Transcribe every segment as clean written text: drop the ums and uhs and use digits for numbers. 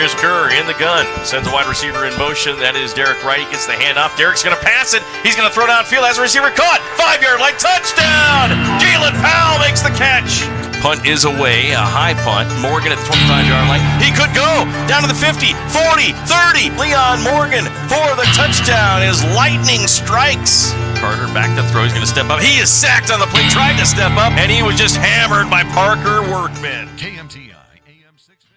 Here's Kerr in the gun. Sends a wide receiver in motion. That is Derek Wright. He gets the handoff. Derek's going to pass it. He's going to throw downfield. Has a receiver caught. 5-yard line. Touchdown! Jalen Powell makes the catch. Punt is away. A high punt. Morgan at the 25-yard line. He could go down to the 50, 40, 30. Leon Morgan for the touchdown. His lightning strikes. Carter back to throw. He's going to step up. He is sacked on the play. Tried to step up, and he was just hammered by Parker Workman. KMTI AM 650.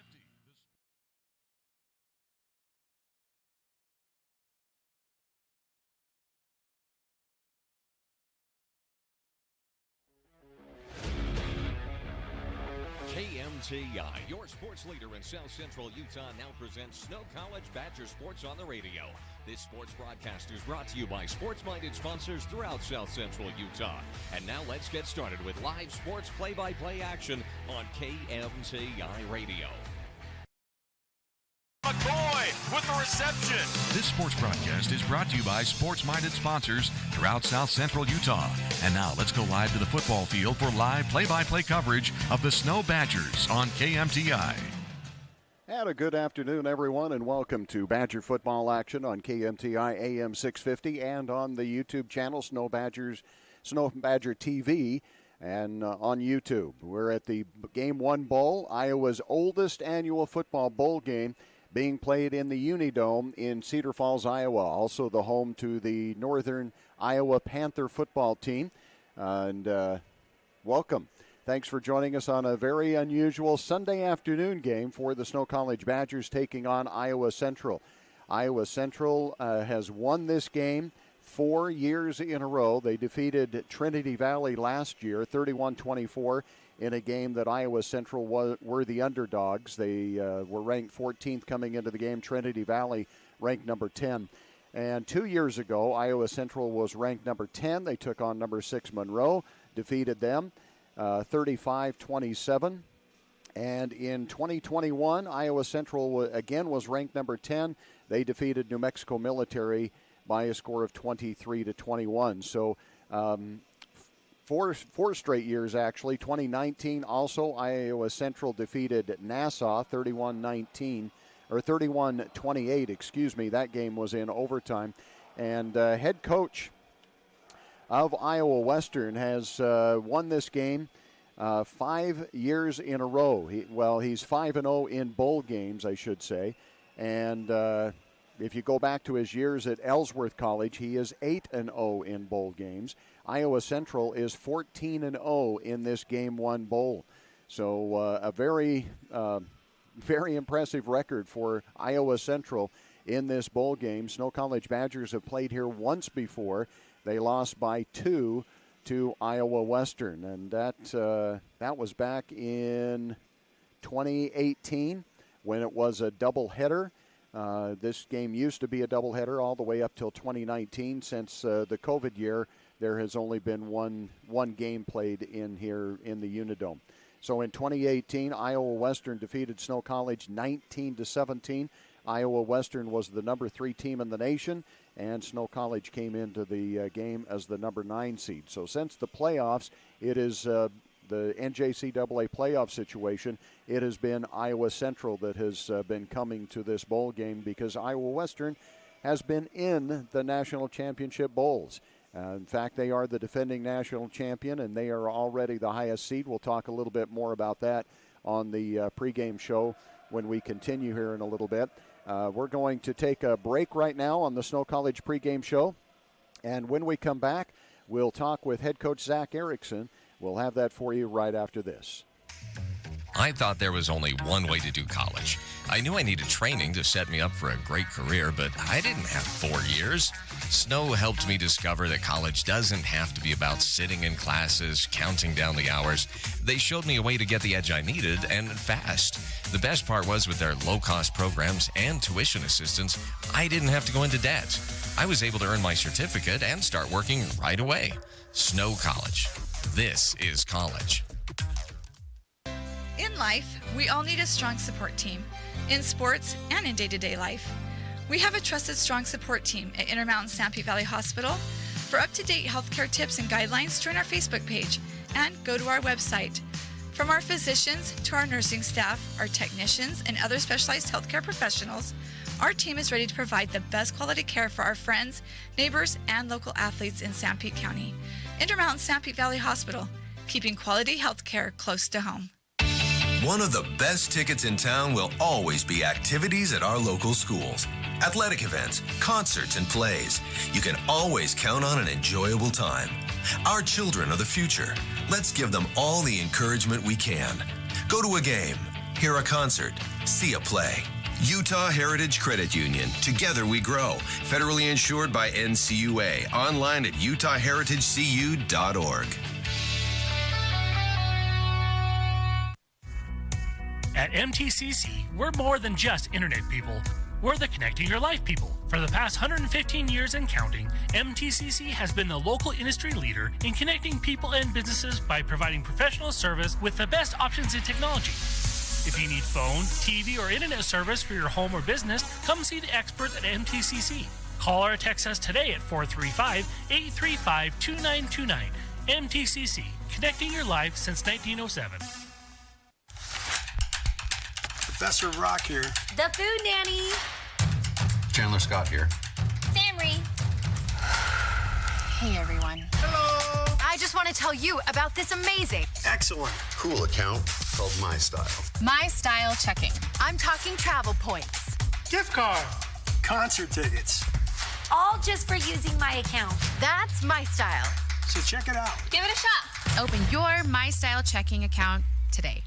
KMTI, your sports leader in South Central Utah, now presents Snow College Badger Sports on the radio. This sports broadcast is brought to you by sports-minded sponsors throughout South Central Utah. And now let's get started with live sports play-by-play action on KMTI Radio. McCoy with the reception. This sports broadcast is brought to you by sports-minded sponsors throughout South Central Utah. And now let's go live to the football field for live play-by-play coverage of the Snow Badgers on KMTI. And a good afternoon, everyone, and welcome to Badger football action on KMTI AM 650 and on the YouTube channel Snow Badger TV and on YouTube. We're at the Game 1 Bowl, Iowa's oldest annual football bowl game, being played in the Unidome in Cedar Falls, Iowa, also the home to the Northern Iowa Panther football team. And welcome. Thanks for joining us on a very unusual Sunday afternoon game for the Snow College Badgers taking on Iowa Central. Iowa Central has won this game 4 years in a row. They defeated Trinity Valley last year, 31-24, in a game that Iowa Central were the underdogs. They were ranked 14th coming into the game. Trinity Valley ranked number 10. And 2 years ago, Iowa Central was ranked number 10. They took on number 6 Monroe, defeated them 35-27. And in 2021, Iowa Central again was ranked number 10. They defeated New Mexico Military by a score of 23-21. So four straight years, actually. 2019 also, Iowa Central defeated Nassau 31-28, excuse me. That game was in overtime. And head coach of Iowa Western has won this game 5 years in a row. He's 5-0 in bowl games, I should say. And if you go back to his years at Ellsworth College, he is 8-0 in bowl games. Iowa Central is 14-0 in this Game 1 bowl. So a very, very impressive record for Iowa Central in this bowl game. Snow College Badgers have played here once before. They lost by 2 to Iowa Western, and that was back in 2018 when it was a doubleheader. This game used to be a doubleheader all the way up till 2019. Since the COVID year, there has only been one game played in here in the Unidome. So in 2018, Iowa Western defeated Snow College 19-17. Iowa Western was the number 3 team in the nation, and Snow College came into the game as the number 9 seed. So since the playoffs, it is the NJCAA playoff situation, it has been Iowa Central that has been coming to this bowl game because Iowa Western has been in the national championship bowls. In fact, they are the defending national champion, and they are already the highest seed. We'll talk a little bit more about that on the pregame show when we continue here in a little bit. We're going to take a break right now on the Snow College pregame show, and when we come back, we'll talk with head coach Zach Erickson. We'll have that for you right after this. I thought there was only one way to do college. I knew I needed training to set me up for a great career, but I didn't have 4 years. Snow helped me discover that college doesn't have to be about sitting in classes, counting down the hours. They showed me a way to get the edge I needed, and fast. The best part was with their low-cost programs and tuition assistance, I didn't have to go into debt. I was able to earn my certificate and start working right away. Snow College. This is college. In life, we all need a strong support team, in sports and in day-to-day life. We have a trusted, strong support team at Intermountain Stampede Valley Hospital. For up-to-date healthcare tips and guidelines, join our Facebook page and go to our website. From our physicians to our nursing staff, our technicians, and other specialized healthcare professionals, our team is ready to provide the best quality care for our friends, neighbors, and local athletes in Sanpete County. Intermountain Sanpete Valley Hospital, keeping quality health care close to home. One of the best tickets in town will always be activities at our local schools. Athletic events, concerts, and plays. You can always count on an enjoyable time. Our children are the future. Let's give them all the encouragement we can. Go to a game, hear a concert, see a play. Utah Heritage Credit Union. Together we grow. Federally insured by NCUA. Online at utahheritagecu.org. At MTCC, we're more than just internet people. We're the connecting your life people. For the past 115 years and counting, MTCC has been the local industry leader in connecting people and businesses by providing professional service with the best options in technology. If you need phone, TV, or internet service for your home or business, come see the experts at MTCC. Call or text us today at 435-835-2929. MTCC, connecting your life since 1907. Professor Rock here. The Food Nanny. Chandler Scott here. Samry. Hey, everyone. Hello. I just want to tell you about this amazing, Excellent. Cool account called My Style. My Style checking. I'm talking travel points. Gift card. Concert tickets. All just for using my account. That's My Style. So check it out. Give it a shot. Open your My Style checking account today.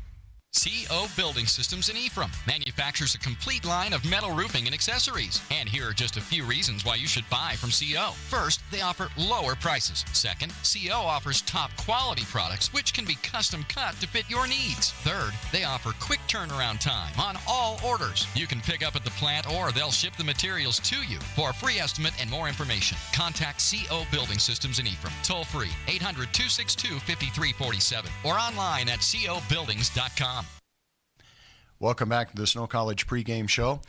CO Building Systems in Ephraim manufactures a complete line of metal roofing and accessories. And here are just a few reasons why you should buy from CO. First, they offer lower prices. Second, CO offers top quality products which can be custom cut to fit your needs. Third, they offer quick turnaround time on all orders. You can pick up at the plant or they'll ship the materials to you. For a free estimate and more information, contact CO Building Systems in Ephraim. Toll free 800-262-5347 or online at cobuildings.com. Welcome back to the Snow College pregame show.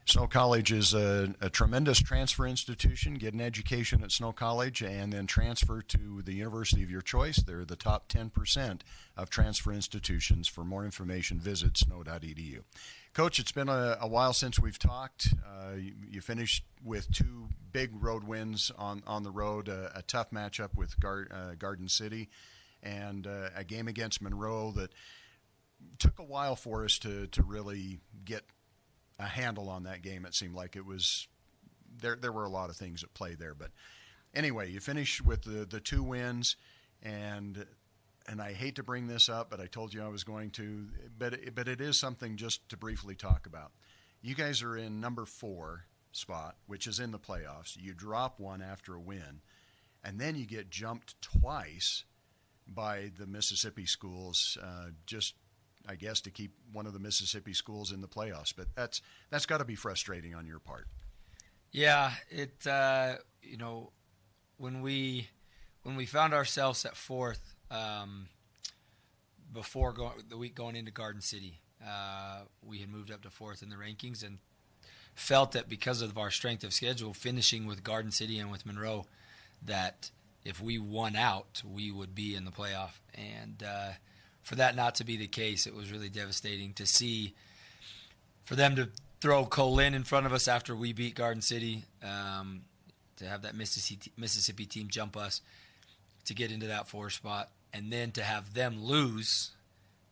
Snow College is a tremendous transfer institution. Get an education at Snow College and then transfer to the university of your choice. They're the top 10% of transfer institutions. For more information, visit snow.edu. Coach, it's been a while since we've talked. You finished with two big road wins on the road, a tough matchup with Garden City, and a game against Monroe that took a while for us to really get a handle on that game. It seemed like it was there were a lot of things at play there, but anyway, you finished with the two wins, and I hate to bring this up, but I told you I was going to, but it is something just to briefly talk about. You guys are in number 4 spot, which is in the playoffs. You drop one after a win, and then you get jumped twice by the Mississippi schools, just I guess to keep one of the Mississippi schools in the playoffs. But that's got to be frustrating on your part. Yeah, it when we found ourselves at 4th before the week going into Garden City, we had moved up to 4th in the rankings and felt that because of our strength of schedule, finishing with Garden City and with Monroe, that if we won out, we would be in the playoff. And for that not to be the case, it was really devastating to see, for them to throw Colin in front of us after we beat Garden City, to have that Mississippi team jump us to get into that 4 spot, and then to have them lose,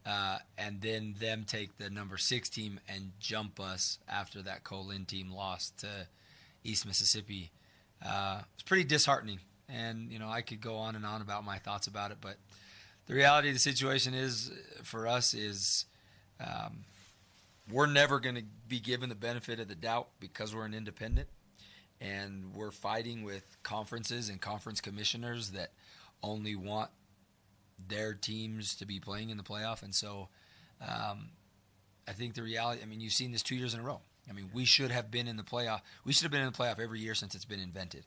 and then them take the number 6 team and jump us after that Colin team lost to East Mississippi. It's pretty disheartening, and I could go on and on about my thoughts about it, but the reality of the situation is, for us, is we're never going to be given the benefit of the doubt because we're an independent, and we're fighting with conferences and conference commissioners that only want their teams to be playing in the playoff. And so I think the reality, you've seen this 2 years in a row. We should have been in the playoff. We should have been in the playoff every year since it's been invented,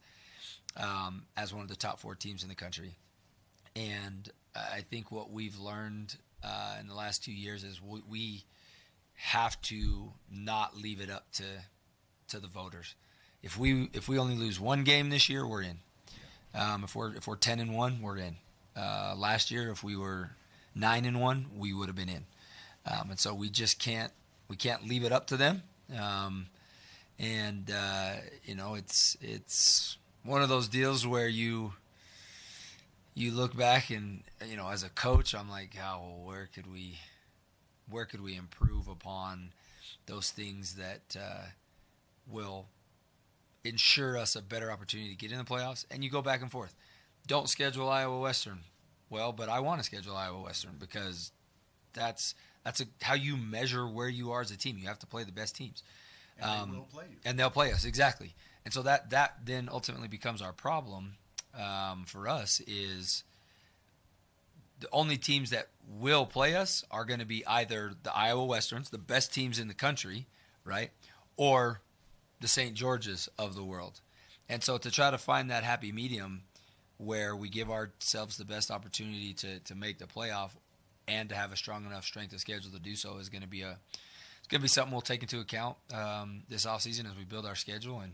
as one of the top 4 teams in the country. And I think what we've learned in the last 2 years is we have to not leave it up to the voters. If we only lose one game this year, we're in. If we're 10-1, we're in. Last year, if we were 9-1, we would have been in. And so we just can't leave it up to them. It's one of those deals where you look back and, as a coach, I'm like, where could we improve upon those things that will ensure us a better opportunity to get in the playoffs? And you go back and forth. Don't schedule Iowa Western. Well, but I want to schedule Iowa Western because that's how you measure where you are as a team. You have to play the best teams. And they will play you. And they'll play us, exactly. And so that then ultimately becomes our problem for us is the only teams that will play us are going to be either the Iowa Westerns, the best teams in the country, right, or the St. George's of the world. And so to try to find that happy medium where we give ourselves the best opportunity to make the playoff and to have a strong enough strength of schedule to do so is going to be something we'll take into account this offseason as we build our schedule. And,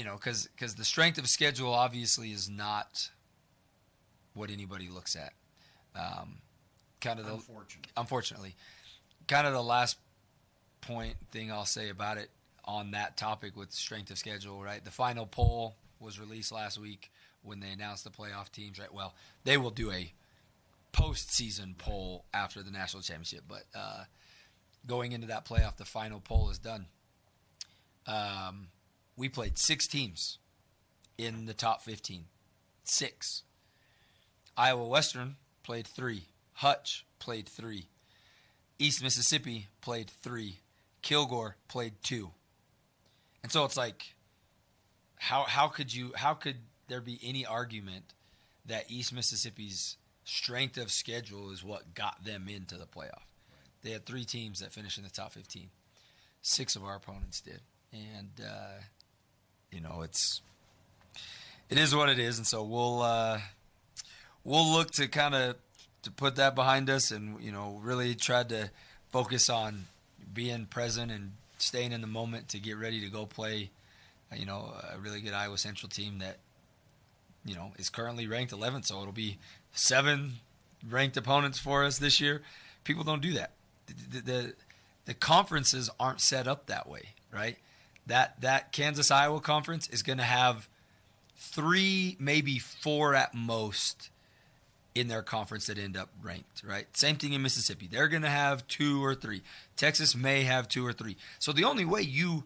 because the strength of schedule obviously is not what anybody looks at. Unfortunately. Kind of the last thing I'll say about it on that topic with strength of schedule, right? The final poll was released last week when they announced the playoff teams, right? Well, they will do a postseason poll after the national championship, but going into that playoff, the final poll is done. We played 6 teams in the top 15. 6. Iowa Western played 3. Hutch played 3. East Mississippi played 3. Kilgore played 2. And so it's like, how could there be any argument that East Mississippi's strength of schedule is what got them into the playoff? They had 3 teams that finished in the top 15. 6 of our opponents did. And, it is what it is. And so we'll look to kind of to put that behind us and, really try to focus on being present and staying in the moment to get ready to go play, a really good Iowa Central team that, is currently ranked 11th. So it'll be 7 ranked opponents for us this year. People don't do that. The conferences aren't set up that way, right? That Kansas-Iowa conference is going to have 3, maybe 4 at most in their conference that end up ranked, right? Same thing in Mississippi. They're going to have 2 or 3. Texas may have 2 or 3. So the only way you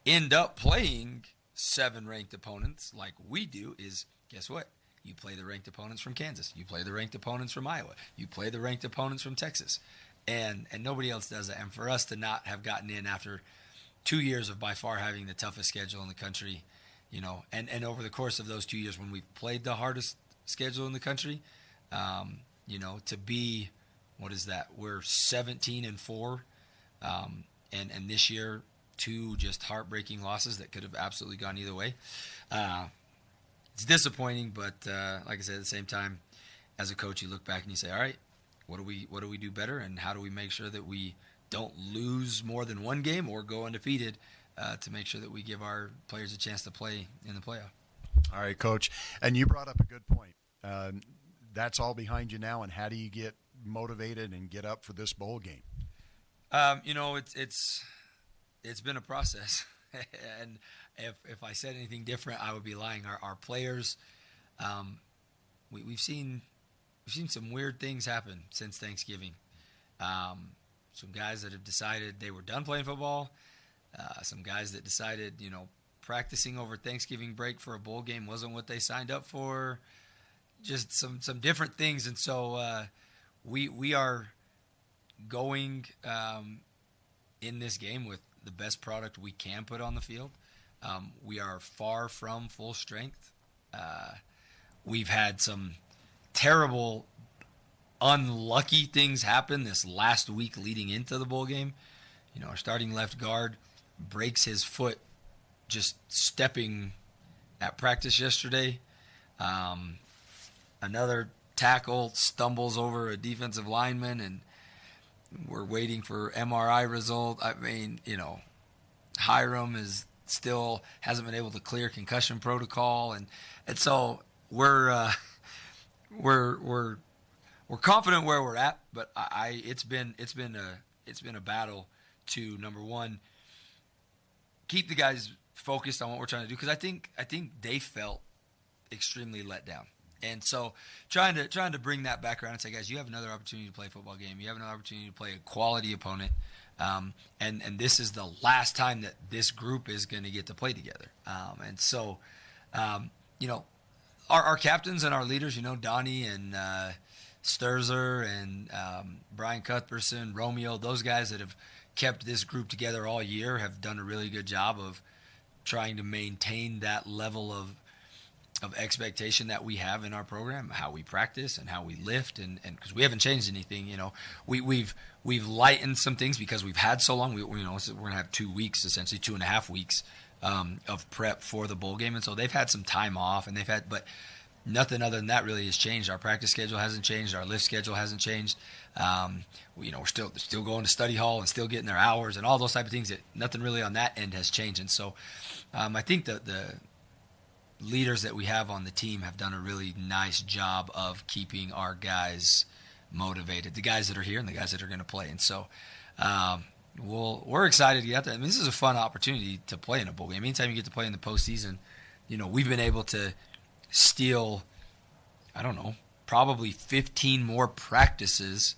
end up playing 7 ranked opponents like we do is, guess what? You play the ranked opponents from Kansas. You play the ranked opponents from Iowa. You play the ranked opponents from Texas. And nobody else does that. And for us to not have gotten in after 2 years of by far having the toughest schedule in the country, and over the course of those 2 years when we've played the hardest schedule in the country, to be, what is that? We're 17-4, and this year 2 just heartbreaking losses that could have absolutely gone either way. It's disappointing, but like I said, at the same time, as a coach, you look back and you say, all right, what do we do better, and how do we make sure that we don't lose more than 1 game or go undefeated to make sure that we give our players a chance to play in the playoff. All right, Coach. And you brought up a good point. That's all behind you now, and how do you get motivated and get up for this bowl game? It's been a process, and if I said anything different, I would be lying. Our players, we've seen some weird things happen since Thanksgiving. Some guys that have decided they were done playing football. Some guys that decided, practicing over Thanksgiving break for a bowl game wasn't what they signed up for. Just some different things. And so we are going in this game with the best product we can put on the field. We are far from full strength. We've had some terrible, unlucky things happen this last week leading into the bowl game. Our starting left guard breaks his foot just stepping at practice yesterday. Another tackle stumbles over a defensive lineman, and we're waiting for MRI result. I mean, Hiram hasn't been able to clear concussion protocol, and so we're confident where we're at, but it's been a battle to, number one, keep the guys focused on what we're trying to do, because I think they felt extremely let down. And so trying to bring that back around and say, guys, you have another opportunity to play a football game. You have another opportunity to play a quality opponent. And this is the last time that this group is going to get to play together. And so, our captains and our leaders, Donnie and Sturzer and Brian Cuthbertson, Romeo, those guys that have kept this group together all year have done a really good job of trying to maintain that level of expectation that we have in our program, how we practice and how we lift, and because we haven't changed anything, we've lightened some things because we've had so long. We're gonna have 2 weeks, essentially 2.5 weeks of prep for the bowl game, and so they've had some time off, and but nothing other than that really has changed. Our practice schedule hasn't changed. Our lift schedule hasn't changed. We're still going to study hall and still getting their hours and all those type of things. Nothing really on that end has changed, and so I think that the leaders that we have on the team have done a really nice job of keeping our guys motivated, the guys that are here and the guys that are going to play. And so we're excited to get out there. I mean, this is a fun opportunity to play in a bowl game. Anytime you get to play in the postseason, we've been able to steal, probably 15 more practices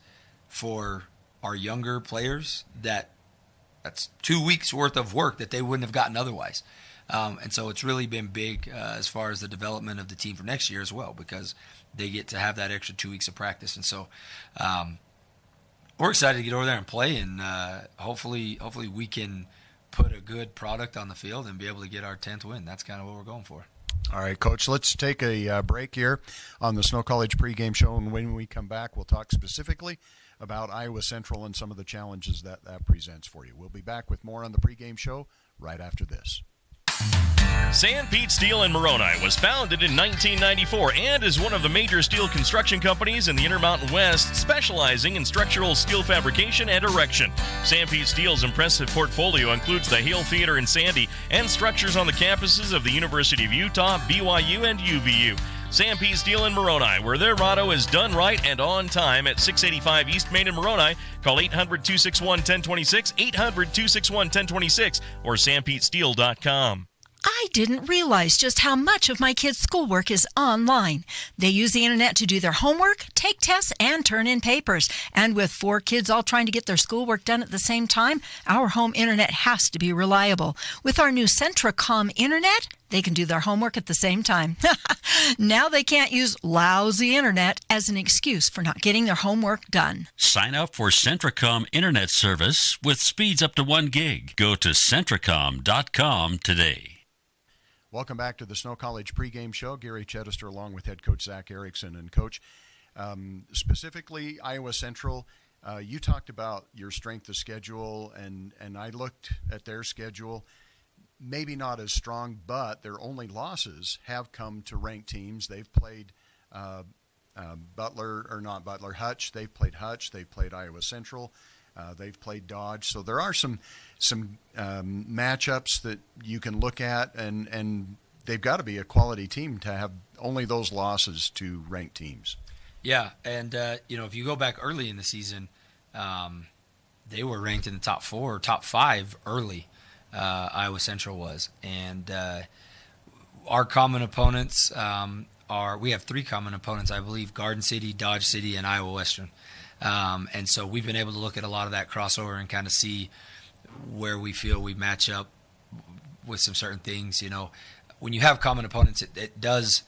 for our younger players. That's 2 weeks worth of work that they wouldn't have gotten otherwise. And so it's really been big as far as the development of the team for next year as well, because they get to have that extra 2 weeks of practice. And so we're excited to get over there and play, and hopefully we can put a good product on the field and be able to get our 10th win. That's kind of what we're going for. All right, Coach, let's take a break here on the Snow College pregame show, and when we come back, we'll talk specifically about Iowa Central and some of the challenges that presents for you. We'll be back with more on the pregame show right after this. Sanpete Steel in Moroni was founded in 1994 and is one of the major steel construction companies in the Intermountain West, specializing in structural steel fabrication and erection. Sanpete Steel's impressive portfolio includes the Hale Theater in Sandy and structures on the campuses of the University of Utah, BYU, and UVU. Sanpete Steel in Moroni, where their motto is done right and on time, at 685 East Main in Moroni. Call 800-261-1026, 800-261-1026, or sanpetesteel.com. I didn't realize just how much of my kids' schoolwork is online. They use the internet to do their homework, take tests, and turn in papers. And with 4 kids all trying to get their schoolwork done at the same time, our home internet has to be reliable. With our new Centracom internet, they can do their homework at the same time. Now they can't use lousy internet as an excuse for not getting their homework done. Sign up for Centracom internet service with speeds up to 1 gig. Go to Centracom.com today. Welcome back to the Snow College pregame show. Gary Chedester along with head coach Zach Erickson. And coach, specifically Iowa Central, you talked about your strength of schedule, and I looked at their schedule. Maybe not as strong, but their only losses have come to ranked teams. They've played Hutch. They've played Hutch. They've played Iowa Central. They've played Dodge. So there are some matchups that you can look at, and they've got to be a quality team to have only those losses to ranked teams. Yeah, and if you go back early in the season, they were ranked in the top 4 or top 5 early. Iowa Central was, and our common opponents we have 3 common opponents, I believe: Garden City, Dodge City, and Iowa Western. And so we've been able to look at a lot of that crossover and kind of see where we feel we match up with some certain things. When you have common opponents, it does,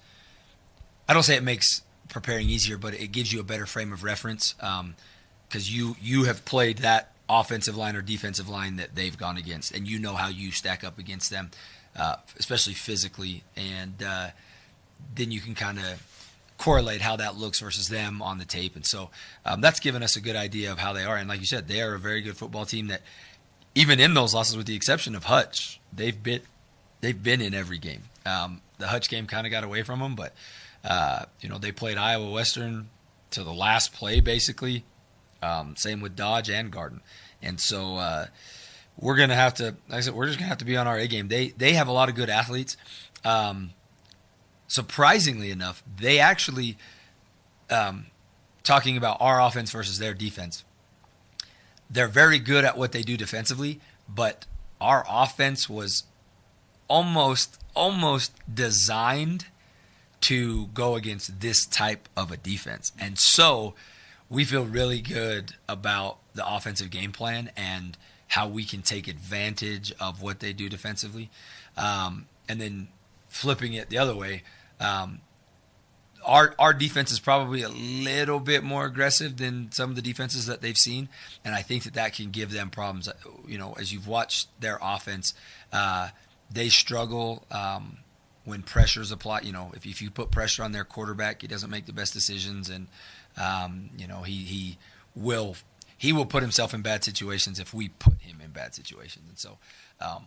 I don't say it makes preparing easier, but it gives you a better frame of reference, because you have played that offensive line or defensive line that they've gone against, and you know how you stack up against them, especially physically, and then you can kind of correlate how that looks versus them on the tape. And so that's given us a good idea of how they are. And like you said, they are a very good football team that, even in those losses, with the exception of Hutch, they've been in every game. The Hutch game kind of got away from them, but they played Iowa Western to the last play, basically. Same with Dodge and Garden. And so we're going to have to, like I said, we're just going to have to be on our A game. They have a lot of good athletes. Surprisingly enough, they actually talking about our offense versus their defense. They're very good at what they do defensively, but our offense was almost designed to go against this type of a defense. And so we feel really good about the offensive game plan and how we can take advantage of what they do defensively. And then flipping it the other way, our defense is probably a little bit more aggressive than some of the defenses that they've seen, and I think that can give them problems. As you've watched their offense, they struggle when pressure's applied. If you put pressure on their quarterback, he doesn't make the best decisions, and he will put himself in bad situations if we put him in bad situations. And so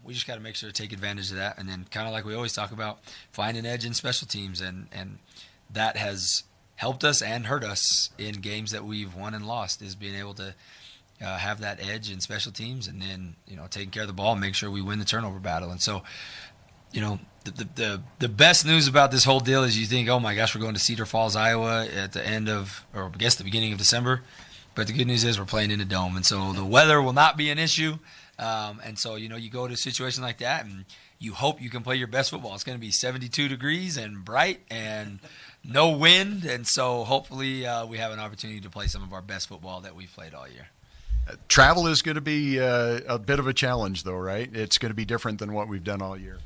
we just got to make sure to take advantage of that, and then kind of like we always talk about, find an edge in special teams, and that has helped us and hurt us in games that we've won and lost, is being able to have that edge in special teams, and then taking care of the ball and make sure we win the turnover battle. And so the best news about this whole deal is you think, oh my gosh, we're going to Cedar Falls, Iowa at the end of, or I guess the beginning of December. But the good news is we're playing in a dome, and so the weather will not be an issue. And so you go to a situation like that, and you hope you can play your best football. It's going to be 72 degrees and bright and no wind, and so hopefully we have an opportunity to play some of our best football that we've played all year. Travel is going to be a bit of a challenge, though, right? It's going to be different than what we've done all year.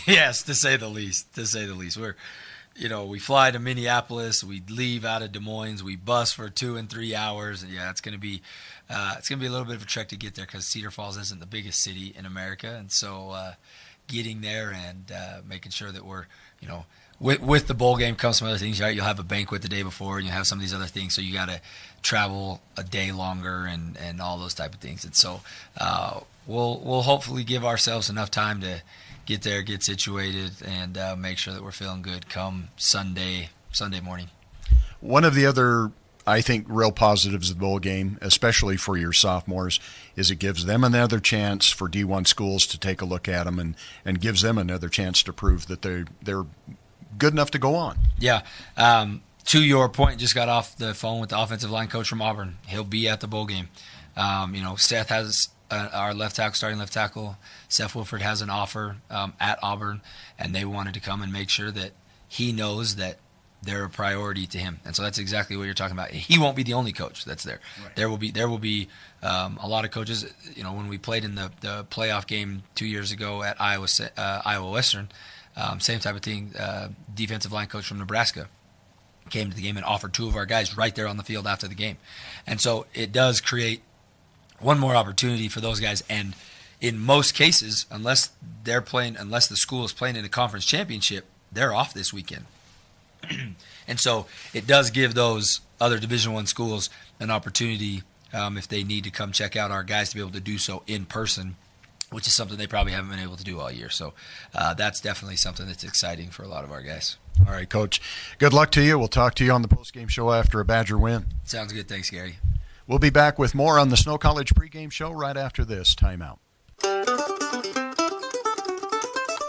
Yes, to say the least. We fly to Minneapolis, we leave out of Des Moines, we bus for 2 and 3 hours, and it's going to be a little bit of a trek to get there because Cedar Falls isn't the biggest city in America, and so getting there and making sure that we're with the bowl game comes some other things, right? You'll have a banquet the day before, and you have some of these other things, so you got to travel a day longer and all those type of things. And so we'll hopefully give ourselves enough time to get there, get situated, and make sure that we're feeling good come Sunday morning. One of the other, I think, real positives of the bowl game, especially for your sophomores, is it gives them another chance for D1 schools to take a look at them and gives them another chance to prove that they're good enough to go on. Yeah. To your point, just got off the phone with the offensive line coach from Auburn. He'll be at the bowl game. Seth has our starting left tackle. Seth Wilford has an offer at Auburn, and they wanted to come and make sure that he knows that they're a priority to him. And so that's exactly what you're talking about. He won't be the only coach that's there. Right. There will be a lot of coaches. When we played in the playoff game 2 years ago at Iowa Western, same type of thing. Defensive line coach from Nebraska came to the game and offered 2 of our guys right there on the field after the game. And so it does create one more opportunity for those guys. And in most cases, unless the school is playing in a conference championship, they're off this weekend. And so it does give those other Division I schools an opportunity, if they need to come check out our guys, to be able to do so in person, which is something they probably haven't been able to do all year. So that's definitely something that's exciting for a lot of our guys. All right, Coach. Good luck to you. We'll talk to you on the postgame show after a Badger win. Sounds good. Thanks, Gary. We'll be back with more on the Snow College pregame show right after this timeout.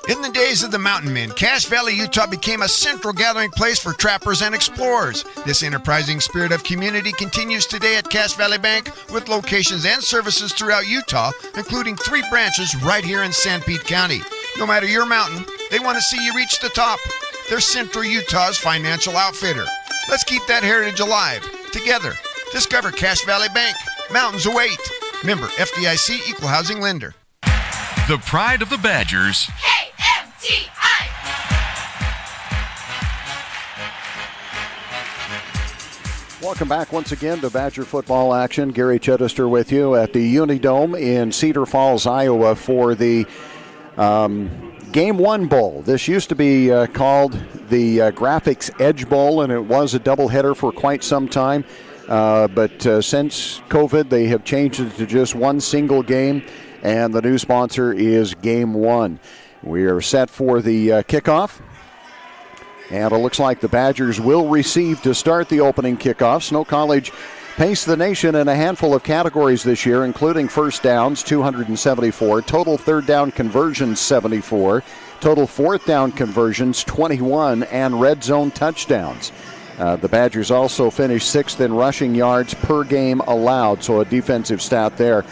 In the days of the mountain men, Cache Valley, Utah became a central gathering place for trappers and explorers. This enterprising spirit of community continues today at Cache Valley Bank with locations and services throughout Utah, including 3 branches right here in Sanpete County. No matter your mountain, they want to see you reach the top. They're Central Utah's financial outfitter. Let's keep that heritage alive. Together, discover Cache Valley Bank. Mountains await. Member FDIC Equal Housing Lender. The pride of the Badgers. Welcome back once again to Badger football action. Gary Chittister with you at the Unidome in Cedar Falls, Iowa for the Game 1 Bowl. This used to be called the Graphics Edge Bowl, and it was a doubleheader for quite some time. But since COVID, they have changed it to just one single game, and the new sponsor is Game 1. We are set for the kickoff. And it looks like the Badgers will receive to start the opening kickoff. Snow College paced the nation in a handful of categories this year, including first downs, 274, total third down conversions, 74, total fourth down conversions, 21, and red zone touchdowns. The Badgers also finished 6th in rushing yards per game allowed, so a defensive stat there.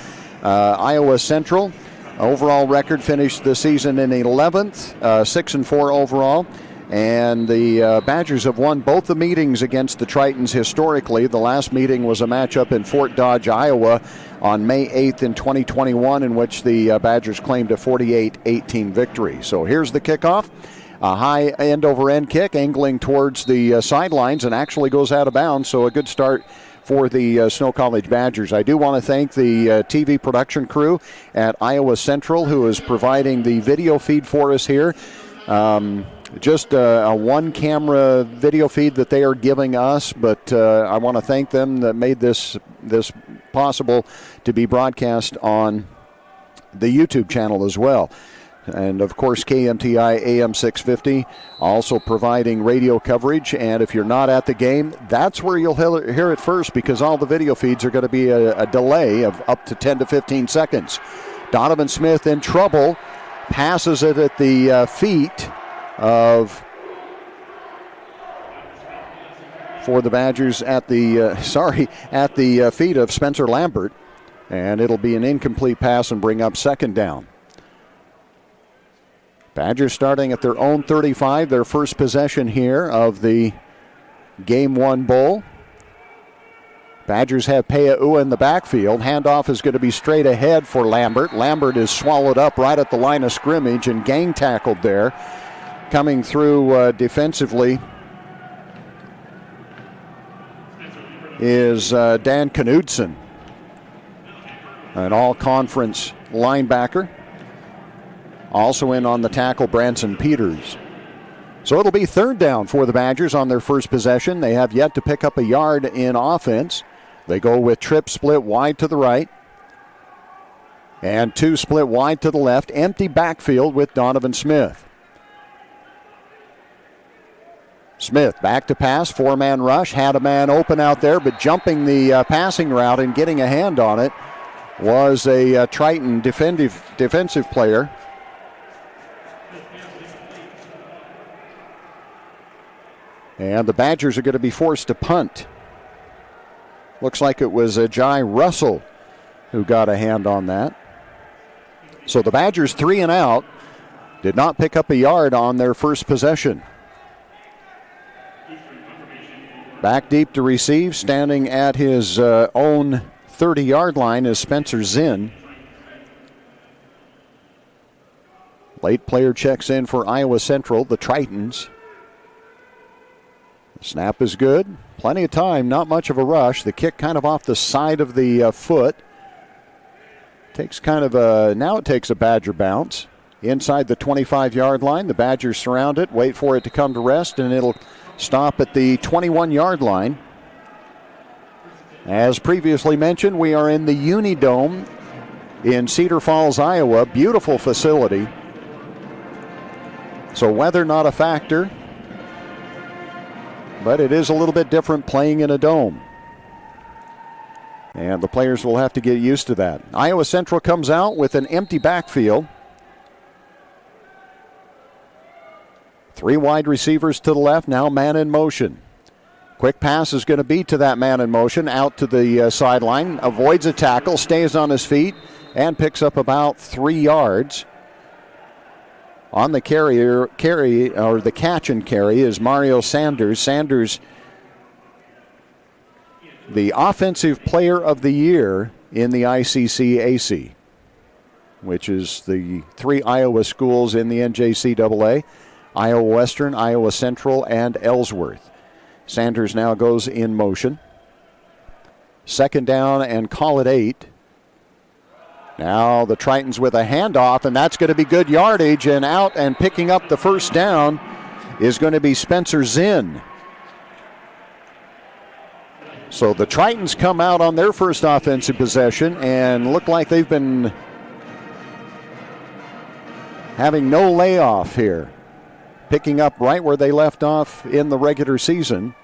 Iowa Central, overall record, finished the season in 11th, 6-4 overall. And the Badgers have won both the meetings against the Tritons historically. The last meeting was a matchup in Fort Dodge, Iowa on May 8th in 2021, in which the Badgers claimed a 48-18 victory. So here's the kickoff. A high end-over-end kick angling towards the sidelines and actually goes out of bounds, so a good start for the Snow College Badgers. I do want to thank the TV production crew at Iowa Central who is providing the video feed for us here. Just a one-camera video feed that they are giving us, but I want to thank them that made this possible to be broadcast on the YouTube channel as well. And, of course, KMTI AM 650 also providing radio coverage. And if you're not at the game, that's where you'll hear it first, because all the video feeds are going to be a delay of up to 10 to 15 seconds. Donovan Smith in trouble, passes it at the feet of, for the Badgers, at the feet of Spencer Lambert. And it'll be an incomplete pass and bring up second down. Badgers starting at their own 35, their first possession here of the Game 1 Bowl. Badgers have Pea'ua in the backfield. Handoff is going to be straight ahead for Lambert. Lambert is swallowed up right at the line of scrimmage and gang tackled there. Coming through defensively is Dan Knudsen, an all-conference linebacker. Also in on the tackle, Branson Peters. So it'll be third down for the Badgers on their first possession. They have yet to pick up a yard in offense. They go with trip split wide to the right and two split wide to the left. Empty backfield with Donovan Smith. Smith back to pass, four-man rush. Had a man open out there, but jumping the passing route and getting a hand on it was a Triton defensive player. And the Badgers are going to be forced to punt. Looks like it was Jai Russell who got a hand on that. So the Badgers 3 and out, did not pick up a yard on their first possession. Back deep to receive, standing at his own 30-yard line is Spencer Zinn. Late player checks in for Iowa Central, the Tritons. Snap is good. Plenty of time, not much of a rush. The kick kind of off the side of the foot. Takes kind of a, now it takes a Badger bounce. Inside the 25-yard line, the Badgers surround it, wait for it to come to rest, and it'll stop at the 21-yard line. As previously mentioned, we are in the Unidome in Cedar Falls, Iowa. Beautiful facility. So weather not a factor. But it is a little bit different playing in a dome. And the players will have to get used to that. Iowa Central comes out with an empty backfield. 3 wide receivers to the left, now man in motion. Quick pass is going to be to that man in motion, out to the sideline, avoids a tackle, stays on his feet, and picks up about 3 yards. On the the catch and carry is Mario Sanders. Sanders, the Offensive Player of the Year in the ICC-AC, which is the 3 Iowa schools in the NJCAA, Iowa Western, Iowa Central, and Ellsworth. Sanders now goes in motion. Second down and call it 8. Now the Tritons with a handoff, and that's going to be good yardage, and out and picking up the first down is going to be Spencer Zinn. So the Tritons come out on their first offensive possession and look like they've been having no layoff here. Picking up right where they left off in the regular season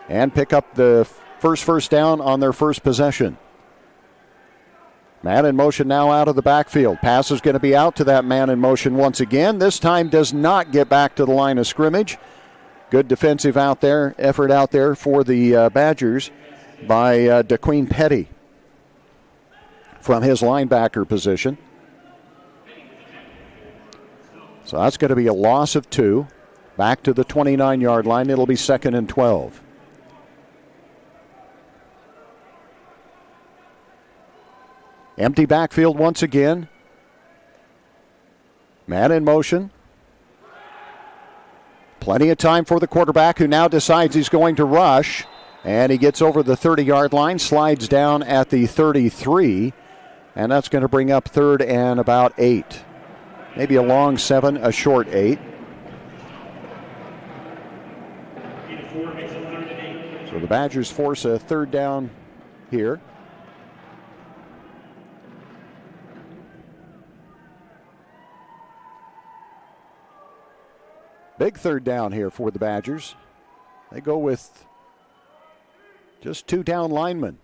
and pick up the first down on their first possession. Man in motion now out of the backfield. Pass is going to be out to that man in motion once again. This time does not get back to the line of scrimmage. Good defensive effort out there for the Badgers by DeQueen Petty from his linebacker position. So that's going to be a loss of 2. Back to the 29-yard line. It'll be 2nd and 12. Empty backfield once again. Man in motion. Plenty of time for the quarterback, who now decides he's going to rush. And he gets over the 30-yard line, slides down at the 33. And that's going to bring up 3rd and about 8. Maybe a long 7, a short 8. So the Badgers force a 3rd down here. Big 3rd down here for the Badgers. They go with just 2 down linemen.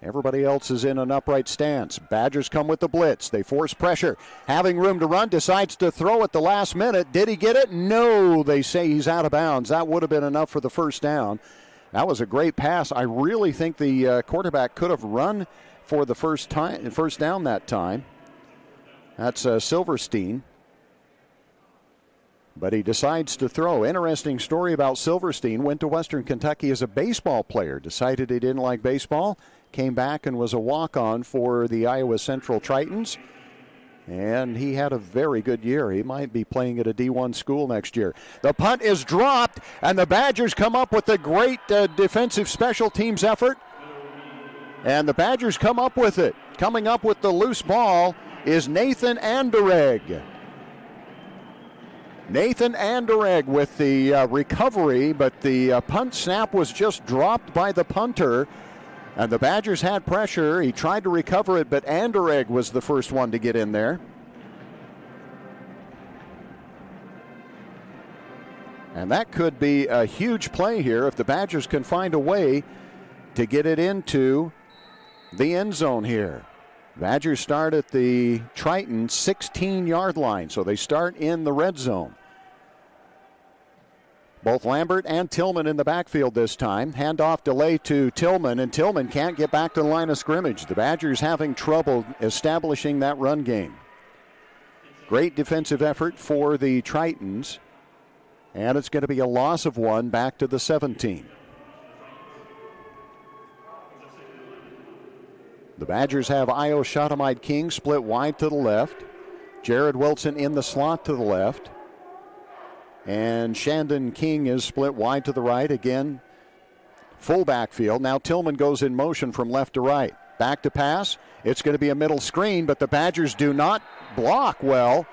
Everybody else is in an upright stance. Badgers come with the blitz. They force pressure. Having room to run, decides to throw at the last minute. Did he get it? No, they say he's out of bounds. That would have been enough for the 1st down. That was a great pass. I really think the quarterback could have run for the first down that time. That's Silverstein. But he decides to throw. Interesting story about Silverstein. Went to Western Kentucky as a baseball player. Decided he didn't like baseball. Came back and was a walk-on for the Iowa Central Tritons. And he had a very good year. He might be playing at a D1 school next year. The punt is dropped, and the Badgers come up with a great defensive special teams effort. And the Badgers come up with it. Coming up with the loose ball is Nathan Anderegg. Nathan Anderegg with the recovery, but the punt snap was just dropped by the punter. And the Badgers had pressure. He tried to recover it, but Anderegg was the first one to get in there. And that could be a huge play here if the Badgers can find a way to get it into the end zone here. Badgers start at the Triton 16-yard line, so they start in the red zone. Both Lambert and Tillman in the backfield this time. Handoff delay to Tillman, and Tillman can't get back to the line of scrimmage. The Badgers having trouble establishing that run game. Great defensive effort for the Tritons, and it's going to be a loss of 1 back to the 17. The Badgers have Io Shotomide King split wide to the left. Jared Wilson in the slot to the left. And Shandon King is split wide to the right. Again, full backfield. Now Tillman goes in motion from left to right. Back to pass. It's going to be a middle screen, but the Badgers do not block well.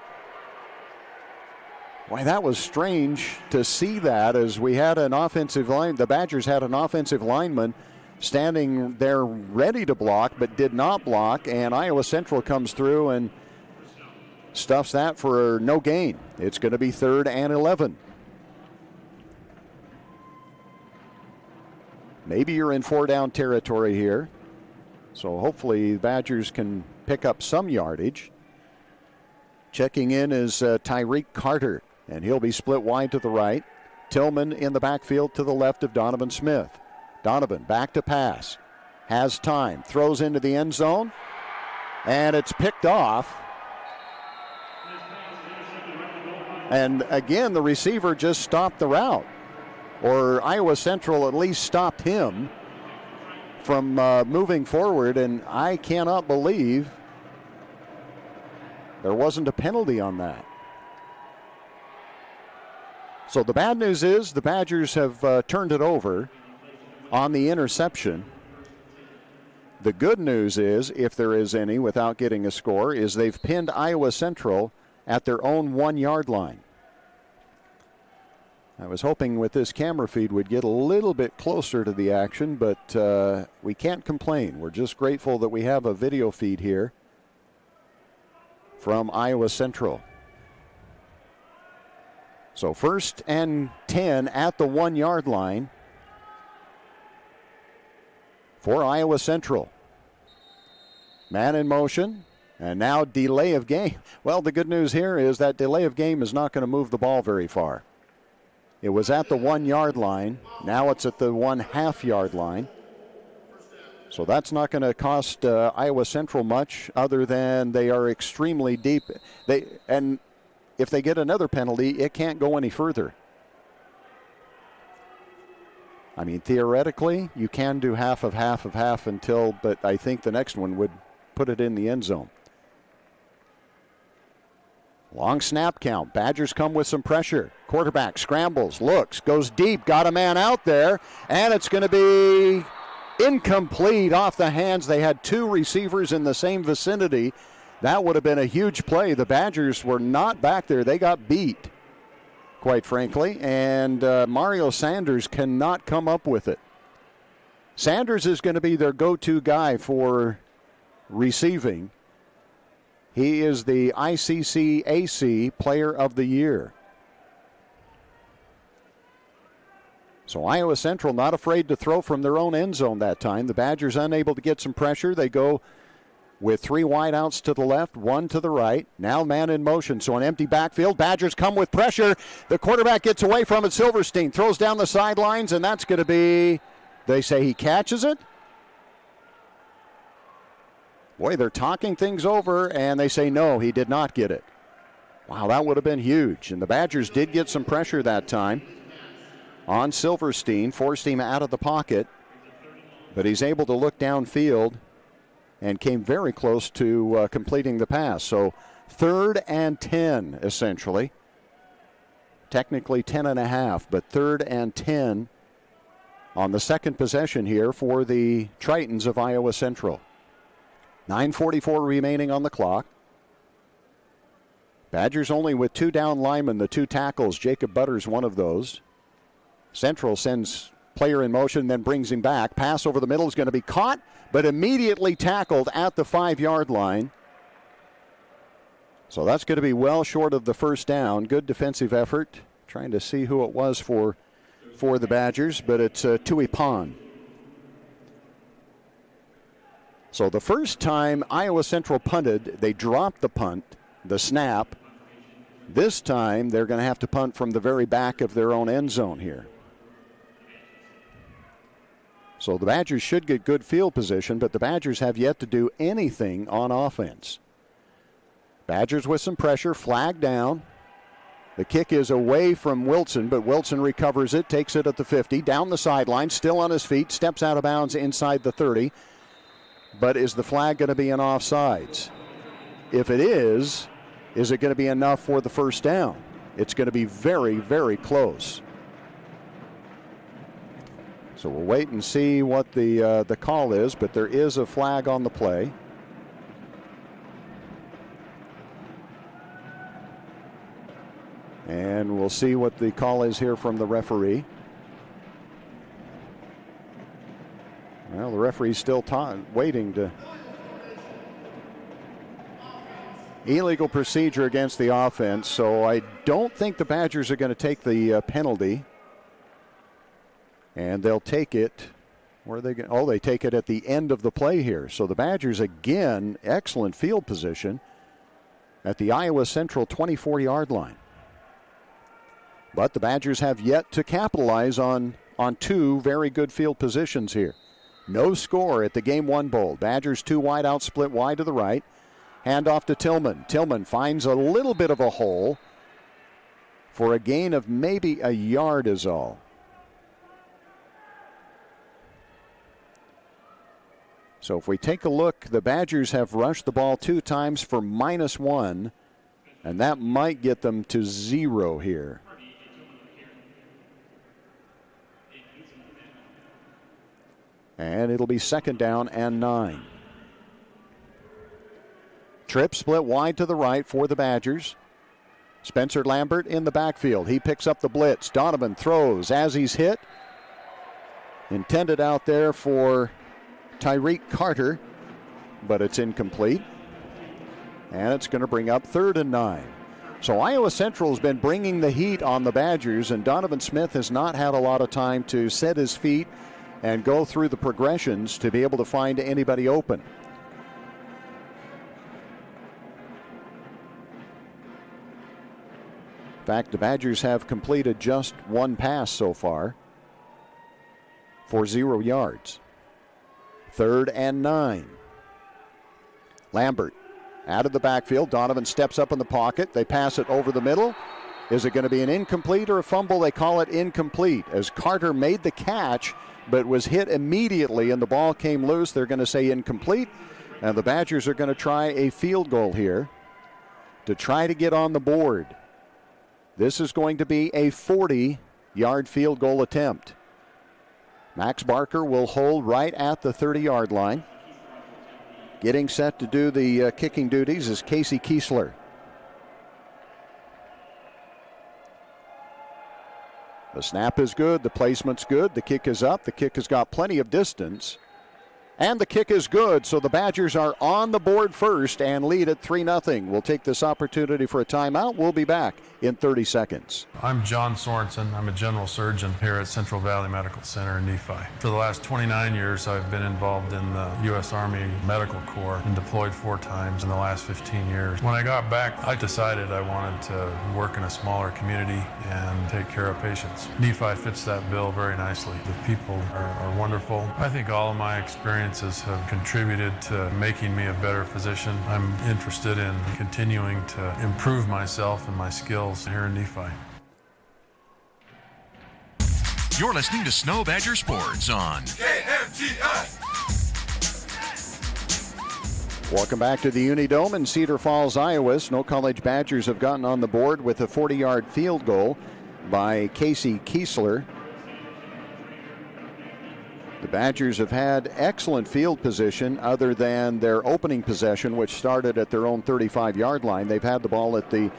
Why, that was strange to see that, as we had an offensive line. The Badgers had an offensive lineman standing there ready to block, but did not block. And Iowa Central comes through and stuffs that for no gain. It's going to be 3rd and 11. Maybe you're in 4-down territory here. So hopefully the Badgers can pick up some yardage. Checking in is Tyreek Carter, and he'll be split wide to the right. Tillman in the backfield to the left of Donovan Smith. Donovan back to pass. Has time. Throws into the end zone. And it's picked off. And again, the receiver just stopped the route. Or Iowa Central at least stopped him from moving forward. And I cannot believe there wasn't a penalty on that. So the bad news is the Badgers have turned it over on the interception. The good news is, if there is any without getting a score, is they've pinned Iowa Central at their own 1-yard line. I was hoping with this camera feed we'd get a little bit closer to the action, but we can't complain. We're just grateful that we have a video feed here from Iowa Central. So 1st and 10 at the 1-yard line for Iowa Central. Man in motion. And now delay of game. Well, the good news here is that delay of game is not going to move the ball very far. It was at the 1 yard line. Now it's at the 1/2 yard line. So that's not going to cost Iowa Central much, other than they are extremely deep. And if they get another penalty, it can't go any further. I mean, theoretically, you can do half of half of half but I think the next one would put it in the end zone. Long snap count. Badgers come with some pressure. Quarterback scrambles, looks, goes deep, got a man out there, and it's going to be incomplete off the hands. They had 2 receivers in the same vicinity. That would have been a huge play. The Badgers were not back there. They got beat, quite frankly, and Mario Sanders cannot come up with it. Sanders is going to be their go-to guy for receiving. He is the ICC-AC Player of the Year. So Iowa Central not afraid to throw from their own end zone that time. The Badgers unable to get some pressure. They go with 3 wideouts to the left, 1 to the right. Now man in motion, so an empty backfield. Badgers come with pressure. The quarterback gets away from it. Silverstein throws down the sidelines, and that's going to be, they say he catches it. Boy, they're talking things over, and they say no, he did not get it. Wow, that would have been huge. And the Badgers did get some pressure that time on Silverstein, forced him out of the pocket, but he's able to look downfield and came very close to completing the pass. So 3rd and 10, essentially. Technically 10.5, but 3rd and 10 on the second possession here for the Tritons of Iowa Central. 9:44 remaining on the clock. Badgers only with 2 down linemen, the 2 tackles. Jacob Butters, one of those. Central sends player in motion, then brings him back. Pass over the middle is going to be caught, but immediately tackled at the 5-yard line. So that's going to be well short of the first down. Good defensive effort. Trying to see who it was for the Badgers, but it's Tui Pon. So the first time Iowa Central punted, they dropped the punt, the snap. This time they're going to have to punt from the very back of their own end zone here. So the Badgers should get good field position, but the Badgers have yet to do anything on offense. Badgers with some pressure, flag down. The kick is away from Wilson, but Wilson recovers it, takes it at the 50, down the sideline, still on his feet, steps out of bounds inside the 30. But is the flag going to be an offsides? If it is it going to be enough for the first down? It's going to be very, very close. So we'll wait and see what the call is, but there is a flag on the play. And we'll see what the call is here from the referee. Well, the referee's still waiting to. Illegal procedure against the offense, so I don't think the Badgers are going to take the penalty. And they'll take it. Where are they going? Oh, they take it at the end of the play here. So the Badgers, again, excellent field position at the Iowa Central 24-yard line. But the Badgers have yet to capitalize on 2 very good field positions here. No score at the Game 1 Bowl. Badgers 2 wide out, split wide to the right. Hand off to Tillman. Tillman finds a little bit of a hole for a gain of maybe a yard is all. So if we take a look, the Badgers have rushed the ball 2 times for -1, and that might get them to 0 here. And it'll be 2nd down and 9. Trip split wide to the right for the Badgers. Spencer Lambert in the backfield. He picks up the blitz. Donovan throws as he's hit. Intended out there for Tyreek Carter, but it's incomplete. And it's going to bring up 3rd and 9. So Iowa Central has been bringing the heat on the Badgers, and Donovan Smith has not had a lot of time to set his feet and go through the progressions to be able to find anybody open. fact, the Badgers have completed just one pass so far for 0 yards. 3rd and 9. Lambert out of the backfield. Donovan steps up in the pocket. They pass it over the middle. Is it going to be an incomplete or a fumble? They call it incomplete as Carter made the catch but was hit immediately and the ball came loose. They're going to say incomplete, and the Badgers are going to try a field goal here to try to get on the board. This is going to be a 40-yard field goal attempt. Max Barker will hold right at the 30-yard line. Getting set to do the kicking duties is Casey Kiesler. The snap is good. The placement's good. The kick is up. The kick has got plenty of distance. And the kick is good, so the Badgers are on the board first and lead at 3-0. We'll take this opportunity for a timeout. We'll be back in 30 seconds. I'm John Sorensen. I'm a general surgeon here at Central Valley Medical Center in Nephi. For the last 29 years, I've been involved in the U.S. Army Medical Corps and deployed 4 times in the last 15 years. When I got back, I decided I wanted to work in a smaller community and take care of patients. Nephi fits that bill very nicely. The people are wonderful. I think all of my experiences have contributed to making me a better physician. I'm interested in continuing to improve myself and my skills here in Nephi. You're listening to Snow Badger Sports on KMTS. Welcome back to the Unidome in Cedar Falls, Iowa. Snow College Badgers have gotten on the board with a 40-yard field goal by Casey Kiesler. The Badgers have had excellent field position other than their opening possession, which started at their own 35-yard line. They've had the ball at the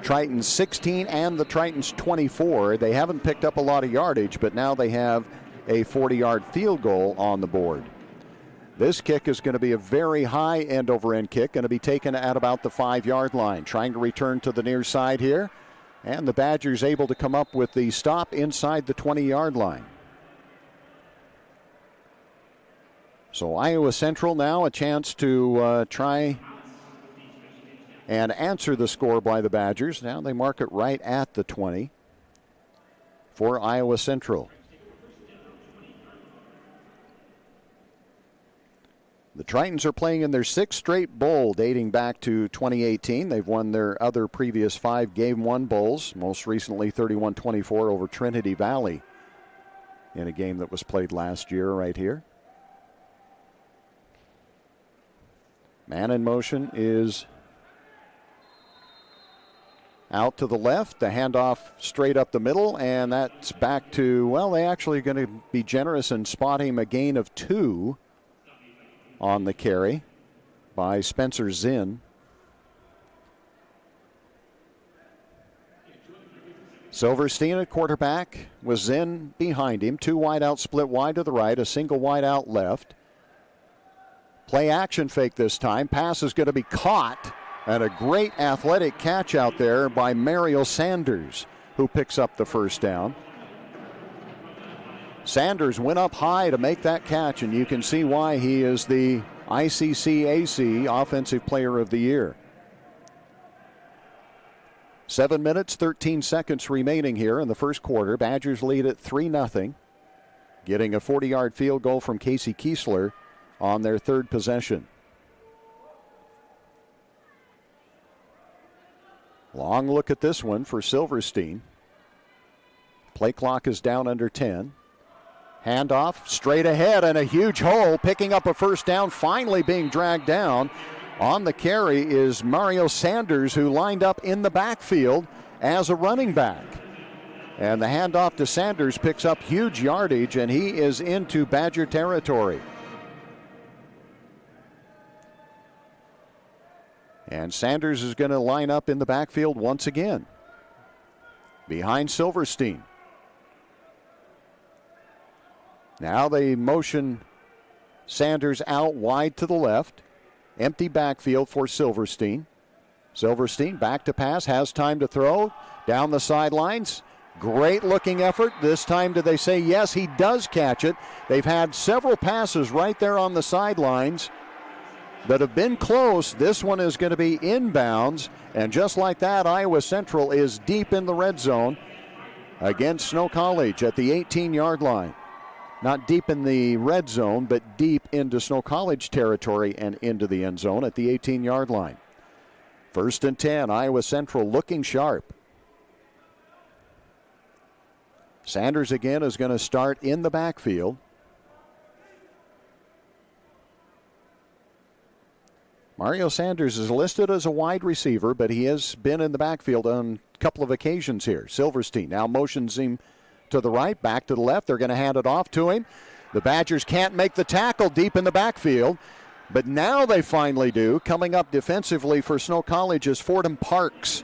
Tritons 16 and the Tritons 24. They haven't picked up a lot of yardage, but now they have a 40-yard field goal on the board. This kick is going to be a very high end-over-end kick, going to be taken at about the 5-yard line. Trying to return to the near side here, and the Badgers able to come up with the stop inside the 20-yard line. So Iowa Central now a chance to try and answer the score by the Badgers. Now they mark it right at the 20 for Iowa Central. The Tritons are playing in their 6th straight bowl dating back to 2018. They've won their other previous 5 Game 1 bowls, most recently 31-24 over Trinity Valley in a game that was played last year right here. Man in motion is out to the left. The handoff straight up the middle, and that's back to, well, they actually are going to be generous and spotting a gain of 2 on the carry by Spencer Zinn. Silverstein at quarterback with Zinn behind him. 2 wide out, split wide to the right, a single wide out left. Play action fake this time. Pass is going to be caught, and a great athletic catch out there by Mario Sanders, who picks up the first down. Sanders went up high to make that catch, and you can see why he is the ICCAC Offensive Player of the Year. 7 minutes, 13 seconds remaining here in the first quarter. Badgers lead at 3-0, getting a 40-yard field goal from Casey Kiesler on their 3rd possession. Long look at this one for Silverstein. Play clock is down under 10. Handoff straight ahead and a huge hole, picking up a first down, finally being dragged down. On the carry is Mario Sanders, who lined up in the backfield as a running back. And the handoff to Sanders picks up huge yardage, and he is into Badger territory. And Sanders is going to line up in the backfield once again, behind Silverstein. Now they motion Sanders out wide to the left. Empty backfield for Silverstein. Silverstein back to pass, has time to throw. Down the sidelines. Great looking effort. This time do they say yes, he does catch it. They've had several passes right there on the sidelines. that have been close. This one is going to be inbounds. And just like that, Iowa Central is deep in the red zone against Snow College at the 18-yard line. Not deep in the red zone, but deep into Snow College territory and into the end zone at the 18-yard line. 1st and 10, Iowa Central looking sharp. Sanders again is going to start in the backfield. Mario Sanders is listed as a wide receiver, but he has been in the backfield on a couple of occasions here. Silverstein now motions him to the right, back to the left. They're going to hand it off to him. The Badgers can't make the tackle deep in the backfield, but now they finally do. Coming up defensively for Snow College is Fordham Parks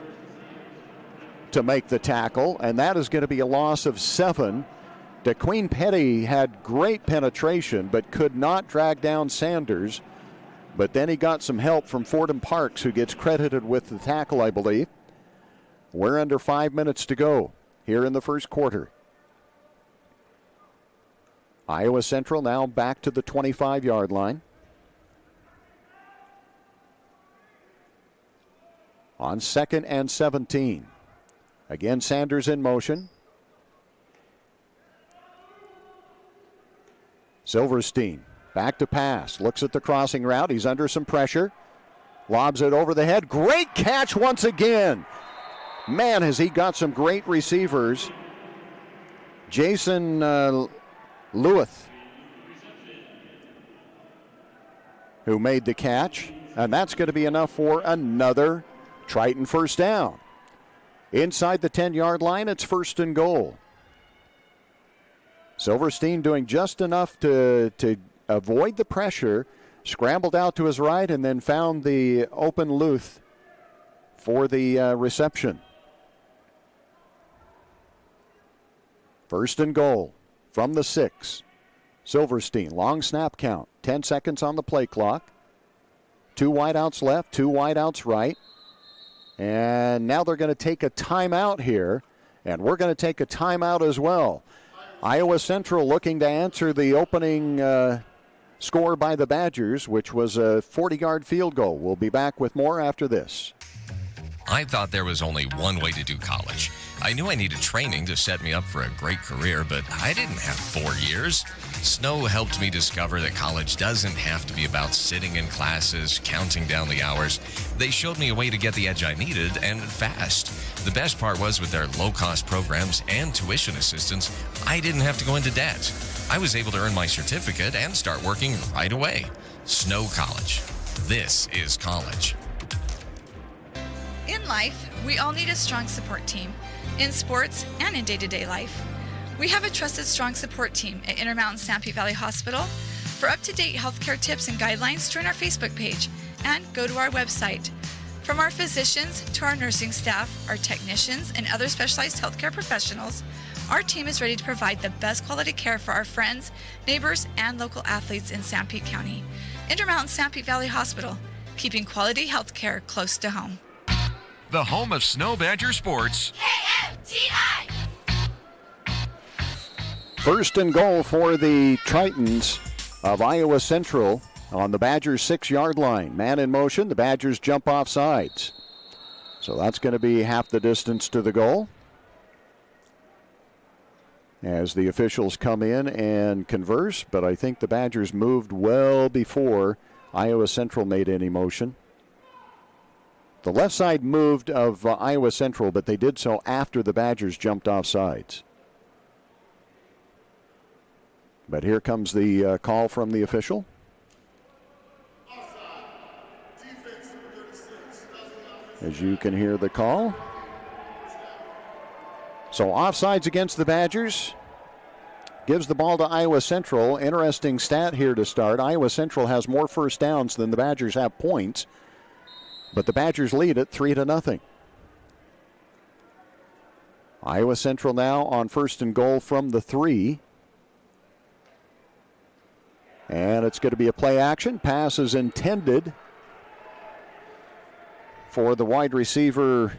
to make the tackle, and that is going to be a loss of 7. DeQueen Petty had great penetration, but could not drag down Sanders. But then he got some help from Fordham Parks, who gets credited with the tackle, I believe. We're under 5 minutes to go here in the first quarter. Iowa Central now back to the 25-yard line. On 2nd and 17. Again, Sanders in motion. Silverstein back to pass. Looks at the crossing route. He's under some pressure. Lobs it over the head. Great catch once again. Man, has he got some great receivers. Jason Lewis, who made the catch. And that's going to be enough for another Triton first down. Inside the 10-yard line, it's 1st and goal. Silverstein doing just enough to avoid the pressure, scrambled out to his right, and then found the open Luth for the reception. 1st and goal from the 6. Silverstein, long snap count, 10 seconds on the play clock. 2 wideouts left, 2 wideouts right. And now they're going to take a timeout here, and we're going to take a timeout as well. Iowa Central looking to answer the opening score by the Badgers, which was a 40-yard field goal. We'll be back with more after this. I thought there was only one way to do college. I knew I needed training to set me up for a great career, but I didn't have 4 years. Snow helped me discover that college doesn't have to be about sitting in classes, counting down the hours. They showed me a way to get the edge I needed, and fast. The best part was with their low-cost programs and tuition assistance, I didn't have to go into debt. I was able to earn my certificate and start working right away. Snow College. This is college. In life, we all need a strong support team, in sports and in day-to-day life. We have a trusted, strong support team at Intermountain Stampede Valley Hospital. For up-to-date healthcare tips and guidelines, join our Facebook page and go to our website. From our physicians to our nursing staff, our technicians, and other specialized healthcare professionals, our team is ready to provide the best quality care for our friends, neighbors, and local athletes in Sanpete County. Intermountain Stampede Valley Hospital, keeping quality healthcare close to home. The home of Snow Badger sports. KMTI! 1st and goal for the Tritons of Iowa Central on the Badgers' 6-yard line. Man in motion, the Badgers jump off sides. So that's going to be half the distance to the goal. As the officials come in and converse, but I think the Badgers moved well before Iowa Central made any motion. The left side moved of Iowa Central, but they did so after the Badgers jumped off sides. But here comes the call from the official. As you can hear the call. So offsides against the Badgers. Gives the ball to Iowa Central. Interesting stat here to start. Iowa Central has more first downs than the Badgers have points. But the Badgers lead it 3-0. Iowa Central now on 1st and goal from the 3. And it's going to be a play action. Pass is intended for the wide receiver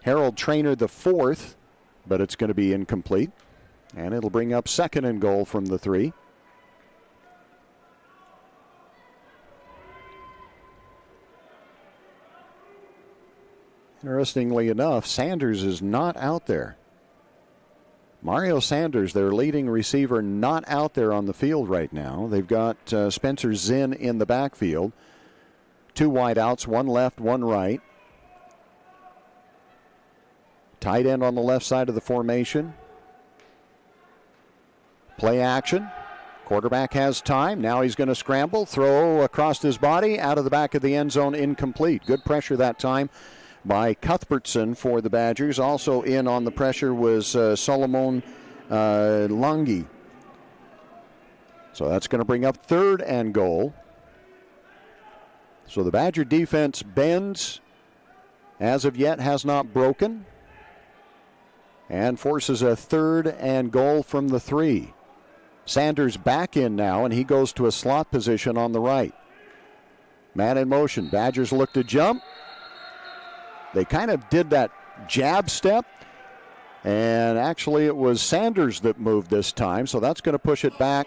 Harold Trainer the 4th, but it's going to be incomplete. And it'll bring up 2nd and goal from the 3. Interestingly enough, Sanders is not out there. Mario Sanders, their leading receiver, not out there on the field right now. They've got Spencer Zinn in the backfield. 2 wideouts, 1 left, 1 right. Tight end on the left side of the formation. Play action. Quarterback has time. Now he's going to scramble, throw across his body, out of the back of the end zone, incomplete. Good pressure that time by Cuthbertson for the Badgers. Also in on the pressure was Solomon Langi. So that's going to bring up 3rd and goal. So the Badger defense bends. As of yet has not broken. And forces a 3rd and goal from the 3. Sanders back in now, and he goes to a slot position on the right. Man in motion. Badgers look to jump. They kind of did that jab step, and actually it was Sanders that moved this time, so that's going to push it back,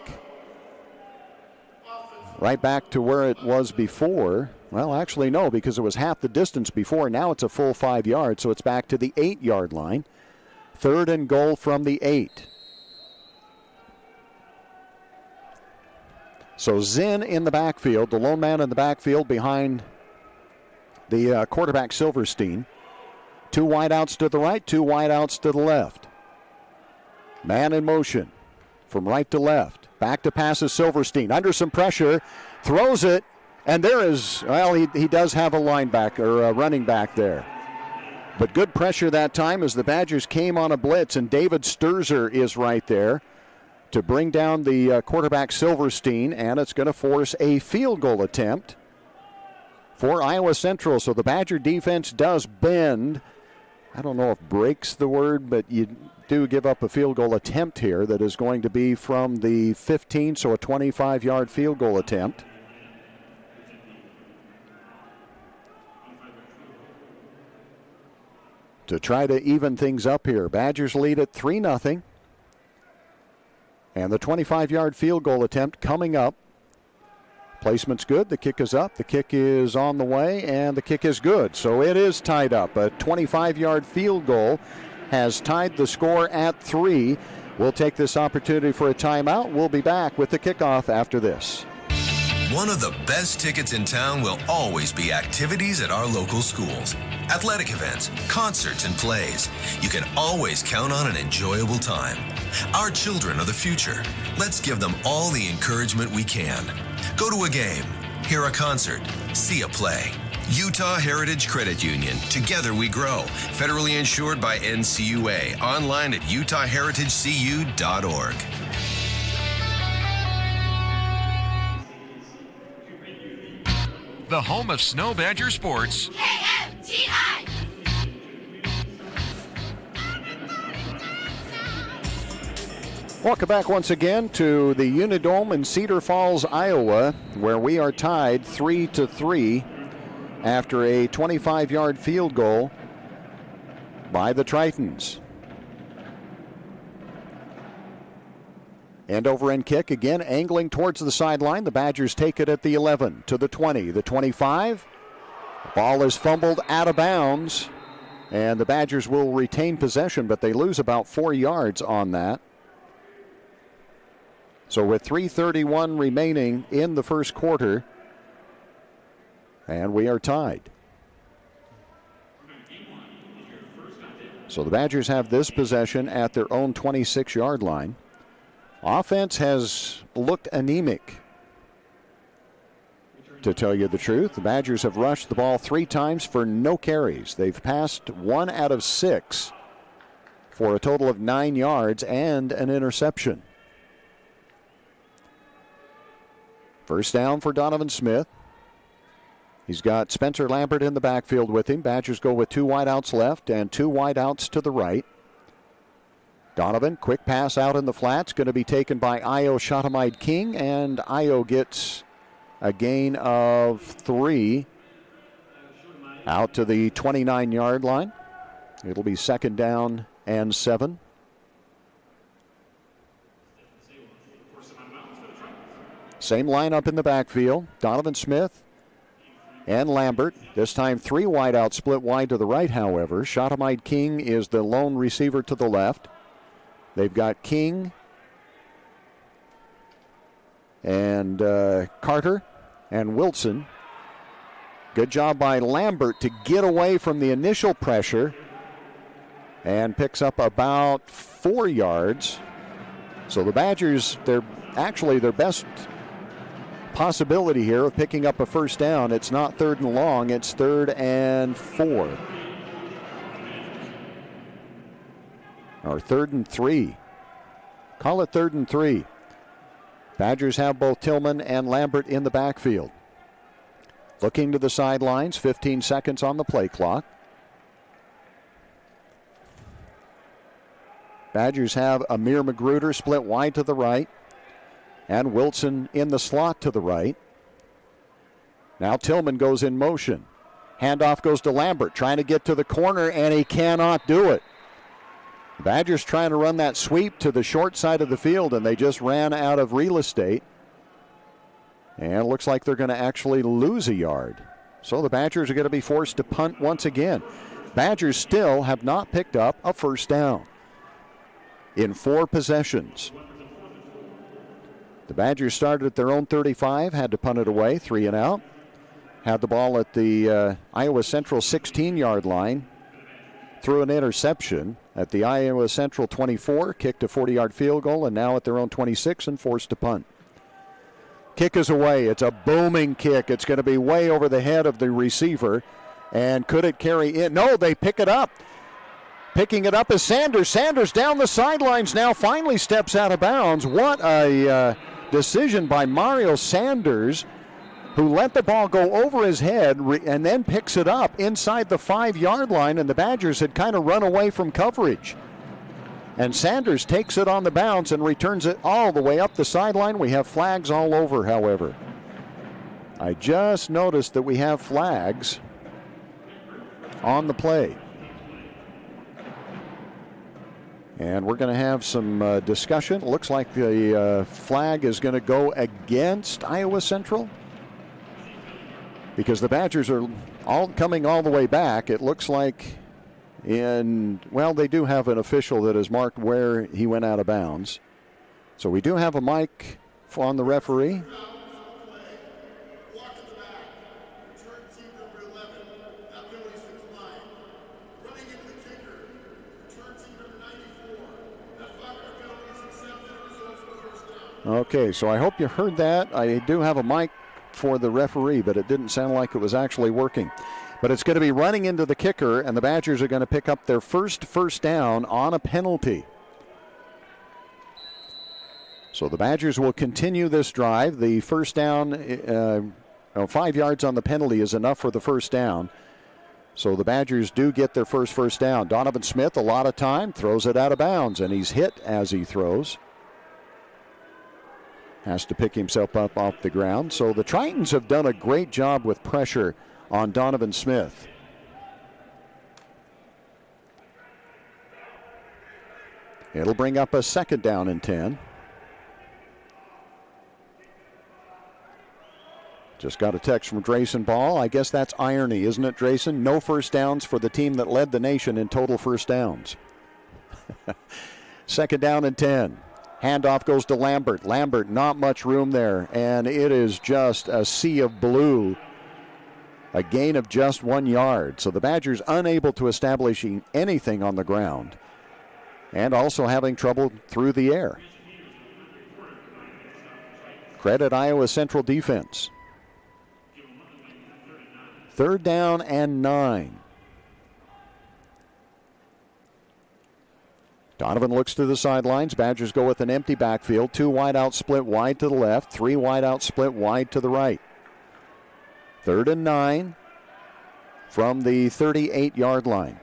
right back to where it was before. Well, actually no, because it was half the distance before. Now it's a full 5 yards, so it's back to the 8-yard line. 3rd and goal from the 8. So Zinn in the backfield, the lone man in the backfield behind the quarterback Silverstein. 2 wideouts to the right, 2 wideouts to the left. Man in motion from right to left. Back to passes Silverstein. Under some pressure, throws it, and there is, well, he does have a linebacker or a running back there. But good pressure that time as the Badgers came on a blitz, and David Sturzer is right there to bring down the quarterback Silverstein, and it's going to force a field goal attempt for Iowa Central. So the Badger defense does bend. I don't know if breaks the word, but you do give up a field goal attempt here that is going to be from the 15, so a 25-yard field goal attempt. To try to even things up here. Badgers lead at 3-0. And the 25-yard field goal attempt coming up. Placement's good. The kick is up. The kick is on the way, and the kick is good. So it is tied up. A 25-yard field goal has tied the score at 3. We'll take this opportunity for a timeout. We'll be back with the kickoff after this. One of the best tickets in town will always be activities at our local schools. Athletic events, concerts, and plays. You can always count on an enjoyable time. Our children are the future. Let's give them all the encouragement we can. Go to a game, hear a concert, see a play. Utah Heritage Credit Union. Together we grow. Federally insured by NCUA. Online at utahheritagecu.org. The home of Snow Badger sports. KMTI! Welcome back once again to the Unidome in Cedar Falls, Iowa, where we are tied 3-3 after a 25-yard field goal by the Tritons. End over end kick again, angling towards the sideline. The Badgers take it at the 11 to the 20, the 25. Ball is fumbled out of bounds, and the Badgers will retain possession, but they lose about 4 yards on that. So with 3:31 remaining in the first quarter, and we are tied. So the Badgers have this possession at their own 26-yard line. Offense has looked anemic, to tell you the truth. The Badgers have rushed the ball 3 times for no carries. They've passed 1 out of 6 for a total of 9 yards and an interception. First down for Donovan Smith. He's got Spencer Lambert in the backfield with him. Badgers go with 2 wideouts left and 2 wideouts to the right. Donovan, quick pass out in the flats, going to be taken by Io Shatamide King, and Io gets a gain of 3 out to the 29-yard line. It'll be second down and 7. Same lineup in the backfield. Donovan Smith and Lambert. This time 3 wide out, split wide to the right, however. Shatamite King is the lone receiver to the left. They've got King and Carter and Wilson. Good job by Lambert to get away from the initial pressure and picks up about 4 yards. So the Badgers, their best possibility here of picking up a first down. It's not 3rd and long, it's 3rd and 4. Or 3rd and 3. Call it 3rd and 3. Badgers have both Tillman and Lambert in the backfield. Looking to the sidelines, 15 seconds on the play clock. Badgers have Amir Magruder split wide to the right, and Wilson in the slot to the right. Now Tillman goes in motion. Handoff goes to Lambert, trying to get to the corner, and he cannot do it. Badgers trying to run that sweep to the short side of the field, and they just ran out of real estate. And it looks like they're going to actually lose a yard. So the Badgers are going to be forced to punt once again. Badgers still have not picked up a first down in 4 possessions. The Badgers started at their own 35, had to punt it away, 3 and out. Had the ball at the Iowa Central 16-yard line, threw an interception at the Iowa Central 24, kicked a 40-yard field goal, and now at their own 26 and forced to punt. Kick is away. It's a booming kick. It's going to be way over the head of the receiver. And could it carry in? No, they pick it up. Picking it up is Sanders. Sanders down the sidelines now, finally steps out of bounds. What a decision by Mario Sanders, who let the ball go over his head and then picks it up inside the 5-yard line, and the Badgers had kind of run away from coverage. And Sanders takes it on the bounce and returns it all the way up the sideline. We have flags all over, however. I just noticed that we have flags on the play. And we're going to have some discussion. It looks like the flag is going to go against Iowa Central, because the Badgers are coming all the way back. It looks like they do have an official that has marked where he went out of bounds. So we do have a mic on the referee. Okay, so I hope you heard that. I do have a mic for the referee, but it didn't sound like it was actually working. But it's going to be running into the kicker, and the Badgers are going to pick up their first down on a penalty. So the Badgers will continue this drive. The first down, 5 yards on the penalty is enough for the first down. So the Badgers do get their first down. Donovan Smith, a lot of time, throws it out of bounds, and he's hit as he throws. Has to pick himself up off the ground. So the Tritons have done a great job with pressure on Donovan Smith. It'll bring up a second down and 10. Just got a text from Drayson Ball. I guess that's irony, isn't it, Drayson? No first downs for the team that led the nation in total first downs. Second down and 10. Handoff goes to Lambert. Lambert, not much room there, and it is just a sea of blue. A gain of just 1 yard. So the Badgers unable to establish anything on the ground, and also having trouble through the air. Credit Iowa Central defense. 3rd down and 9. Donovan looks to the sidelines. Badgers go with an empty backfield. 2 wide out, split wide to the left. 3 wide out, split wide to the right. 3rd and 9 from the 38-yard line.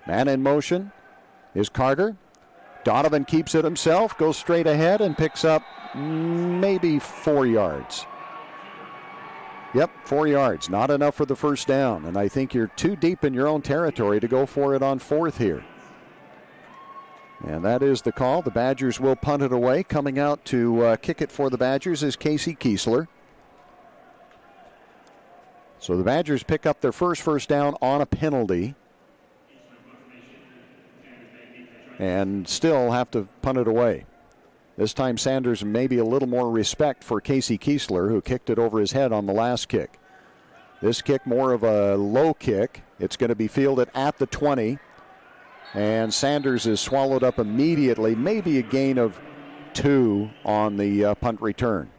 Man in motion is Carter. Donovan keeps it himself, goes straight ahead, and picks up maybe 4 yards. Yep, 4 yards. Not enough for the first down. And I think you're too deep in your own territory to go for it on 4th here. And that is the call. The Badgers will punt it away. Coming out to kick it for the Badgers is Casey Kiesler. So the Badgers pick up their first down on a penalty and still have to punt it away. This time Sanders maybe a little more respect for Casey Kiesler, who kicked it over his head on the last kick. This kick more of a low kick. It's going to be fielded at the 20. And Sanders is swallowed up immediately, maybe a gain of 2 on the punt return.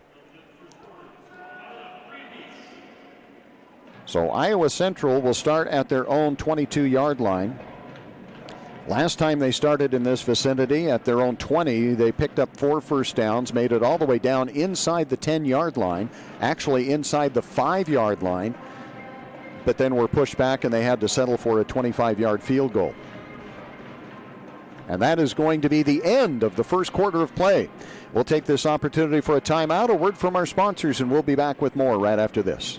So Iowa Central will start at their own 22-yard line. Last time they started in this vicinity at their own 20, they picked up 4 first downs, made it all the way down inside the 10-yard line, actually inside the 5-yard line, but then were pushed back and they had to settle for a 25-yard field goal. And that is going to be the end of the first quarter of play. We'll take this opportunity for a timeout, a word from our sponsors, and we'll be back with more right after this.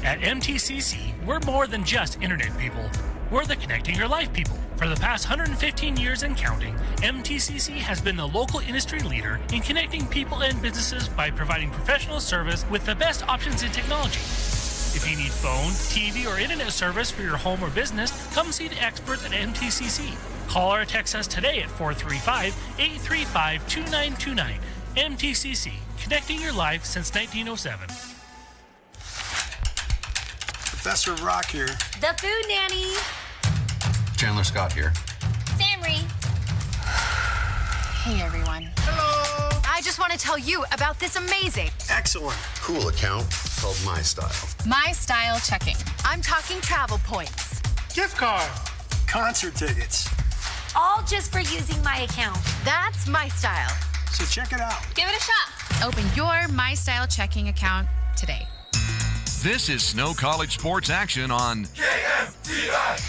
At MTCC, we're more than just internet people. We're the connecting your life people. For the past 115 years and counting, MTCC has been the local industry leader in connecting people and businesses by providing professional service with the best options in technology. If you need phone, TV, or internet service for your home or business, come see the experts at MTCC. Call or text us today at 435-835-2929. MTCC, connecting your life since 1907. Professor Rock here. The Food Nanny. Chandler Scott here. Samry. Hey, everyone. Hello. I just want to tell you about this amazing, Excellent. Cool account called My Style. My Style checking. I'm talking travel points. Gift card. Concert tickets. All just for using my account. That's My Style. So check it out. Give it a shot. Open your My Style checking account today. This is Snow College Sports Action on KMTI.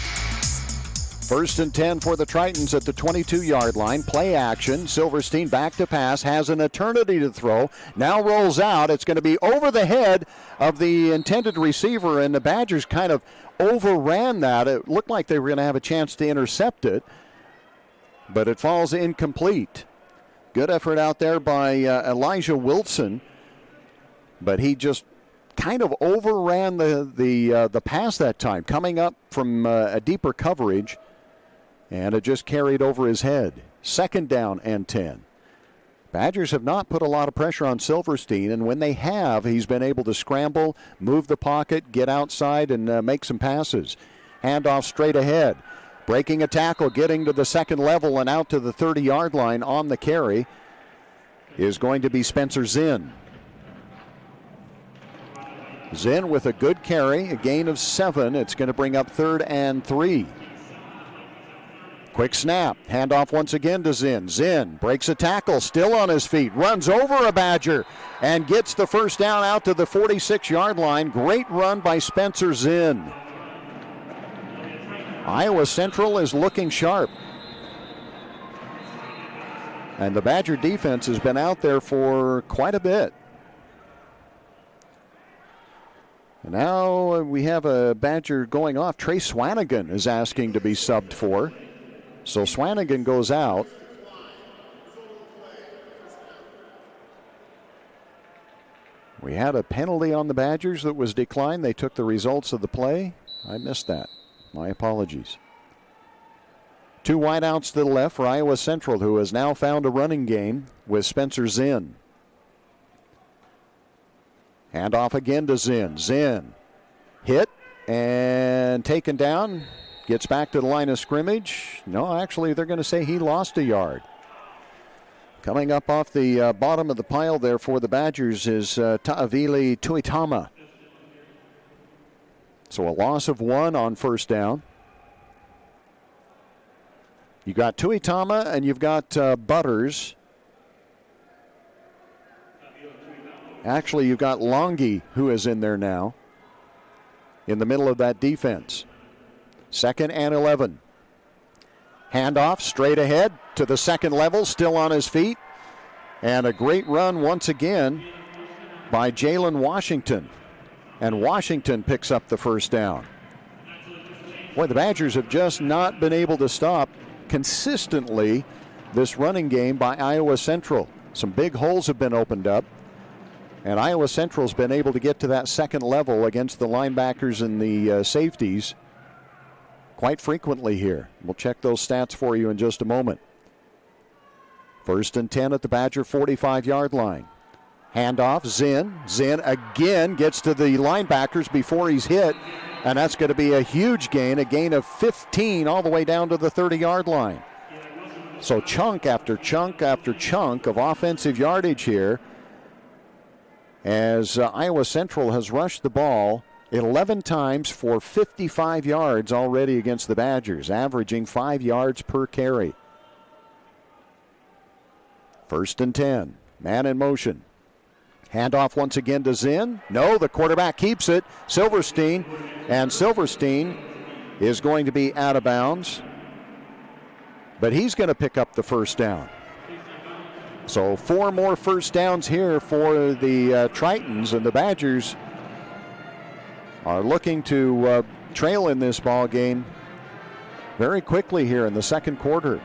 1st and 10 for the Tritons at the 22-yard line. Play action. Silverstein back to pass. Has an eternity to throw. Now rolls out. It's going to be over the head of the intended receiver, and the Badgers kind of overran that. It looked like they were going to have a chance to intercept it, but it falls incomplete. Good effort out there by Elijah Wilson, but he just kind of overran the pass that time, coming up from a deeper coverage, and it just carried over his head. 2nd down and 10. Badgers have not put a lot of pressure on Silverstein, and when they have, he's been able to scramble, move the pocket, get outside, and make some passes. Handoff straight ahead. Breaking a tackle, getting to the second level and out to the 30-yard line on the carry is going to be Spencer Zinn. Zinn with a good carry, a gain of 7. It's going to bring up 3rd and 3. Quick snap. Handoff once again to Zinn. Zinn breaks a tackle, still on his feet, runs over a Badger, and gets the first down out to the 46-yard line. Great run by Spencer Zinn. Iowa Central is looking sharp. And the Badger defense has been out there for quite a bit. And now we have a Badger going off. Trey Swanigan is asking to be subbed for. So Swanigan goes out. We had a penalty on the Badgers that was declined. They took the results of the play. I missed that. My apologies. 2 wideouts to the left for Iowa Central, who has now found a running game with Spencer Zinn. Handoff again to Zinn. Zinn hit and taken down. Gets back to the line of scrimmage. No, actually, they're going to say he lost a yard. Coming up off the bottom of the pile there for the Badgers is Ta'avili Tuitama. So a loss of 1 on first down. You got Tuitama and you've got Butters. Actually, you've got Longy, who is in there now, in the middle of that defense. 2nd and 11. Handoff straight ahead to the second level, still on his feet. And a great run once again by Jalen Washington. And Washington picks up the first down. Boy, the Badgers have just not been able to stop consistently this running game by Iowa Central. Some big holes have been opened up. And Iowa Central's been able to get to that second level against the linebackers and the safeties quite frequently here. We'll check those stats for you in just a moment. 1st and 10 at the Badger 45-yard line. Handoff, Zinn. Zinn again gets to the linebackers before he's hit, and that's going to be a huge gain, a gain of 15 all the way down to the 30-yard line. So chunk after chunk after chunk of offensive yardage here as Iowa Central has rushed the ball 11 times for 55 yards already against the Badgers, averaging 5 yards per carry. 1st and 10, man in motion. Handoff once again to Zinn. No, the quarterback keeps it. Silverstein, and Silverstein is going to be out of bounds, but he's going to pick up the first down. So 4 more first downs here for the Tritons, and the Badgers are looking to trail in this ball game very quickly here in the second quarter.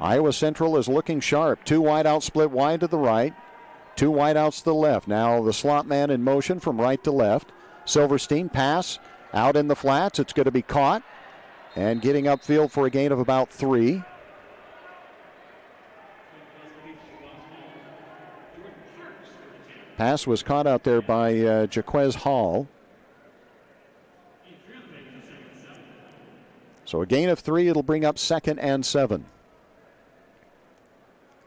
Iowa Central is looking sharp. 2 wideouts split wide to the right. 2 wideouts to the left. Now the slot man in motion from right to left. Silverstein pass out in the flats. It's going to be caught and getting upfield for a gain of about 3. Pass was caught out there by Jaquez Hall. So a gain of 3. It'll bring up 2nd and 7.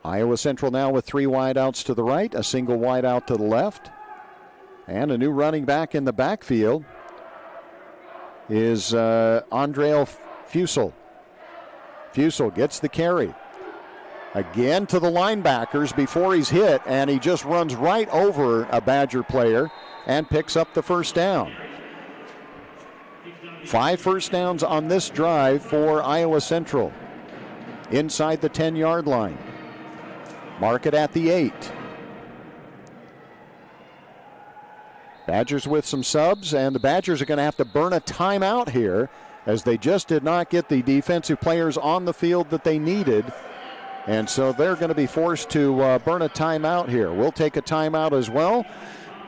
Iowa Central now with 3 wideouts to the right, a single wideout to the left, and a new running back in the backfield is Andrell Fusel. Fusel gets the carry. Again to the linebackers before he's hit, and he just runs right over a Badger player and picks up the first down. 5 first downs on this drive for Iowa Central. Inside the 10-yard line. Mark it at the 8. Badgers with some subs, and the Badgers are going to have to burn a timeout here as they just did not get the defensive players on the field that they needed. And so they're going to be forced to burn a timeout here. We'll take a timeout as well.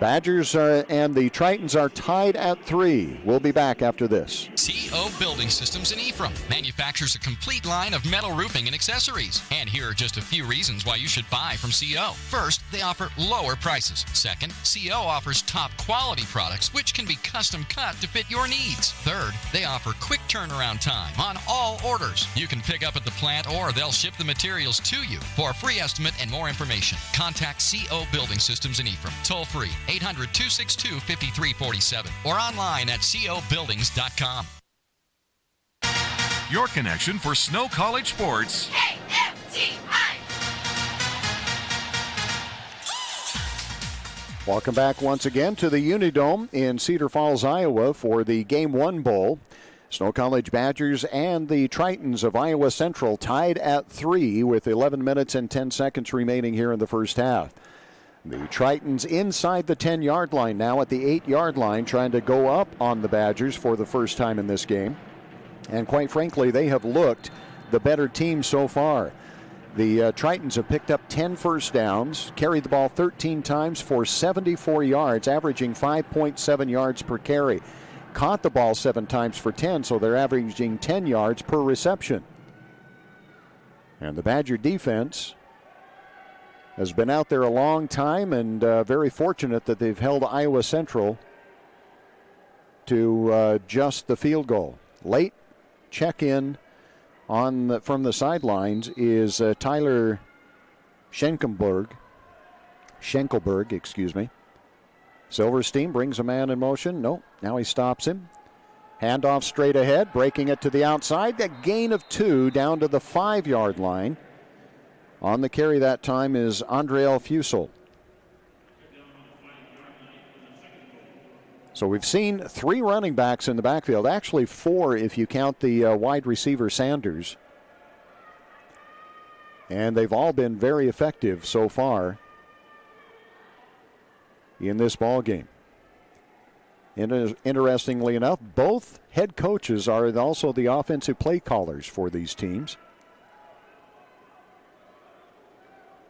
Badgers and the Tritons are tied at 3. We'll be back after this. CO Building Systems in Ephraim manufactures a complete line of metal roofing and accessories. And here are just a few reasons why you should buy from CO. First, they offer lower prices. Second, CO offers top quality products which can be custom cut to fit your needs. Third, they offer quick turnaround time on all orders. You can pick up at the plant or they'll ship the materials to you. For a free estimate and more information, contact CO Building Systems in Ephraim. Toll free 800-262-5347 or online at cobuildings.com. Your connection for Snow College sports. Welcome back once again to the Unidome in Cedar Falls, Iowa for the Game 1 Bowl. Snow College Badgers and the Tritons of Iowa Central tied at 3 with 11 minutes and 10 seconds remaining here in the first half. The Tritons inside the 10-yard line now at the 8-yard line, trying to go up on the Badgers for the first time in this game. And quite frankly, they have looked the better team so far. The Tritons have picked up 10 first downs, carried the ball 13 times for 74 yards, averaging 5.7 yards per carry. Caught the ball 7 times for 10, so they're averaging 10 yards per reception. And the Badger defense has been out there a long time, and very fortunate that they've held Iowa Central to just the field goal. Late check-in from the sidelines is Tyler Schenkelberg, excuse me. Silverstein brings a man in motion. Nope, now he stops him. Handoff straight ahead, breaking it to the outside. A gain of 2 down to the 5-yard line. On the carry that time is Andrell Fusel. So we've seen 3 running backs in the backfield. Actually 4 if you count the wide receiver Sanders. And they've all been very effective so far in this ball game. Interestingly enough, both head coaches are also the offensive play callers for these teams.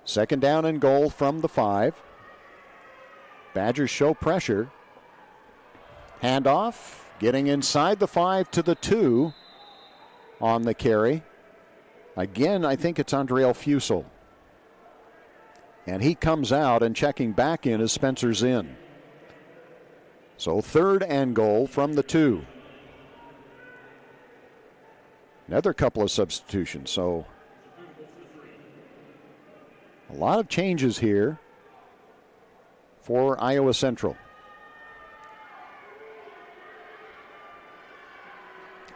2nd down and goal from the 5. Badgers show pressure. Handoff, getting inside the 5 to the 2 on the carry. Again, I think it's Andreel Fusel. And he comes out, and checking back in is Spencer Zinn. So 3rd and goal from the 2. Another couple of substitutions. So a lot of changes here for Iowa Central.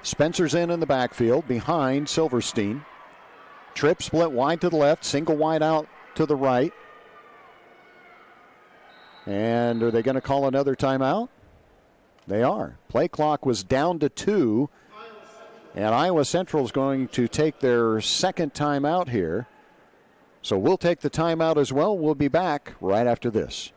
Spencer's in the backfield behind Silverstein. Tripp split wide to the left, single wide out to the right. And are they going to call another timeout? They are. Play clock was down to 2. And Iowa Central is going to take their second timeout here. So we'll take the timeout as well. We'll be back right after this.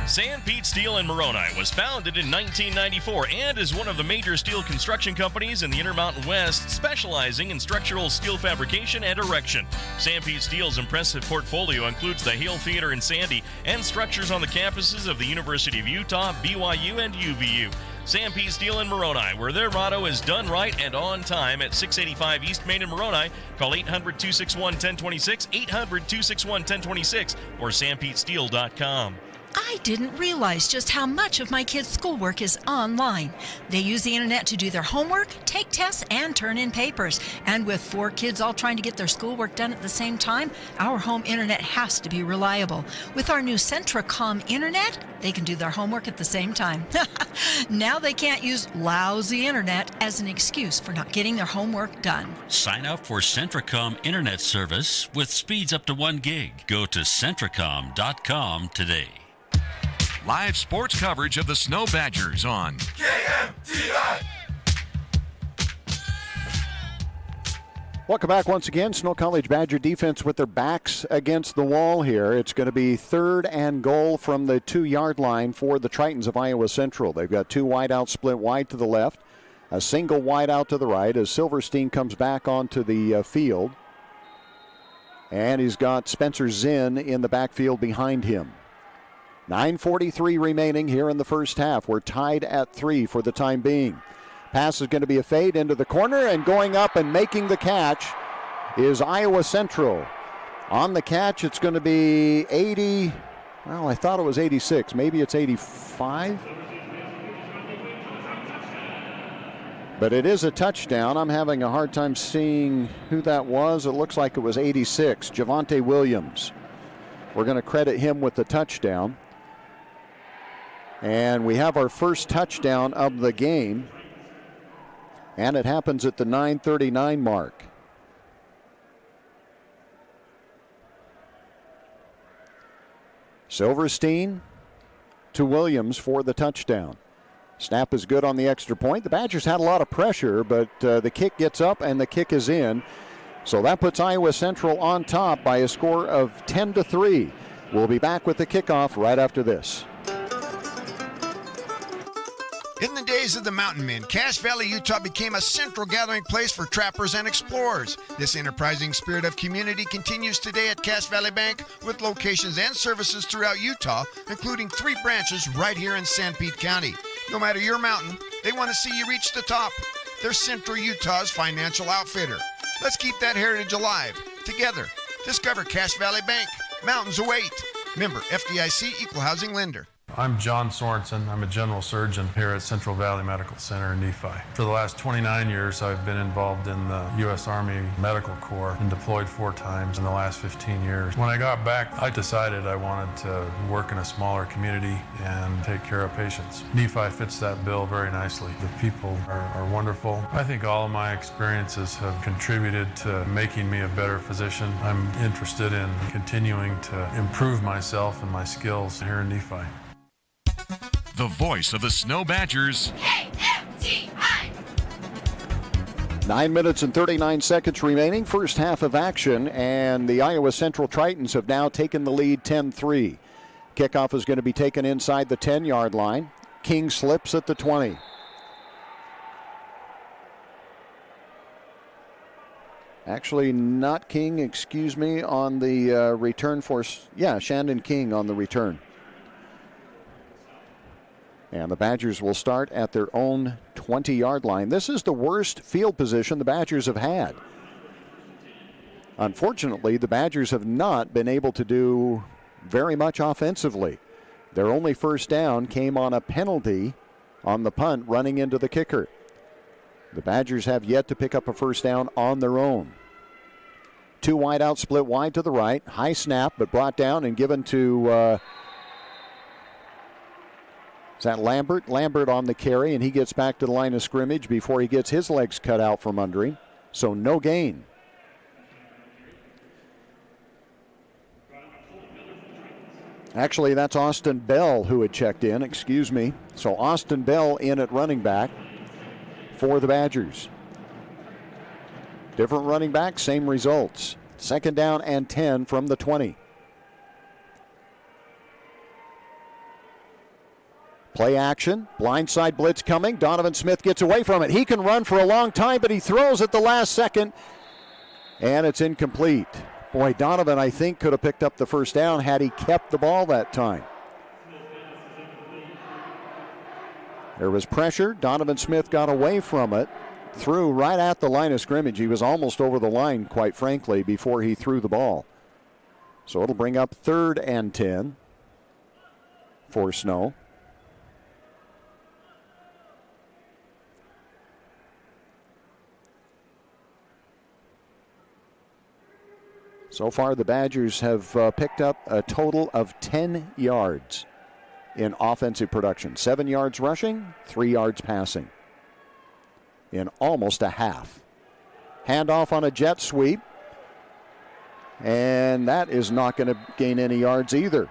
Sanpete Steel in Moroni was founded in 1994 and is one of the major steel construction companies in the Intermountain West, specializing in structural steel fabrication and erection. Sanpete Steel's impressive portfolio includes the Hale Theater in Sandy and structures on the campuses of the University of Utah, BYU, and UVU. Sanpete Steel in Moroni, where their motto is done right and on time, at 685 East Main in Moroni. Call 800-261-1026, 800-261-1026, or sanpetesteel.com. I didn't realize just how much of my kids' schoolwork is online. They use the internet to do their homework, take tests, and turn in papers. And with 4 kids all trying to get their schoolwork done at the same time, our home internet has to be reliable. With our new Centracom internet, they can do their homework at the same time. Now they can't use lousy internet as an excuse for not getting their homework done. Sign up for Centracom internet service with speeds up to 1 gig. Go to Centracom.com today. Live sports coverage of the Snow Badgers on KMTI. Welcome back once again. Snow College Badger defense with their backs against the wall here. It's going to be 3rd and goal from the 2-yard line for the Tritons of Iowa Central. They've got 2 wide out, split wide to the left, a single wide out to the right as Silverstein comes back onto the field. And he's got Spencer Zinn in the backfield behind him. 9:43 remaining here in the first half. We're tied at 3 for the time being. Pass is going to be a fade into the corner, and going up and making the catch is Iowa Central. On the catch, it's going to be 80. Well, I thought it was 86. Maybe it's 85. But it is a touchdown. I'm having a hard time seeing who that was. It looks like it was 86, Javonte Williams. We're going to credit him with the touchdown. And we have our first touchdown of the game. And it happens at the 9:39 mark. Silverstein to Williams for the touchdown. Snap is good on the extra point. The Badgers had a lot of pressure, but the kick gets up and the kick is in. So that puts Iowa Central on top by a score of 10-3. We'll be back with the kickoff right after this. In the days of the mountain men, Cache Valley, Utah became a central gathering place for trappers and explorers. This enterprising spirit of community continues today at Cache Valley Bank with locations and services throughout Utah, including 3 branches right here in Sanpete County. No matter your mountain, they want to see you reach the top. They're Central Utah's financial outfitter. Let's keep that heritage alive. Together, discover Cache Valley Bank. Mountains await. Member FDIC Equal Housing Lender. I'm John Sorensen. I'm a general surgeon here at Central Valley Medical Center in Nephi. For the last 29 years, I've been involved in the U.S. Army Medical Corps and deployed 4 times in the last 15 years. When I got back, I decided I wanted to work in a smaller community and take care of patients. Nephi fits that bill very nicely. The people are wonderful. I think all of my experiences have contributed to making me a better physician. I'm interested in continuing to improve myself and my skills here in Nephi. The voice of the Snow Badgers. KMTI. 9 minutes and 39 seconds remaining. First half of action, and the Iowa Central Tritons have now taken the lead 10-3. Kickoff is going to be taken inside the 10-yard line. King slips at the 20. Actually, not King, excuse me, on the return for... Yeah, Shandon King on the return. And the Badgers will start at their own 20-yard line. This is the worst field position the Badgers have had. Unfortunately, the Badgers have not been able to do very much offensively. Their only first down came on a penalty on the punt running into the kicker. The Badgers have yet to pick up a first down on their own. 2 wide out, split wide to the right. High snap, but brought down and given to... is that Lambert? Lambert on the carry, and he gets back to the line of scrimmage before he gets his legs cut out from under him. So no gain. Actually, that's Austin Bell who had checked in, excuse me. So Austin Bell in at running back for the Badgers. Different running back, same results. 2nd down and 10 from the 20. Play action, blindside blitz coming. Donovan Smith gets away from it. He can run for a long time, but he throws at the last second, and it's incomplete. Boy, Donovan, I think, could have picked up the first down had he kept the ball that time. There was pressure. Donovan Smith got away from it, threw right at the line of scrimmage. He was almost over the line, quite frankly, before he threw the ball. So it'll bring up 3rd and 10 for Snow. So far, the Badgers have picked up a total of 10 yards in offensive production. 7 yards rushing, 3 yards passing in almost a half. Handoff on a jet sweep, and that is not going to gain any yards either.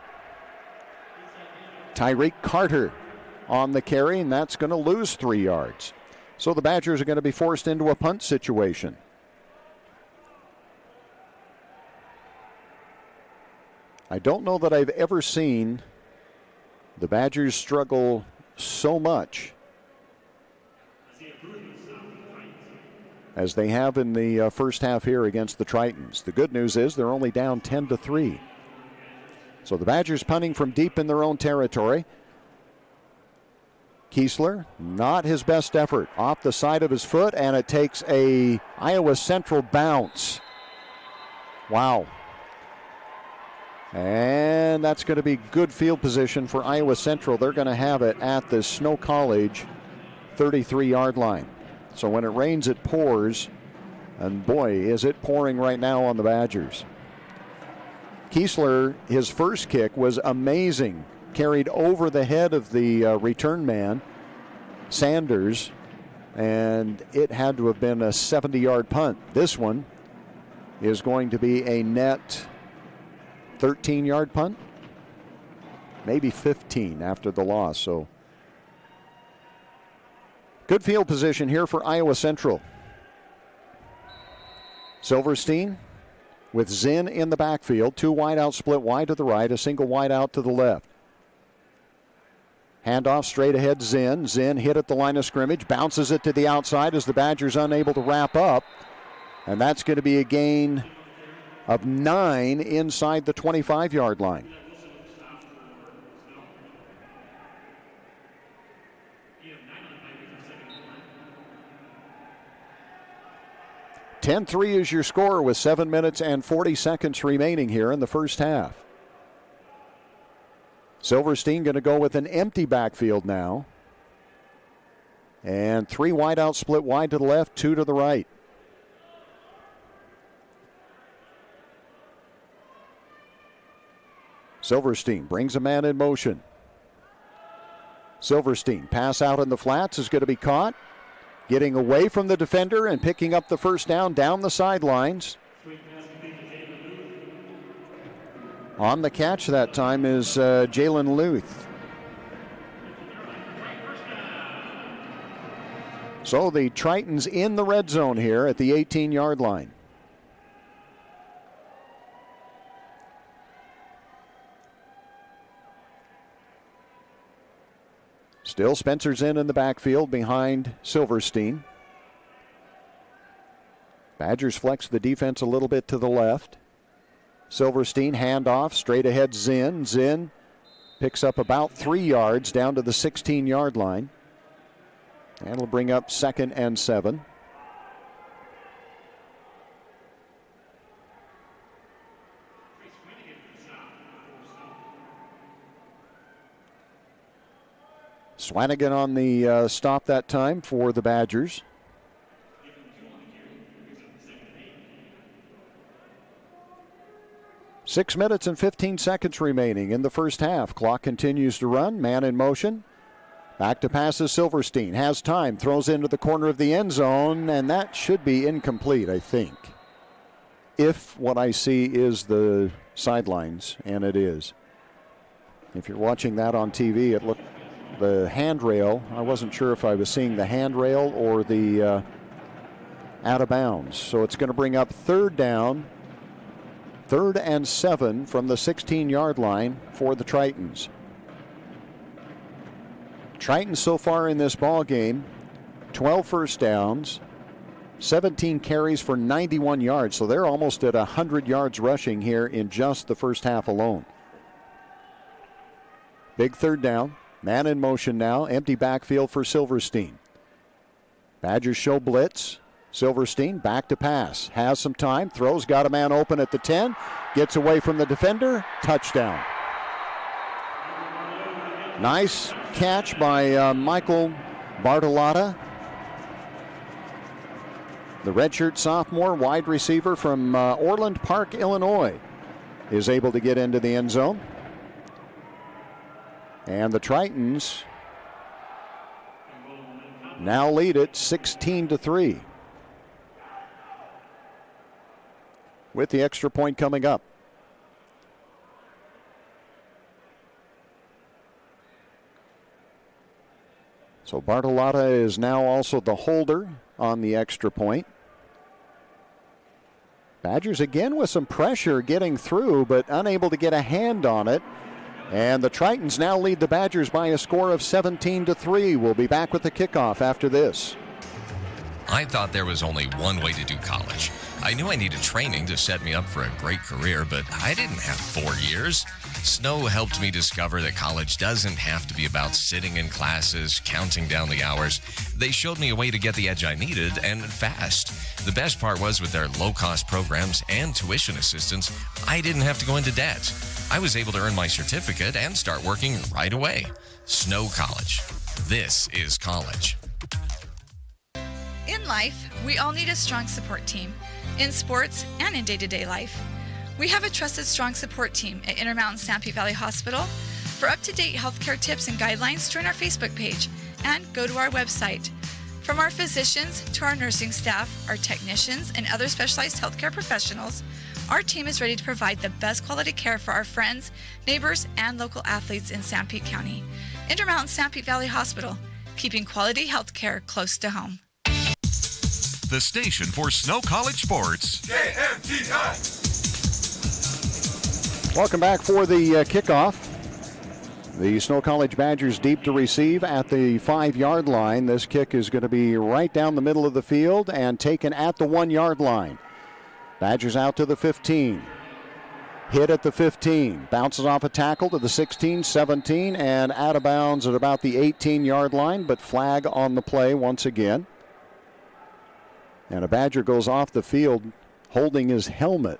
Tyreek Carter on the carry, and that's going to lose 3 yards. So the Badgers are going to be forced into a punt situation. I don't know that I've ever seen the Badgers struggle so much as they have in the first half here against the Tritons. The good news is they're only down 10-3. So the Badgers punting from deep in their own territory. Kiesler, not his best effort. Off the side of his foot, and it takes a Iowa Central bounce. Wow. And that's going to be good field position for Iowa Central. They're going to have it at the Snow College 33-yard line. So when it rains, it pours. And boy, is it pouring right now on the Badgers. Kiesler, his first kick was amazing. Carried over the head of the return man, Sanders, and it had to have been a 70-yard punt. This one is going to be a net 13-yard punt, maybe 15 after the loss. So good field position here for Iowa Central. Silverstein with Zinn in the backfield. 2 wide out, split wide to the right, a single wide out to the left. Handoff straight ahead, Zinn. Zinn hit at the line of scrimmage, bounces it to the outside as the Badgers unable to wrap up. And that's going to be a gain of 9 inside the 25-yard line. (10-3) is your score with 7 minutes and 40 seconds remaining here in the first half. Silverstein going to go with an empty backfield now. And 3 wide out, split wide to the left, 2 to the right. Silverstein brings a man in motion. Silverstein, pass out in the flats, is going to be caught. Getting away from the defender and picking up the first down the sidelines. On the catch that time is Jalen Luth. So the Tritons in the red zone here at the 18-yard line. Still Spencer's in the backfield behind Silverstein. Badgers flex the defense a little bit to the left. Silverstein handoff straight ahead Zinn. Zinn Picks up about 3 yards down to the 16-yard line. And it'll bring up 2nd and 7. Swanigan on the stop that time for the Badgers. Six minutes and 15 seconds remaining in the first half. Clock continues to run. Man in motion. Back to pass is Silverstein. Has time. Throws into the corner of the end zone, and that should be incomplete, I think. If what I see is the sidelines, and it is. If you're watching that on TV, it looked the handrail. I wasn't sure if I was seeing the handrail or the out of bounds. So it's going to bring up third down. 3rd and 7 from the 16-yard line for the Tritons. Tritons so far in this ball game, 12 first downs, 17 carries for 91 yards. So they're almost at 100 yards rushing here in just the first half alone. Big third down. Man in motion now. Empty backfield for Silverstein. Badgers show blitz. Silverstein back to pass. Has some time. Throws. Got a man open at the 10. Gets away from the defender. Touchdown. Nice catch by Michael Bartolotta. The redshirt sophomore wide receiver from Orland Park, Illinois, is able to get into the end zone. And the Tritons now lead it 16-3. With the extra point coming up. So Bartolotta is now also the holder on the extra point. Badgers again with some pressure getting through, but unable to get a hand on it. And the Tritons now lead the Badgers by a score of 17-3. We'll be back with the kickoff after this. I thought there was only one way to do college. I knew I needed training to set me up for a great career, but I didn't have 4 years. Snow helped me discover that college doesn't have to be about sitting in classes, counting down the hours. They showed me a way to get the edge I needed, and fast. The best part was with their low-cost programs and tuition assistance, I didn't have to go into debt. I was able to earn my certificate and start working right away. Snow College. This is college. In life, we all need a strong support team, in sports and in day-to-day life. We have a trusted, strong support team at Intermountain Stampede Valley Hospital. For up-to-date healthcare tips and guidelines, join our Facebook page and go to our website. From our physicians to our nursing staff, our technicians, and other specialized healthcare professionals, our team is ready to provide the best quality care for our friends, neighbors, and local athletes in Sanpete County. Intermountain Stampede Valley Hospital, keeping quality healthcare close to home. The station for Snow College sports. KMTI. Welcome back for the kickoff. The Snow College Badgers deep to receive at the 5-yard line. This kick is going to be right down the middle of the field and taken at the 1-yard line. Badgers out to the 15. Hit at the 15. Bounces off a tackle to the 16, 17, and out of bounds at about the 18-yard line, but flag on the play once again. And a Badger goes off the field holding his helmet.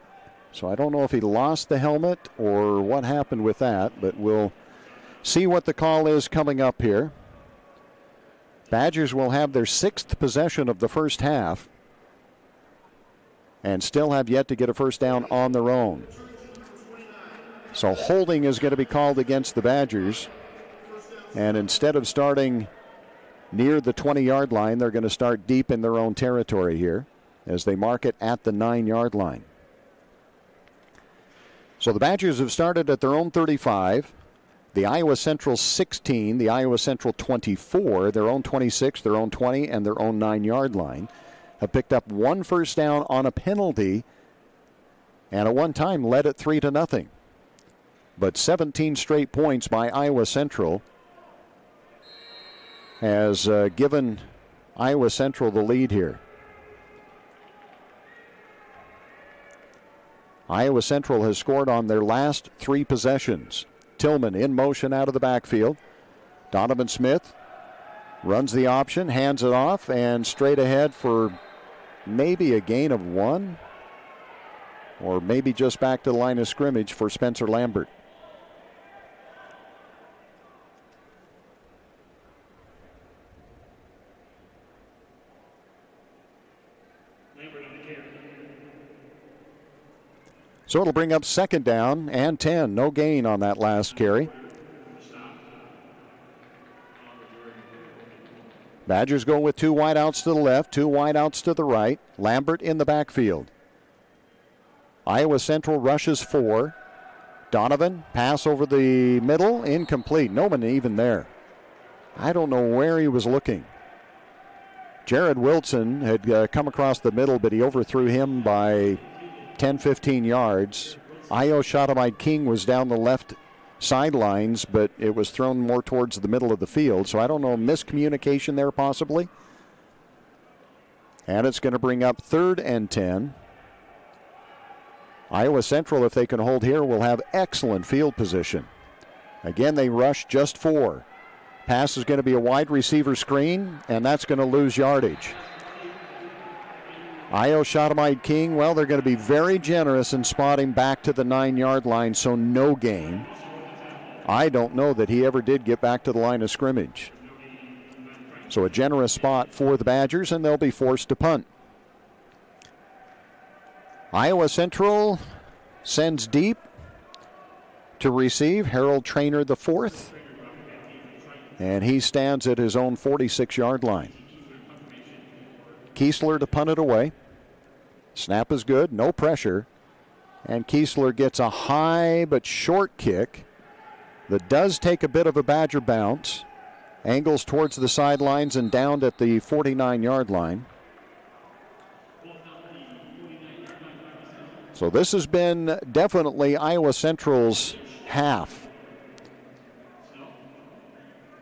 So I don't know if he lost the helmet or what happened with that, but we'll see what the call is coming up here. Badgers will have their 6th possession of the first half and still have yet to get a first down on their own. So holding is going to be called against the Badgers. And instead of starting near the 20-yard line, they're going to start deep in their own territory here as they mark it at the 9-yard line. So the Badgers have started at their own 35, the Iowa Central 16, the Iowa Central 24, their own 26, their own 20, and their own 9-yard line. Have picked up 1 first down on a penalty and at one time led it 3-0. But 17 straight points by Iowa Central has given Iowa Central the lead here. Iowa Central has scored on their last 3 possessions. Tillman in motion out of the backfield. Donovan Smith runs the option, hands it off, and straight ahead for maybe a gain of 1. Or maybe just back to the line of scrimmage for Spencer Lambert. So it'll bring up 2nd down and 10. No gain on that last carry. Badgers go with 2 wideouts to the left, 2 wideouts to the right. Lambert in the backfield. Iowa Central rushes 4. Donovan, pass over the middle, incomplete. No one even there. I don't know where he was looking. Jared Wilson had come across the middle, but he overthrew him by 10, 15 yards. Io Shatamide King was down the left sidelines, but it was thrown more towards the middle of the field. So I don't know, miscommunication there possibly. And it's going to bring up 3rd and 10. Iowa Central, if they can hold here, will have excellent field position. Again, they rush just 4. Pass is going to be a wide receiver screen, and that's going to lose yardage. Io Shatamide King, well, they're going to be very generous in spotting back to the 9-yard line, so no gain. I don't know that he ever did get back to the line of scrimmage. So a generous spot for the Badgers, and they'll be forced to punt. Iowa Central sends deep to receive Harold Traynor IV, and he stands at his own 46-yard line. Kiesler to punt it away. Snap is good, no pressure, and Kiesler gets a high but short kick that does take a bit of a Badger bounce, angles towards the sidelines and down at the 49-yard line. So this has been definitely Iowa Central's half.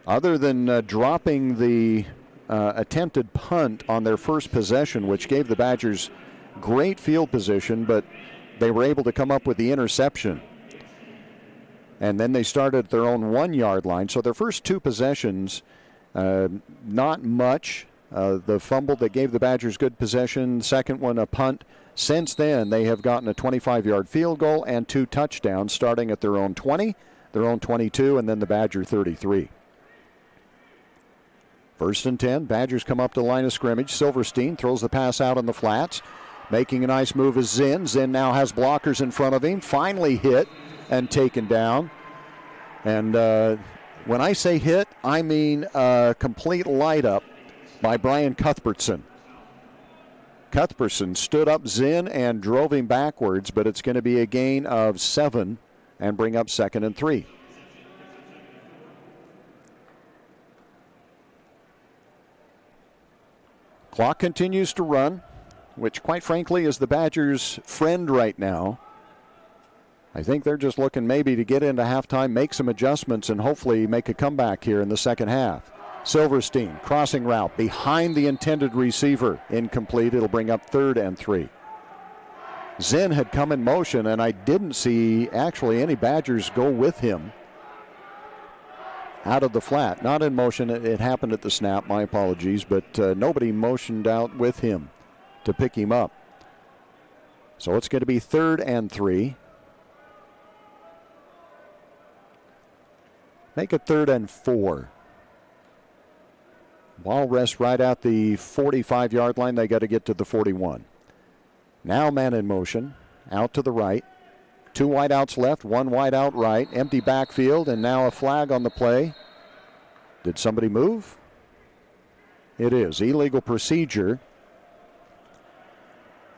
Other than dropping the attempted punt on their first possession, which gave the Badgers great field position, but they were able to come up with the interception. And then they started at their own 1-yard line. So their first 2 possessions, not much. The fumble that gave the Badgers good possession, second one a punt. Since then, they have gotten a 25-yard field goal and 2 touchdowns, starting at their own 20, their own 22, and then the Badger 33. 1st and 10, Badgers come up to the line of scrimmage. Silverstein throws the pass out on the flats. Making a nice move is Zinn. Zinn now has blockers in front of him. Finally hit and taken down. And when I say hit, I mean a complete light-up by Brian Cuthbertson. Cuthbertson stood up Zinn and drove him backwards, but it's going to be a gain of 7 and bring up 2nd and 3. Clock continues to run, which quite frankly is the Badgers' friend right now. I think they're just looking maybe to get into halftime, make some adjustments, and hopefully make a comeback here in the second half. Silverstein, crossing route behind the intended receiver, incomplete. It'll bring up 3rd and 3. Zinn had come in motion, and I didn't see actually any Badgers go with him out of the flat. Not in motion. It happened at the snap. My apologies, but nobody motioned out with him to pick him up. So it's going to be 3rd and 3. Make it 3rd and 4. Ball rests right at the 45-yard line. They got to get to the 41. Now man in motion, out to the right. 2 wideouts left, 1 wideout right. Empty backfield, and now a flag on the play. Did somebody move? It is. Illegal procedure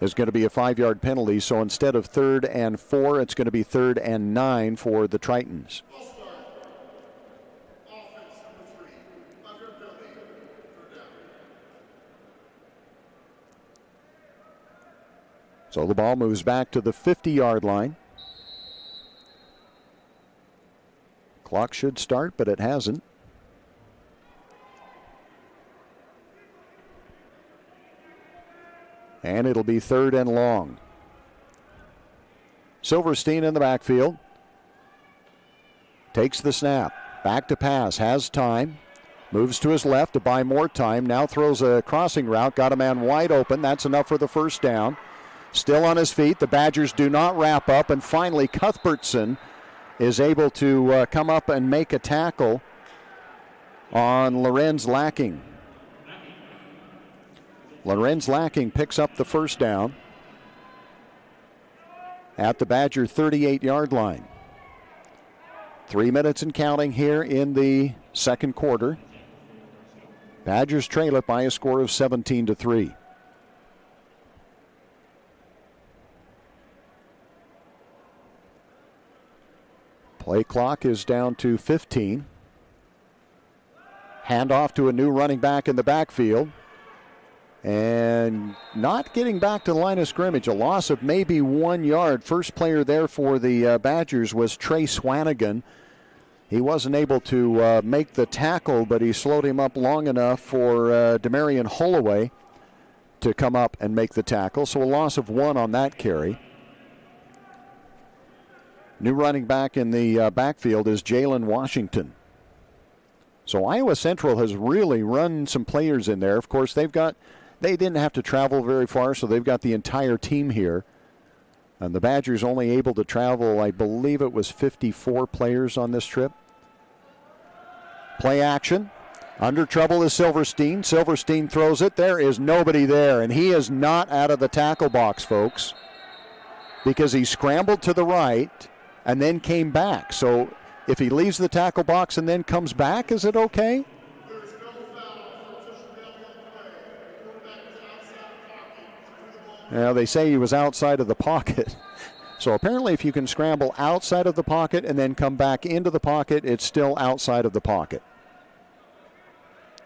is going to be a 5-yard penalty. So instead of 3rd and 4, it's going to be 3rd and 9 for the Tritons. So the ball moves back to the 50-yard line. Clock should start, but it hasn't. And it'll be 3rd and long. Silverstein in the backfield. Takes the snap. Back to pass. Has time. Moves to his left to buy more time. Now throws a crossing route. Got a man wide open. That's enough for the first down. Still on his feet. The Badgers do not wrap up. And finally, Cuthbertson is able to come up and make a tackle on Lorenz Lacking. Lorenz Lacking picks up the first down at the Badger 38-yard line. 3 minutes and counting here in the second quarter. Badgers trail it by a score of 17-3. Play clock is down to 15. Handoff to a new running back in the backfield. And not getting back to the line of scrimmage. A loss of maybe 1 yard. First player there for the Badgers was Trey Swanigan. He wasn't able to make the tackle, but he slowed him up long enough for Demarion Holloway to come up and make the tackle. So a loss of 1 on that carry. New running back in the backfield is Jalen Washington. So Iowa Central has really run some players in there. Of course, they didn't have to travel very far, so they've got the entire team here. And the Badgers only able to travel, I believe it was 54 players on this trip. Play action. Under trouble is Silverstein. Silverstein throws it. There is nobody there, and he is not out of the tackle box, folks, because he scrambled to the right and then came back. So if he leaves the tackle box and then comes back, is it okay? Now, they say he was outside of the pocket. So apparently if you can scramble outside of the pocket and then come back into the pocket, it's still outside of the pocket.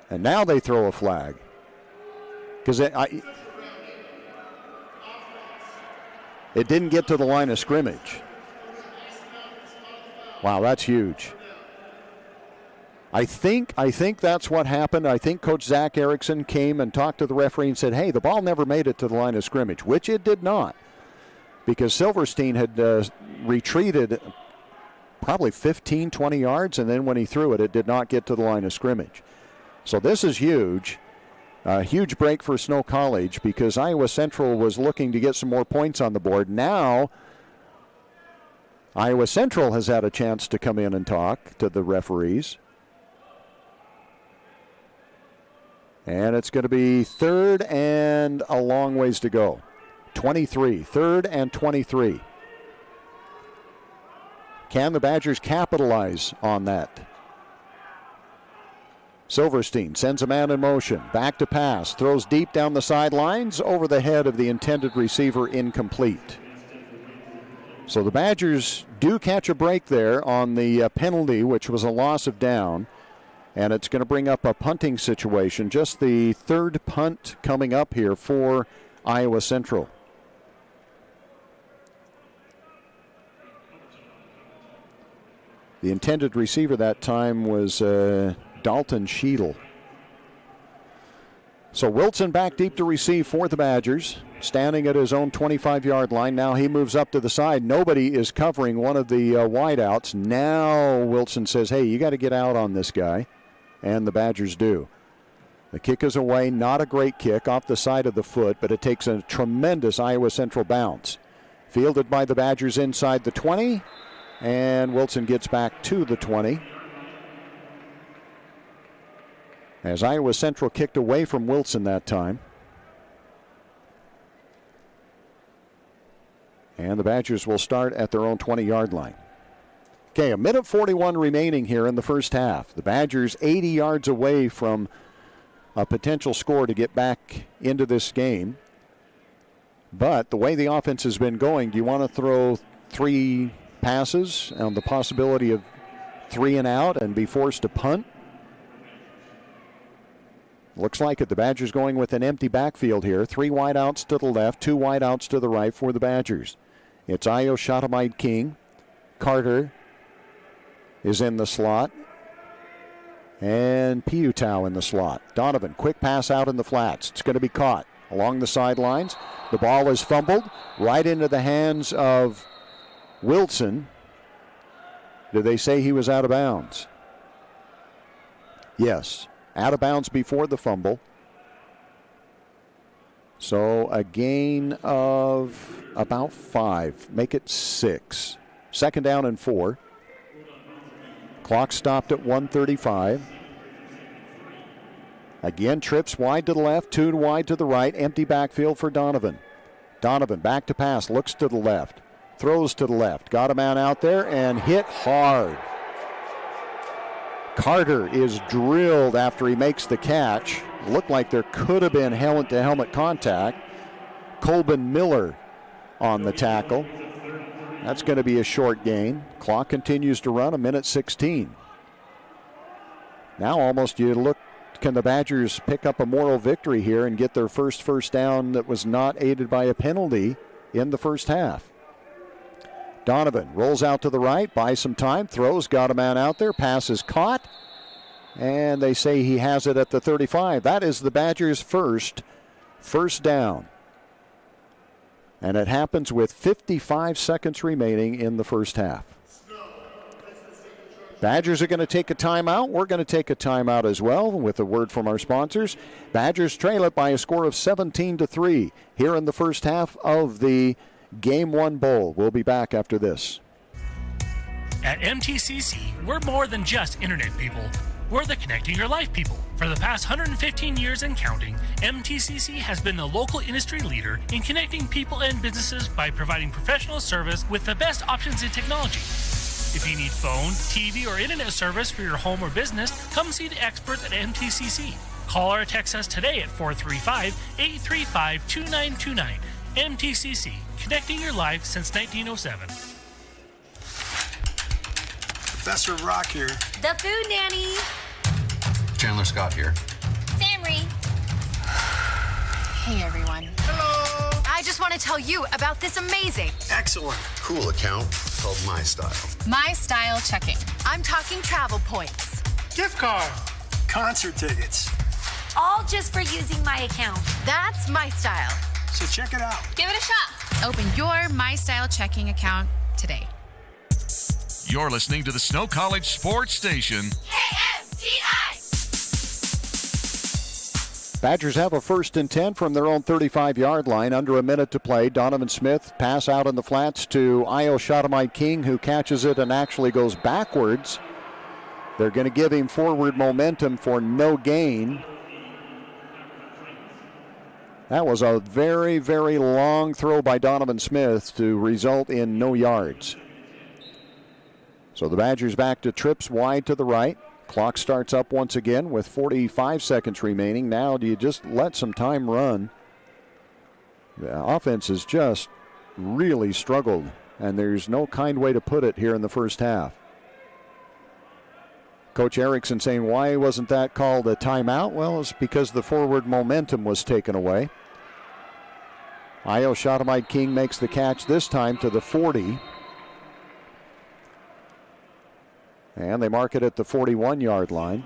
And now they throw a flag. Because it didn't get to the line of scrimmage. Wow, that's huge. I think that's what happened. I think Coach Zach Erickson came and talked to the referee and said, hey, the ball never made it to the line of scrimmage, which it did not, because Silverstein had retreated probably 15, 20 yards, and then when he threw it, it did not get to the line of scrimmage. So this is huge. A huge break for Snow College, because Iowa Central was looking to get some more points on the board. Now Iowa Central has had a chance to come in and talk to the referees. And it's going to be third and a long ways to go. 23. Third and 23. Can the Badgers capitalize on that? Silverstein sends a man in motion. Back to pass. Throws deep down the sidelines. Over the head of the intended receiver. Incomplete. So the Badgers do catch a break there on the penalty, which was a loss of down. And it's going to bring up a punting situation. Just the third punt coming up here for Iowa Central. The intended receiver that time was Dalton Sheedle. So Wilson back deep to receive for the Badgers, standing at his own 25-yard line. Now he moves up to the side. Nobody is covering one of the wideouts. Now Wilson says, hey, you got to get out on this guy. And the Badgers do. The kick is away. Not a great kick off the side of the foot, but it takes a tremendous Iowa Central bounce. Fielded by the Badgers inside the 20, and Wilson gets back to the 20. As Iowa Central kicked away from Wilson that time. And the Badgers will start at their own 20-yard line. Okay, a minute 41 remaining here in the first half. The Badgers 80 yards away from a potential score to get back into this game. But the way the offense has been going, do you want to throw 3 passes on the possibility of 3 and out and be forced to punt? Looks like it. The Badgers going with an empty backfield here. 3 wideouts to the left, 2 wideouts to the right for the Badgers. It's Io Shatamide King. Carter is in the slot. And Piutau in the slot. Donovan, quick pass out in the flats. It's going to be caught along the sidelines. The ball is fumbled right into the hands of Wilson. Did they say he was out of bounds? Yes, out of bounds before the fumble. So a gain of about 5. Make it 6. 2nd down and 4. Clock stopped at 1:35. Again, trips wide to the left, 2 wide to the right. Empty backfield for Donovan. Donovan back to pass, looks to the left, throws to the left. Got a man out there and hit hard. Carter is drilled after he makes the catch. Looked like there could have been helmet-to-helmet contact. Colbin Miller on the tackle. That's going to be a short gain. Clock continues to run, 1:16. Now almost you look, can the Badgers pick up a moral victory here and get their first down that was not aided by a penalty in the first half? Donovan rolls out to the right, buys some time, throws, got a man out there, pass is caught, and they say he has it at the 35. That is the Badgers' first down. And it happens with 55 seconds remaining in the first half. Badgers are going to take a timeout. We're going to take a timeout as well with a word from our sponsors. Badgers trail it by a score of 17-3 here in the first half of the Game 1 Bowl. We'll be back after this. At MTCC, we're more than just internet people. We're the connecting your life people. For the past 115 years and counting, MTCC has been the local industry leader in connecting people and businesses by providing professional service with the best options in technology. If you need phone, TV, or internet service for your home or business, come see the experts at MTCC. Call or text us today at 435-835-2929. MTCC, connecting your life since 1907. Professor Rock here. The Food Nanny. Chandler Scott here. Samry. Hey, everyone. Hello. I just want to tell you about this amazing, Excellent. Cool account called My Style. My Style Checking. I'm talking travel points. Gift card. Concert tickets. All just for using my account. That's my style. So check it out. Give it a shot. Open your My Style Checking account today. You're listening to the Snow College Sports Station. KMTI. Badgers have a 1st and 10 from their own 35-yard line. Under a minute to play. Donovan Smith pass out in the flats to Io Shatamite King, who catches it and actually goes backwards. They're going to give him forward momentum for no gain. That was a very, very long throw by Donovan Smith to result in no yards. So the Badgers back to trips wide to the right. Clock starts up once again with 45 seconds remaining. Now do you just let some time run? The offense has just really struggled, and there's no kind way to put it here in the first half. Coach Erickson saying, why wasn't that called a timeout? Well, it's because the forward momentum was taken away. Io Shatamite King makes the catch this time to the 40. And they mark it at the 41-yard line.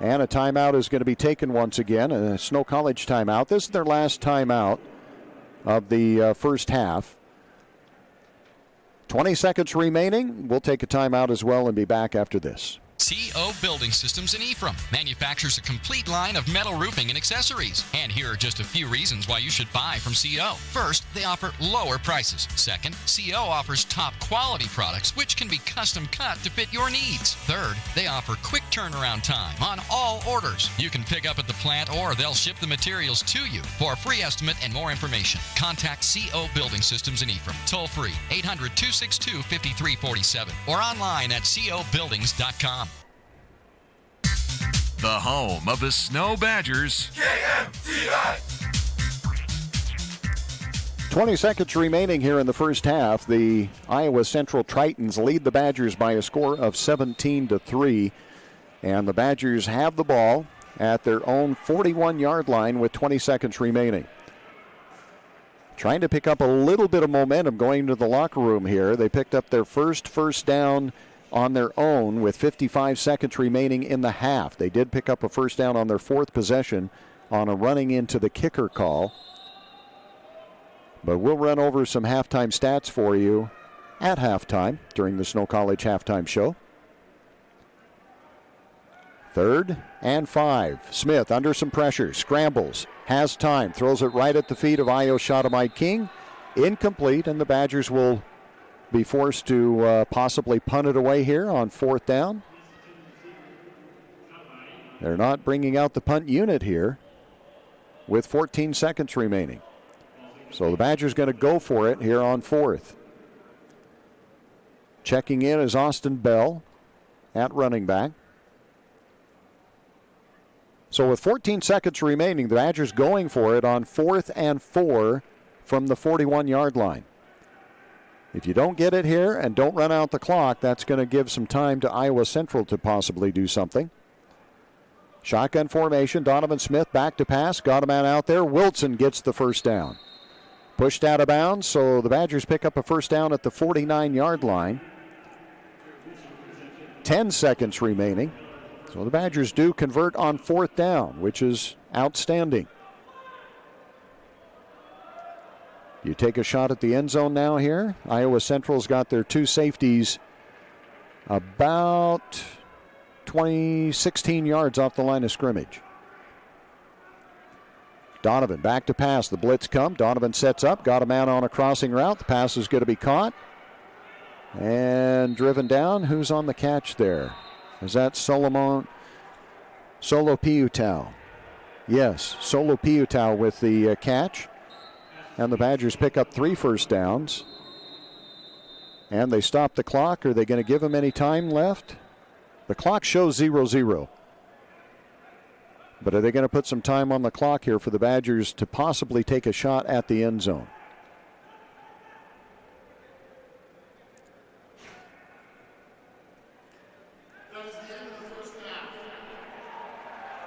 And a timeout is going to be taken once again, a Snow College timeout. This is their last timeout of the first half. 20 seconds remaining. We'll take a timeout as well and be back after this. CO Building Systems in Ephraim manufactures a complete line of metal roofing and accessories. And here are just a few reasons why you should buy from CO. First, they offer lower prices. Second, CO offers top quality products which can be custom cut to fit your needs. Third, they offer quick turnaround time on all orders. You can pick up at the plant or they'll ship the materials to you. For a free estimate and more information, contact CO Building Systems in Ephraim. Toll free 800-262-5347 or online at cobuildings.com. The home of the Snow Badgers. KMTI. 20 seconds remaining here in the first half. The Iowa Central Tritons lead the Badgers by a score of 17-3. And the Badgers have the ball at their own 41-yard line with 20 seconds remaining. Trying to pick up a little bit of momentum going to the locker room here. They picked up their first down on their own with 55 seconds remaining in the half. They did pick up a first down on their 4th possession on a running into the kicker call. But we'll run over some halftime stats for you at halftime during the Snow College halftime show. 3rd and 5. Smith under some pressure, scrambles, has time, throws it right at the feet of Io Shatamai King. Incomplete, and the Badgers will be forced to possibly punt it away here on 4th down. They're not bringing out the punt unit here with 14 seconds remaining. So the Badgers going to go for it here on 4th. Checking in is Austin Bell at running back. So with 14 seconds remaining, the Badgers going for it on 4th and 4 from the 41-yard line. If you don't get it here and don't run out the clock, that's going to give some time to Iowa Central to possibly do something. Shotgun formation, Donovan Smith back to pass, got a man out there. Wilson gets the first down. Pushed out of bounds, so the Badgers pick up a first down at the 49-yard line. 10 seconds remaining. So the Badgers do convert on 4th down, which is outstanding. You take a shot at the end zone now here. Iowa Central's got their 2 safeties about 16 yards off the line of scrimmage. Donovan back to pass. The blitz come. Donovan sets up. Got a man on a crossing route. The pass is going to be caught. And driven down. Who's on the catch there? Is that Solo Piutau? Yes, Solo Piutau with the catch. And the Badgers pick up 3 first downs. And they stop the clock. Are they going to give them any time left? The clock shows 0-0. But are they going to put some time on the clock here for the Badgers to possibly take a shot at the end zone?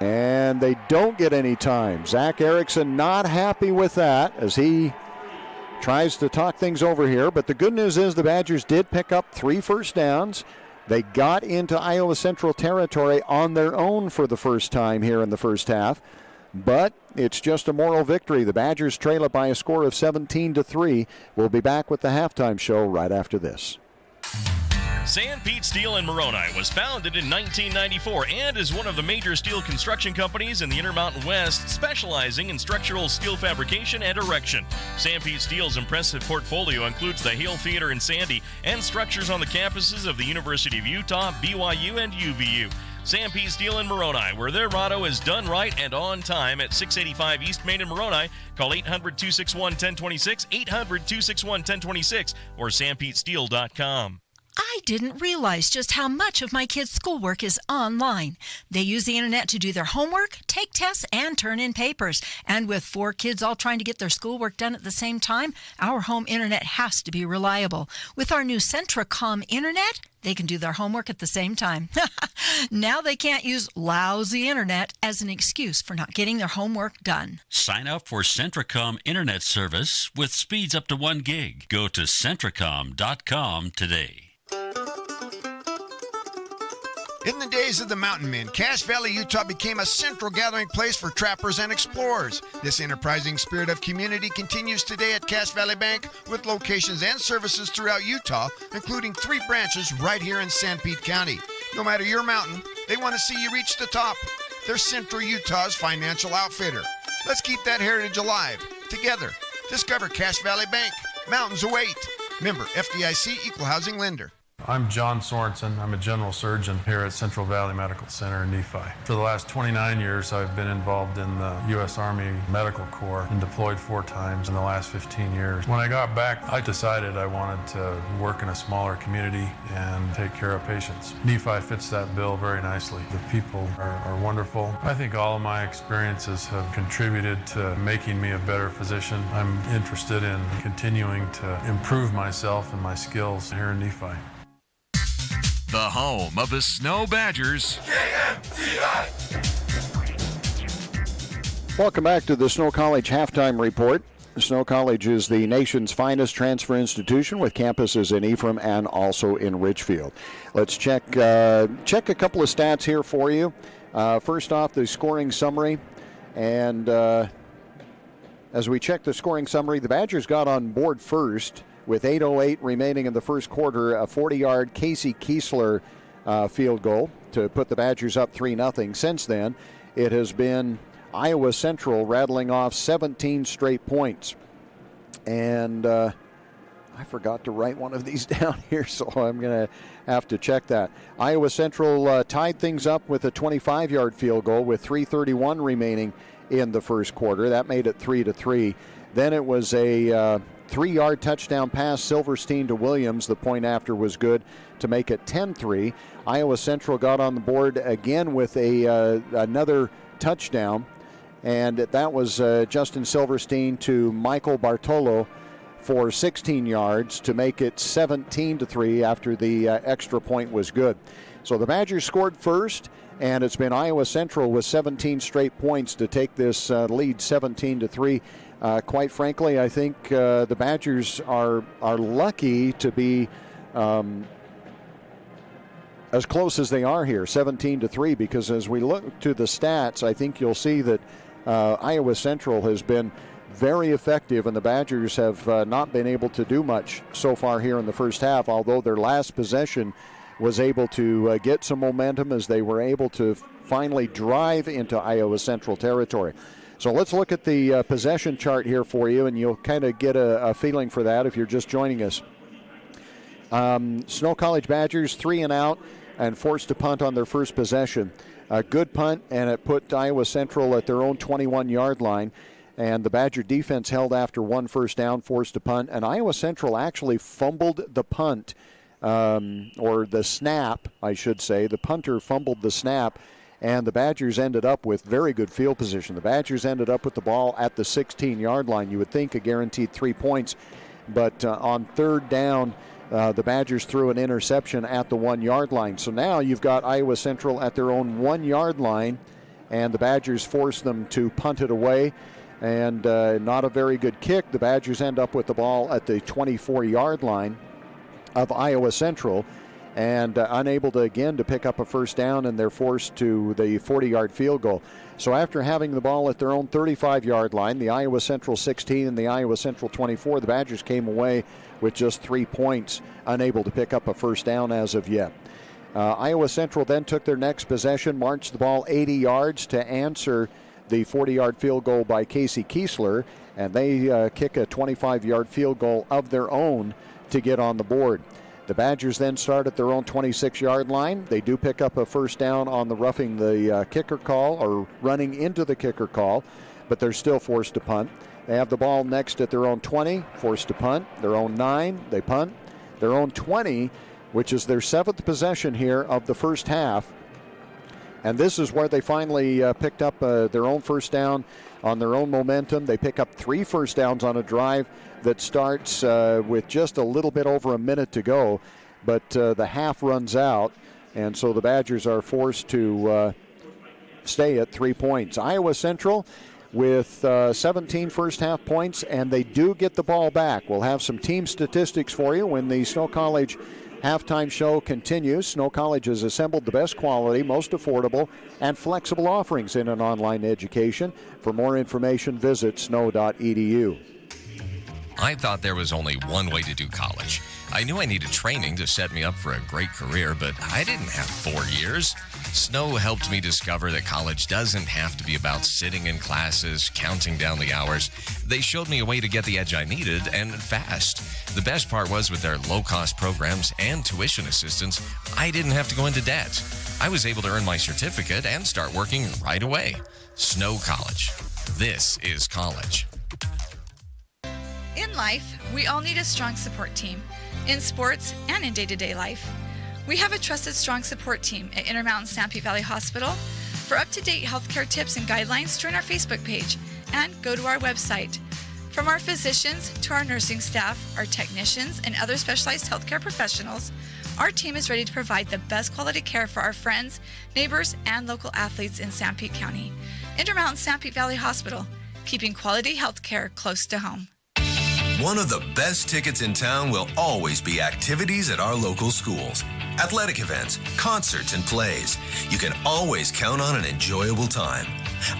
And they don't get any time. Zach Erickson not happy with that as he tries to talk things over here. But the good news is the Badgers did pick up 3 first downs. They got into Iowa Central territory on their own for the first time here in the first half. But it's just a moral victory. The Badgers trail it by a score of 17-3. We'll be back with the halftime show right after this. Sanpete Steel in Moroni was founded in 1994 and is one of the major steel construction companies in the Intermountain West, specializing in structural steel fabrication and erection. Sanpete Steel's impressive portfolio includes the Hale Theater in Sandy and structures on the campuses of the University of Utah, BYU, and UVU. Sanpete Steel in Moroni, where their motto is done right and on time, at 685 East Main in Moroni. Call 800-261-1026, 800-261-1026, or sanpetesteel.com. I didn't realize just how much of my kids' schoolwork is online. They use the internet to do their homework, take tests, and turn in papers. And with 4 kids all trying to get their schoolwork done at the same time, our home internet has to be reliable. With our new Centracom internet, they can do their homework at the same time. Now they can't use lousy internet as an excuse for not getting their homework done. Sign up for Centracom internet service with speeds up to 1 gig. Go to Centracom.com today. In the days of the mountain men, Cache Valley, Utah became a central gathering place for trappers and explorers. This enterprising spirit of community continues today at Cache Valley Bank with locations and services throughout Utah, including 3 branches right here in Sanpete County. No matter your mountain, they want to see you reach the top. They're Central Utah's financial outfitter. Let's keep that heritage alive. Together, discover Cache Valley Bank. Mountains await. Member FDIC Equal Housing Lender. I'm John Sorensen. I'm a general surgeon here at Central Valley Medical Center in Nephi. For the last 29 years, I've been involved in the U.S. Army Medical Corps and deployed 4 times in the last 15 years. When I got back, I decided I wanted to work in a smaller community and take care of patients. Nephi fits that bill very nicely. The people are wonderful. I think all of my experiences have contributed to making me a better physician. I'm interested in continuing to improve myself and my skills here in Nephi. The home of the Snow Badgers. Welcome back to the Snow College Halftime Report. Snow College is the nation's finest transfer institution with campuses in Ephraim and also in Ridgefield. Let's check a couple of stats here for you. First off, the scoring summary. And as we check the scoring summary, the Badgers got on board first with 8:08 remaining in the first quarter, a 40-yard Casey Kiesler field goal to put the Badgers up 3-0. Since then, it has been Iowa Central rattling off 17 straight points. And I forgot to write one of these down here, so I'm going to have to check that. Iowa Central tied things up with a 25-yard field goal with 3:31 remaining in the first quarter. That made it 3-3. Then it was a 3-yard touchdown pass, Silverstein to Williams. The point after was good to make it 10-3. Iowa Central got on the board again with another touchdown, and that was Justin Silverstein to Michael Bartolo for 16 yards to make it 17-3 after the extra point was good. So the Badgers scored first, and it's been Iowa Central with 17 straight points to take this lead 17-3. Quite frankly, I think the Badgers are lucky to be as close as they are here, 17-3, because as we look to the stats, I think you'll see that Iowa Central has been very effective, and the Badgers have not been able to do much so far here in the first half, although their last possession was able to get some momentum as they were able to finally drive into Iowa Central territory. So let's look at the possession chart here for you, and you'll kind of get a feeling for that if you're just joining us. Snow College Badgers 3 and out and forced to punt on their first possession. A good punt, and it put Iowa Central at their own 21-yard line. And the Badger defense held after one first down, forced to punt. And Iowa Central actually fumbled the punt, or the snap, I should say. The punter fumbled the snap, and the Badgers ended up with very good field position. The Badgers ended up with the ball at the 16-yard line. You would think a guaranteed 3 points, but on third down, the Badgers threw an interception at the 1-yard line. So now you've got Iowa Central at their own 1-yard line, and the Badgers forced them to punt it away. And not a very good kick. The Badgers end up with the ball at the 24-yard line of Iowa Central and unable to pick up a first down, and they're forced to the 40-yard field goal. So after having the ball at their own 35-yard line, the Iowa Central 16 and the Iowa Central 24, the Badgers came away with just 3 points, unable to pick up a first down as of yet. Iowa Central then took their next possession, marched the ball 80 yards to answer the 40-yard field goal by Casey Kiesler, and they kick a 25-yard field goal of their own to get on the board. The Badgers then start at their own 26-yard line. They do pick up a first down on the roughing the kicker call, or running into the kicker call, but they're still forced to punt. They have the ball next at their own 20, forced to punt. Their own 9, they punt. Their own 20, which is their 7th possession here of the first half. And this is where they finally picked up their own first down on their own momentum. They pick up 3 first downs on a drive that starts with just a little bit over a minute to go. But the half runs out, and so the Badgers are forced to stay at 3 points. Iowa Central with 17 first half points, and they do get the ball back. We'll have some team statistics for you when the Snow College halftime show continues. Snow College has assembled the best quality, most affordable, and flexible offerings in an online education. For more information, visit snow.edu. I thought there was only one way to do college. I knew I needed training to set me up for a great career, but I didn't have 4 years. Snow helped me discover that college doesn't have to be about sitting in classes, counting down the hours. They showed me a way to get the edge I needed, and fast. The best part was, with their low-cost programs and tuition assistance, I didn't have to go into debt. I was able to earn my certificate and start working right away. Snow College. This is college. In life, we all need a strong support team, in sports and in day-to-day life. We have a trusted, strong support team at Intermountain Stampede Valley Hospital. For up-to-date healthcare tips and guidelines, join our Facebook page and go to our website. From our physicians to our nursing staff, our technicians, and other specialized healthcare professionals, our team is ready to provide the best quality care for our friends, neighbors, and local athletes in Sanpete County. Intermountain Stampede Valley Hospital, keeping quality healthcare close to home. One of the best tickets in town will always be activities at our local schools. Athletic events, concerts, and plays. You can always count on an enjoyable time.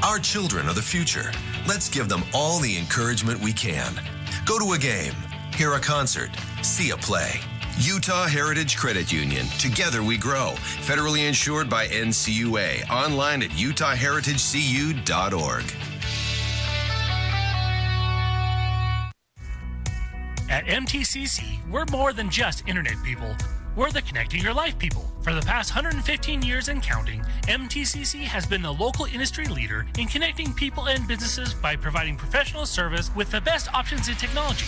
Our children are the future. Let's give them all the encouragement we can. Go to a game, hear a concert, see a play. Utah Heritage Credit Union. Together we grow. Federally insured by NCUA. Online at utahheritagecu.org. At MTCC, we're more than just internet people. We're the connecting your life people. For the past 115 years and counting, MTCC has been the local industry leader in connecting people and businesses by providing professional service with the best options in technology.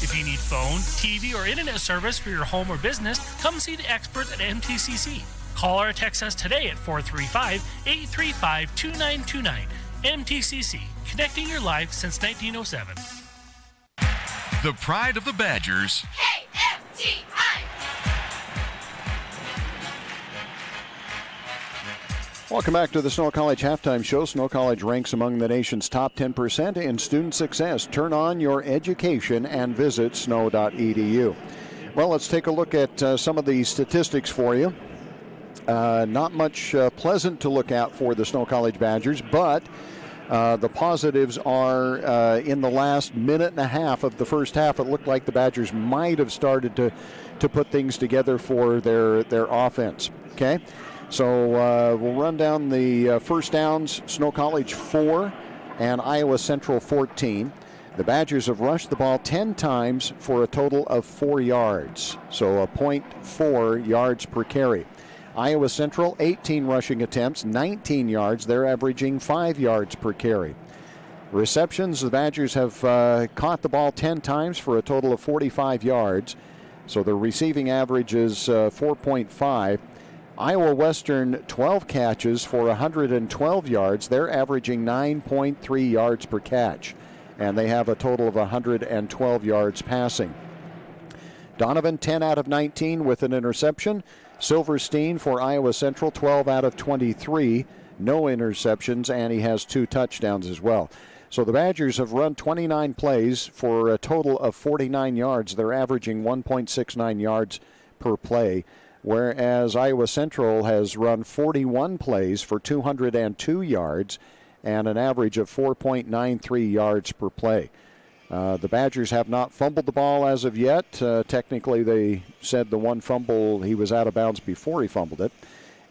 If you need phone, TV, or internet service for your home or business, come see the experts at MTCC. Call or text us today at 435-835-2929. MTCC, connecting your life since 1907. The pride of the Badgers. KMTI! Welcome back to the Snow College Halftime Show. Snow College ranks among the nation's top 10% in student success. Turn on your education and visit snow.edu. Well, let's take a look at some of the statistics for you. Not much pleasant to look at for the Snow College Badgers, but the positives are in the last minute and a half of the first half, it looked like the Badgers might have started to put things together for their offense. Okay? So we'll run down the first downs. Snow College 4 and Iowa Central 14. The Badgers have rushed the ball 10 times for a total of 4 yards. So a 0.4 yards per carry. Iowa Central, 18 rushing attempts, 19 yards. They're averaging 5 yards per carry. Receptions, the Badgers have caught the ball 10 times for a total of 45 yards. So the receiving average is 4.5. Iowa Western, 12 catches for 112 yards. They're averaging 9.3 yards per catch, and they have a total of 112 yards passing. Donovan, 10 out of 19 with an interception. Silverstein for Iowa Central, 12 out of 23, no interceptions, and he has 2 touchdowns as well. So the Badgers have run 29 plays for a total of 49 yards. They're averaging 1.69 yards per play, whereas Iowa Central has run 41 plays for 202 yards and an average of 4.93 yards per play. The Badgers have not fumbled the ball as of yet. Technically, they said the one fumble, he was out of bounds before he fumbled it.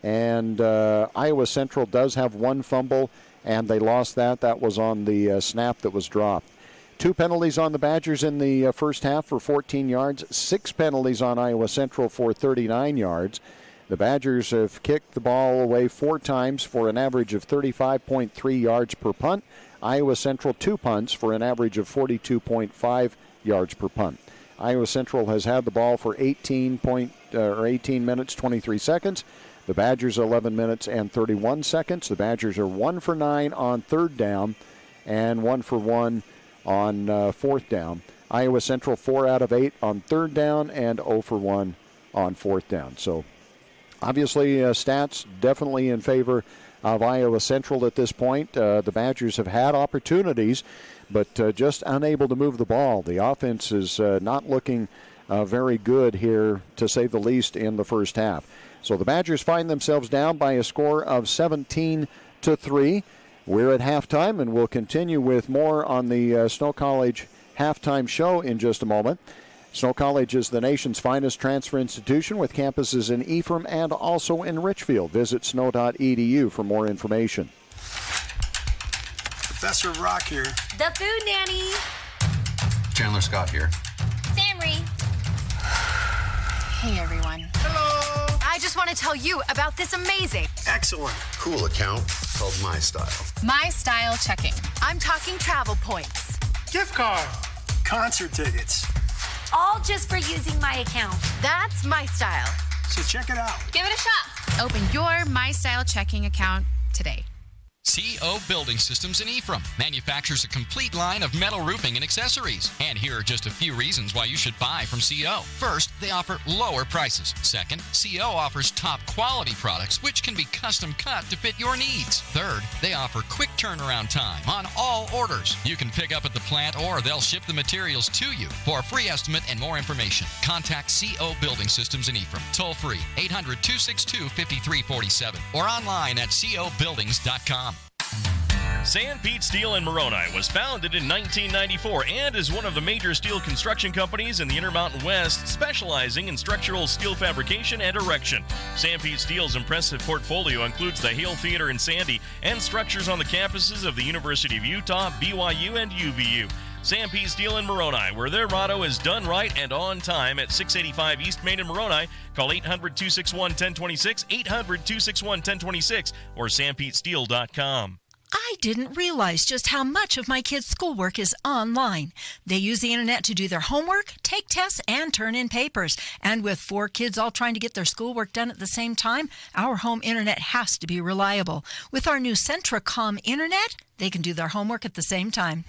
And Iowa Central does have one fumble, and they lost that. That was on the snap that was dropped. 2 penalties on the Badgers in the first half for 14 yards. 6 penalties on Iowa Central for 39 yards. The Badgers have kicked the ball away 4 times for an average of 35.3 yards per punt. Iowa Central 2 punts for an average of 42.5 yards per punt. Iowa Central has had the ball for 18 minutes, 23 seconds. The Badgers 11 minutes and 31 seconds. The Badgers are 1 for 9 on third down and 1 for 1 on fourth down. Iowa Central 4 out of 8 on third down and 0 for 1 on fourth down. So obviously stats definitely in favor of Iowa Central at this point. The Badgers have had opportunities, but just unable to move the ball. The offense is not looking very good here, to say the least, in the first half. So the Badgers find themselves down by a score of 17-3. We're at halftime, and we'll continue with more on the Snow College halftime show in just a moment. Snow College is the nation's finest transfer institution with campuses in Ephraim and also in Richfield. Visit snow.edu for more information. Professor Rock here. The Food Nanny. Chandler Scott here. Samry. Hey, everyone. Hello. I just want to tell you about this amazing, Excellent. Cool account called My Style. My Style Checking. I'm talking travel points. Gift card. Concert tickets. All just for using my account. That's my style. So check it out. Give it a shot. Open your My Style Checking account today. CO Building Systems in Ephraim manufactures a complete line of metal roofing and accessories. And here are just a few reasons why you should buy from CO. First, they offer lower prices. Second, CO offers top quality products which can be custom cut to fit your needs. Third, they offer quick turnaround time on all orders. You can pick up at the plant or they'll ship the materials to you. For a free estimate and more information, contact CO Building Systems in Ephraim. Toll free 800-262-5347 or online at cobuildings.com. Sanpete Steel in Moroni was founded in 1994 and is one of the major steel construction companies in the Intermountain West, specializing in structural steel fabrication and erection. Sanpete Steel's impressive portfolio includes the Hale Theater in Sandy and structures on the campuses of the University of Utah, BYU, and UVU. Sanpete Steel in Moroni, where their motto is done right and on time, at 685 East Main in Moroni. Call 800-261-1026, 800-261-1026, or sanpetesteel.com. I didn't realize just how much of my kids' schoolwork is online. They use the internet to do their homework, take tests, and turn in papers. And with 4 kids all trying to get their schoolwork done at the same time, our home internet has to be reliable. With our new Centracom internet, they can do their homework at the same time.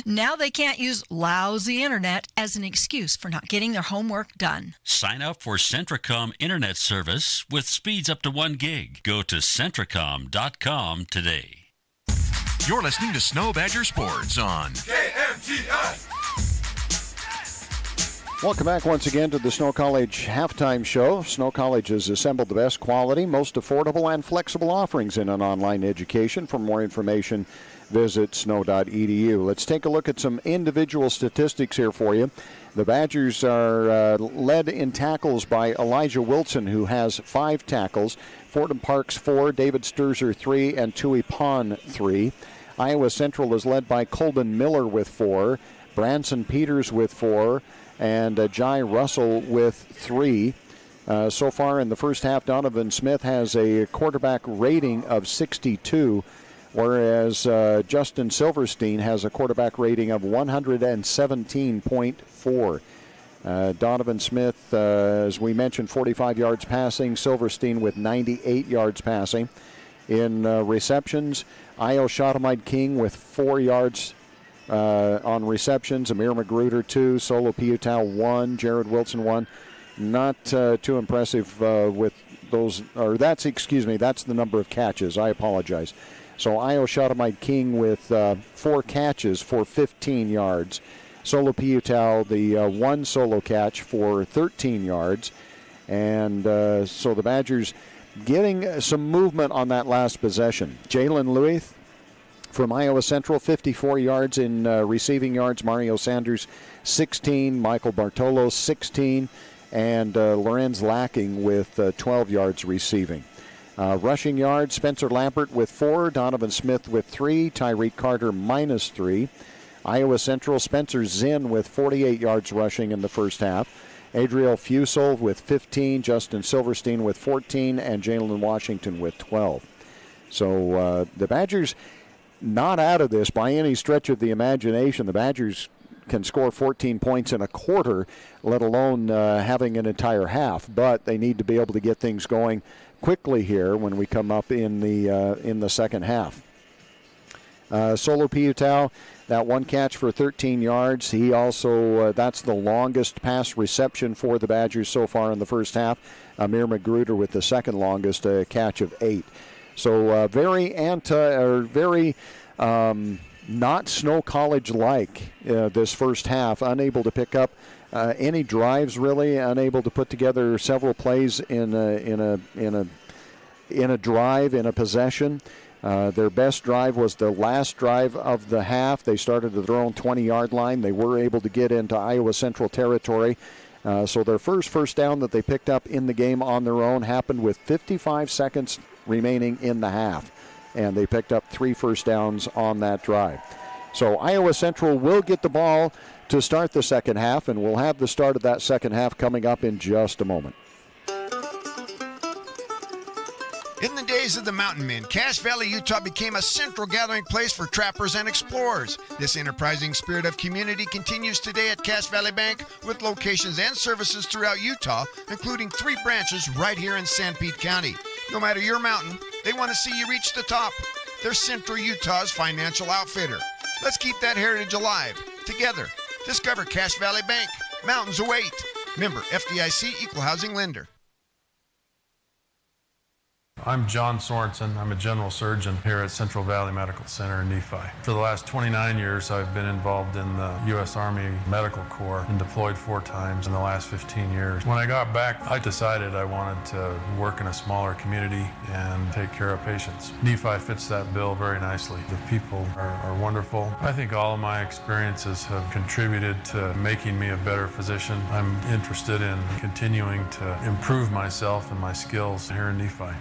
Now they can't use lousy internet as an excuse for not getting their homework done. Sign up for Centracom internet service with speeds up to 1 gig. Go to Centracom.com today. You're listening to Snow Badger Sports on KMTS. Welcome back once again to the Snow College Halftime Show. Snow College has assembled the best quality, most affordable, and flexible offerings in an online education. For more information, visit snow.edu. Let's take a look at some individual statistics here for you. The Badgers are led in tackles by Elijah Wilson, who has 5 tackles. Fordham Parks 4, David Sturzer 3, and Tui Pon 3. Iowa Central is led by Colbin Miller with 4, Branson Peters with 4, and Jai Russell with 3. So far in the first half, Donovan Smith has a quarterback rating of 62, whereas Justin Silverstein has a quarterback rating of 117.4. Donovan Smith, as we mentioned, 45 yards passing. Silverstein with 98 yards passing. In receptions, Io Shotamide King with 4 yards on receptions. Amir Magruder 2, Solo Piutau 1, Jared Wilson 1. Not too impressive with those, or that's the number of catches. I apologize. So Io Shotamide King with 4 catches for 15 yards. Solo Piutau, the 1 solo catch for 13 yards. And so the Badgers getting some movement on that last possession. Jalen Lewis from Iowa Central, 54 yards in receiving yards. Mario Sanders, 16. Michael Bartolo, 16. And Lorenz Lacking with 12 yards receiving. Rushing yards, Spencer Lambert with 4. Donovan Smith with 3. Tyreek Carter minus 3. Iowa Central, Spencer Zinn with 48 yards rushing in the first half. Adriel Fusel with 15, Justin Silverstein with 14, and Jalen Washington with 12. So the Badgers not out of this by any stretch of the imagination. The Badgers can score 14 points in a quarter, let alone having an entire half. But they need to be able to get things going quickly here when we come up in the second half. Solo Piutau, that 1 catch for 13 yards. He also, that's the longest pass reception for the Badgers so far in the first half. Amir Magruder with the second longest, catch of 8. So very not Snow College-like this first half. Unable to pick up any drives, really. Unable to put together several plays in a drive, in a possession. Their best drive was the last drive of the half. They started at their own 20-yard line. They were able to get into Iowa Central territory. So their first down that they picked up in the game on their own happened with 55 seconds remaining in the half. And they picked up 3 first downs on that drive. So Iowa Central will get the ball to start the second half, and we'll have the start of that second half coming up in just a moment. In the days of the Mountain Men, Cache Valley, Utah became a central gathering place for trappers and explorers. This enterprising spirit of community continues today at Cache Valley Bank with locations and services throughout Utah, including 3 branches right here in Sanpete County. No matter your mountain, they want to see you reach the top. They're Central Utah's financial outfitter. Let's keep that heritage alive. Together, discover Cache Valley Bank. Mountains await. Member FDIC Equal Housing Lender. I'm John Sorensen. I'm a general surgeon here at Central Valley Medical Center in Nephi. For the last 29 years, I've been involved in the U.S. Army Medical Corps and deployed 4 times in the last 15 years. When I got back, I decided I wanted to work in a smaller community and take care of patients. Nephi fits that bill very nicely. The people are wonderful. I think all of my experiences have contributed to making me a better physician. I'm interested in continuing to improve myself and my skills here in Nephi.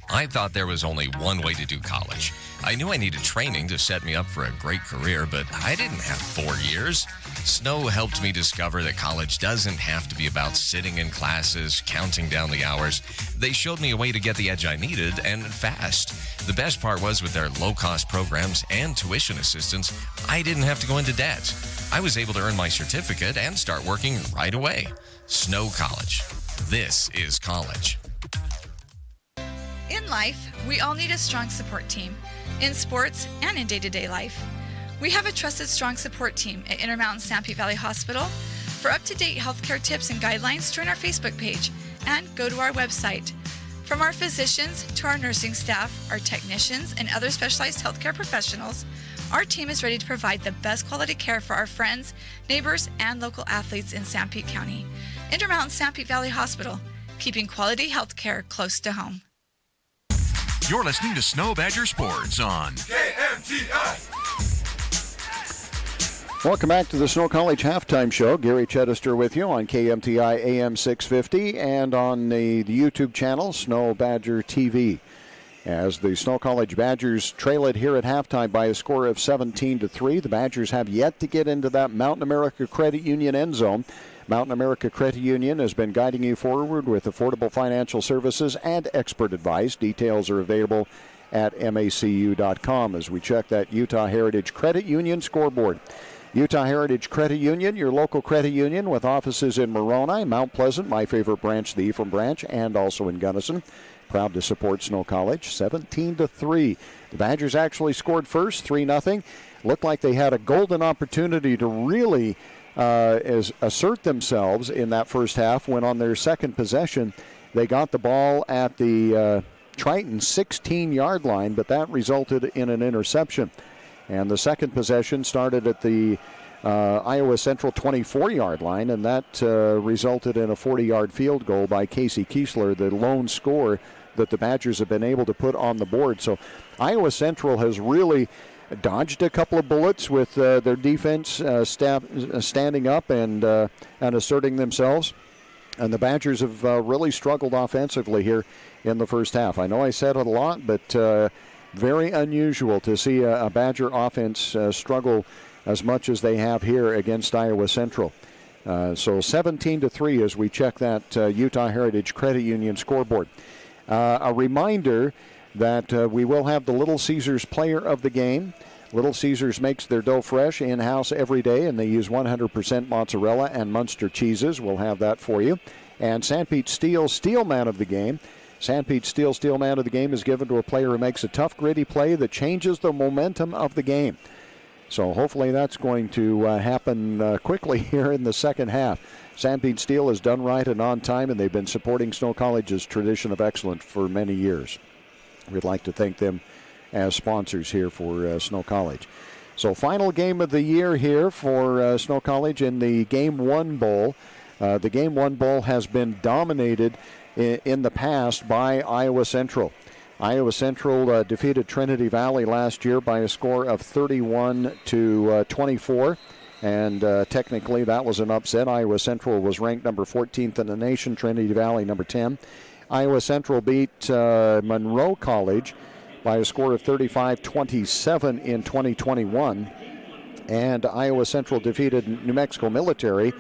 I thought there was only one way to do college. I knew I needed training to set me up for a great career, but I didn't have 4 years. Snow helped me discover that college doesn't have to be about sitting in classes, counting down the hours. They showed me a way to get the edge I needed, and fast. The best part was with their low-cost programs and tuition assistance, I didn't have to go into debt. I was able to earn my certificate and start working right away. Snow College. This is college. In life, we all need a strong support team, in sports and in day-to-day life. We have a trusted, strong support team at Intermountain Stampede Valley Hospital. For up-to-date healthcare tips and guidelines, join our Facebook page and go to our website. From our physicians to our nursing staff, our technicians, and other specialized healthcare professionals, our team is ready to provide the best quality care for our friends, neighbors, and local athletes in Sanpete County. Intermountain Stampede Valley Hospital, keeping quality healthcare close to home. You're listening to Snow Badger Sports on KMTI. Welcome back to the Snow College Halftime Show. Gary Chedester with you on KMTI AM 650 and on the YouTube channel, Snow Badger TV. As the Snow College Badgers trail it here at halftime by a score of 17-3. The Badgers have yet to get into that Mountain America Credit Union end zone. Mountain America Credit Union has been guiding you forward with affordable financial services and expert advice. Details are available at macu.com as we check that Utah Heritage Credit Union scoreboard. Utah Heritage Credit Union, your local credit union with offices in Moroni, Mount Pleasant, my favorite branch, the Ephraim branch, and also in Gunnison. Proud to support Snow College, 17-3. The Badgers actually scored first, 3-0. Looked like they had a golden opportunity to really assert themselves in that first half when on their second possession they got the ball at the Triton 16-yard line, but that resulted in an interception. And the second possession started at the Iowa Central 24-yard line, and that resulted in a 40-yard field goal by Casey Kiesler, the lone score that the Badgers have been able to put on the board. So Iowa Central has really dodged a couple of bullets with their defense standing up and asserting themselves. And the Badgers have really struggled offensively here in the first half. I know I said it a lot, but very unusual to see a Badger offense struggle as much as they have here against Iowa Central. So 17-3 as we check that Utah Heritage Credit Union scoreboard. A reminder that we will have the Little Caesars Player of the Game. Little Caesars makes their dough fresh in-house every day, and they use 100% mozzarella and Munster cheeses. We'll have that for you. And Sanpete Steel Man of the Game. Sanpete Steel Man of the Game is given to a player who makes a tough, gritty play that changes the momentum of the game. So hopefully that's going to happen quickly here in the second half. Sanpete Steel is done right and on time, and they've been supporting Snow College's tradition of excellence for many years. We'd like to thank them as sponsors here for Snow College. So final game of the year here for Snow College in the Game 1 Bowl. The Game 1 Bowl has been dominated in the past by Iowa Central. Iowa Central defeated Trinity Valley last year by a score of 31-24. And technically that was an upset. Iowa Central was ranked number 14th in the nation, Trinity Valley number 10. Iowa Central beat Monroe College by a score of 35-27 in 2021. And Iowa Central defeated New Mexico Military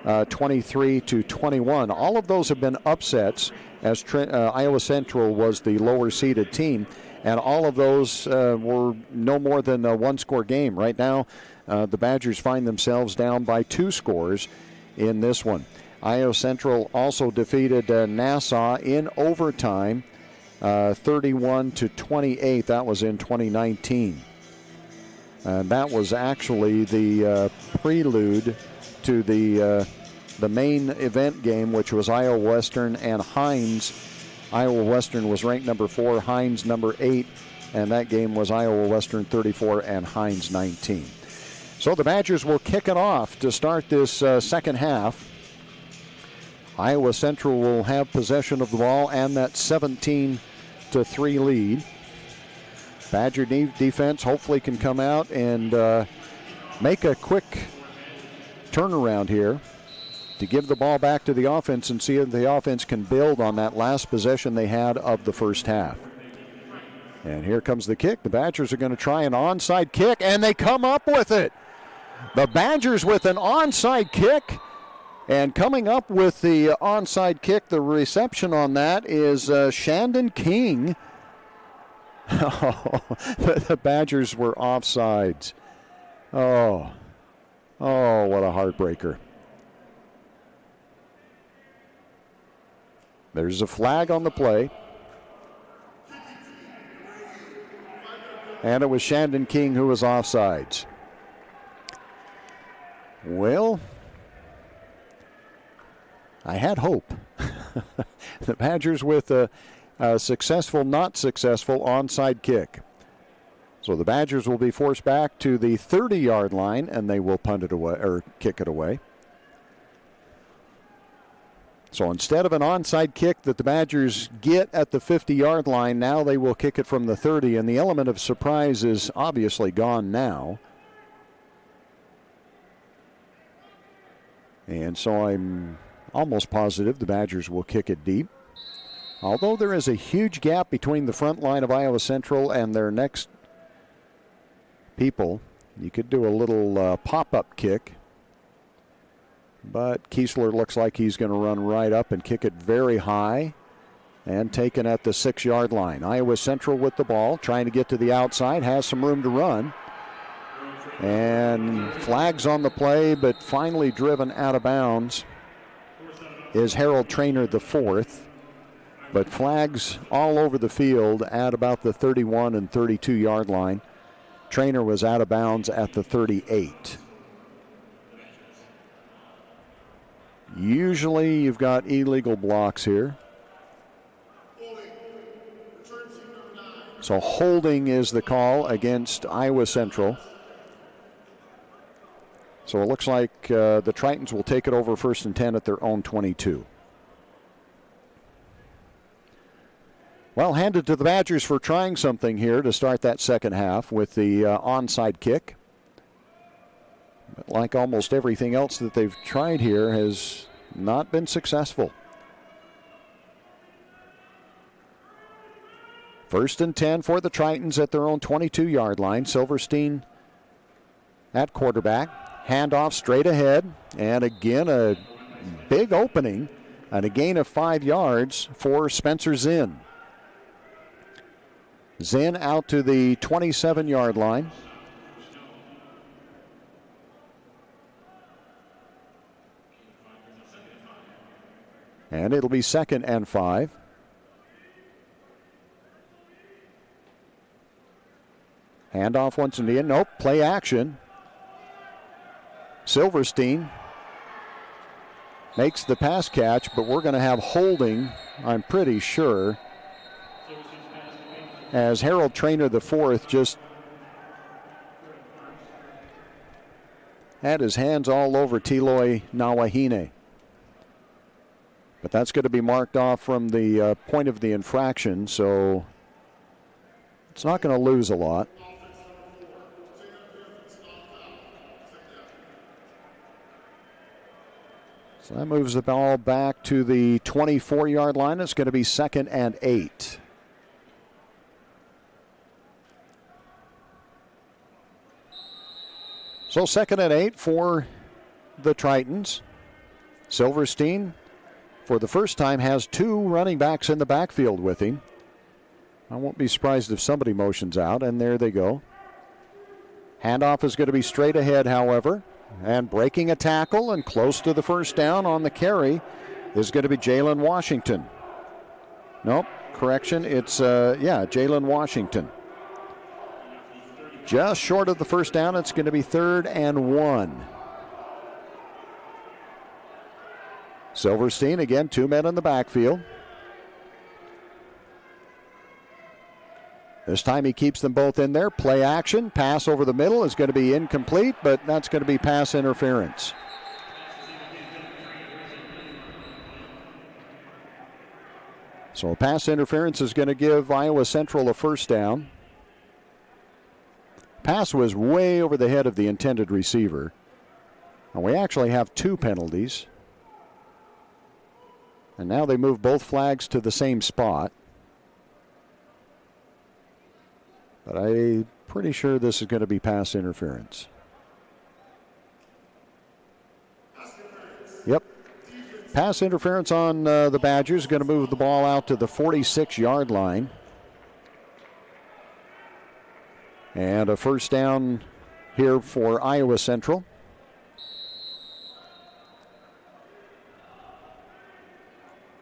23-21. All of those have been upsets as Iowa Central was the lower seeded team. And all of those were no more than a one-score game. Right now, the Badgers find themselves down by 2 scores in this one. Iowa Central also defeated Nassau in overtime, 31-28. That was in 2019. And that was actually the prelude to the the main event game, which was Iowa Western and Hines. Iowa Western was ranked number 4, Hines number 8, and that game was Iowa Western 34 and Hines 19. So the Badgers will kick it off to start this second half. Iowa Central will have possession of the ball and that 17-3 lead. Badger defense hopefully can come out and make a quick turnaround here to give the ball back to the offense and see if the offense can build on that last possession they had of the first half. And here comes the kick. The Badgers are going to try an onside kick, and they come up with it. The Badgers with an onside kick, and coming up with the onside kick, the reception on that is Shandon King. The Badgers were offsides. Oh, what a heartbreaker. There's a flag on the play. And it was Shandon King who was offsides. Well, I had hope. The Badgers with a successful, not successful onside kick. So the Badgers will be forced back to the 30-yard line, and they will punt it away or kick it away. So instead of an onside kick that the Badgers get at the 50-yard line, now they will kick it from the 30, and the element of surprise is obviously gone now. And so I'm almost positive the Badgers will kick it deep. Although there is a huge gap between the front line of Iowa Central and their next people, you could do a little pop-up kick. But Kiesler looks like he's going to run right up and kick it very high and taken at the 6-yard line. Iowa Central with the ball, trying to get to the outside, has some room to run. And flags on the play, but finally driven out of bounds is Harold Trainer the 4th. But flags all over the field at about the 31 and 32-yard line. Trainer was out of bounds at the 38. Usually you've got illegal blocks here. So holding is the call against Iowa Central. So it looks like the Tritons will take it over 1st and 10 at their own 22. Well, handed to the Badgers for trying something here to start that second half with the onside kick. But like almost everything else that they've tried here has not been successful. 1st and 10 for the Tritons at their own 22-yard line. Silverstein at quarterback. Handoff straight ahead. And again, a big opening and a gain of 5 yards for Spencer Zinn. Zinn out to the 27-yard line. And it'll be 2nd and 5. Handoff once again. Nope, play action. Silverstein makes the pass catch, but we're going to have holding, I'm pretty sure, as Harold Trainer the 4th just had his hands all over Tiloi Nawahine. But that's going to be marked off from the point of the infraction, so it's not going to lose a lot. So that moves the ball back to the 24-yard line. It's going to be 2nd and 8. So 2nd and 8 for the Tritons. Silverstein, for the first time, has 2 running backs in the backfield with him. I won't be surprised if somebody motions out, and there they go. Handoff is going to be straight ahead, however, and breaking a tackle and close to the first down on the carry is going to be Jalen Washington. Nope, correction, it's, Jalen Washington. Just short of the first down, it's going to be 3rd and 1. Silverstein again, 2 men in the backfield. This time he keeps them both in there. Play action, pass over the middle is going to be incomplete, but that's going to be pass interference. So a pass interference is going to give Iowa Central a first down. Pass was way over the head of the intended receiver. And we actually have 2 penalties. And now they move both flags to the same spot. But I'm pretty sure this is going to be pass interference. Yep. Pass interference on the Badgers. Going to move the ball out to the 46-yard line. And a first down here for Iowa Central.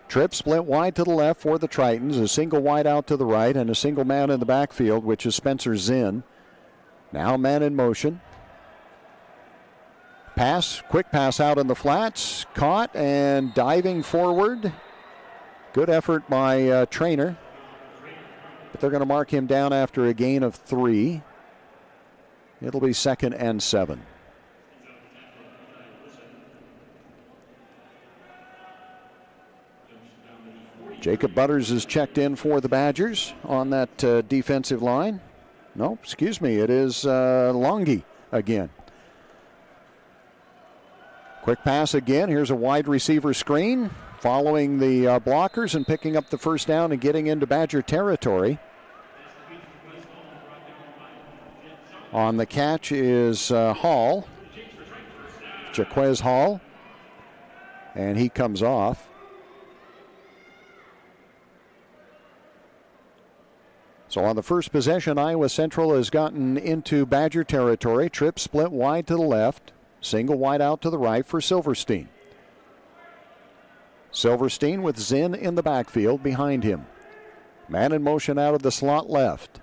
Trip split wide to the left for the Tritons. A single wide out to the right and a single man in the backfield, which is Spencer Zinn. Now man in motion. Pass, quick pass out in the flats. Caught and diving forward. Good effort by Trainer. But they're going to mark him down after a gain of 3. It'll be 2nd and 7. Jacob Butters is checked in for the Badgers on that defensive line. No, excuse me, it is Longy again. Quick pass again. Here's a wide receiver screen, following the blockers and picking up the first down and getting into Badger territory. On the catch is Hall, Jaquez Hall, and he comes off. So on the first possession, Iowa Central has gotten into Badger territory. Trip split wide to the left. Single wide out to the right for Silverstein. Silverstein with Zinn in the backfield behind him. Man in motion out of the slot left.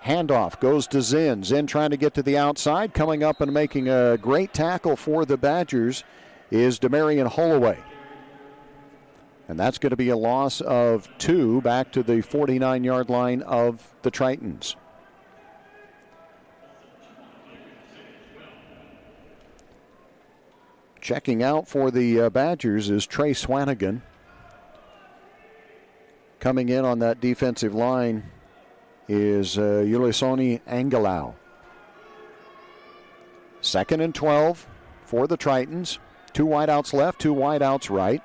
Handoff goes to Zinn. Zinn trying to get to the outside. Coming up and making a great tackle for the Badgers is Demarion Holloway. And that's going to be a loss of 2 back to the 49-yard line of the Tritons. Checking out for the Badgers is Trey Swanigan. Coming in on that defensive line is Ulisoni Angelau. 2nd and 12 for the Tritons. 2 wideouts left, 2 wideouts right.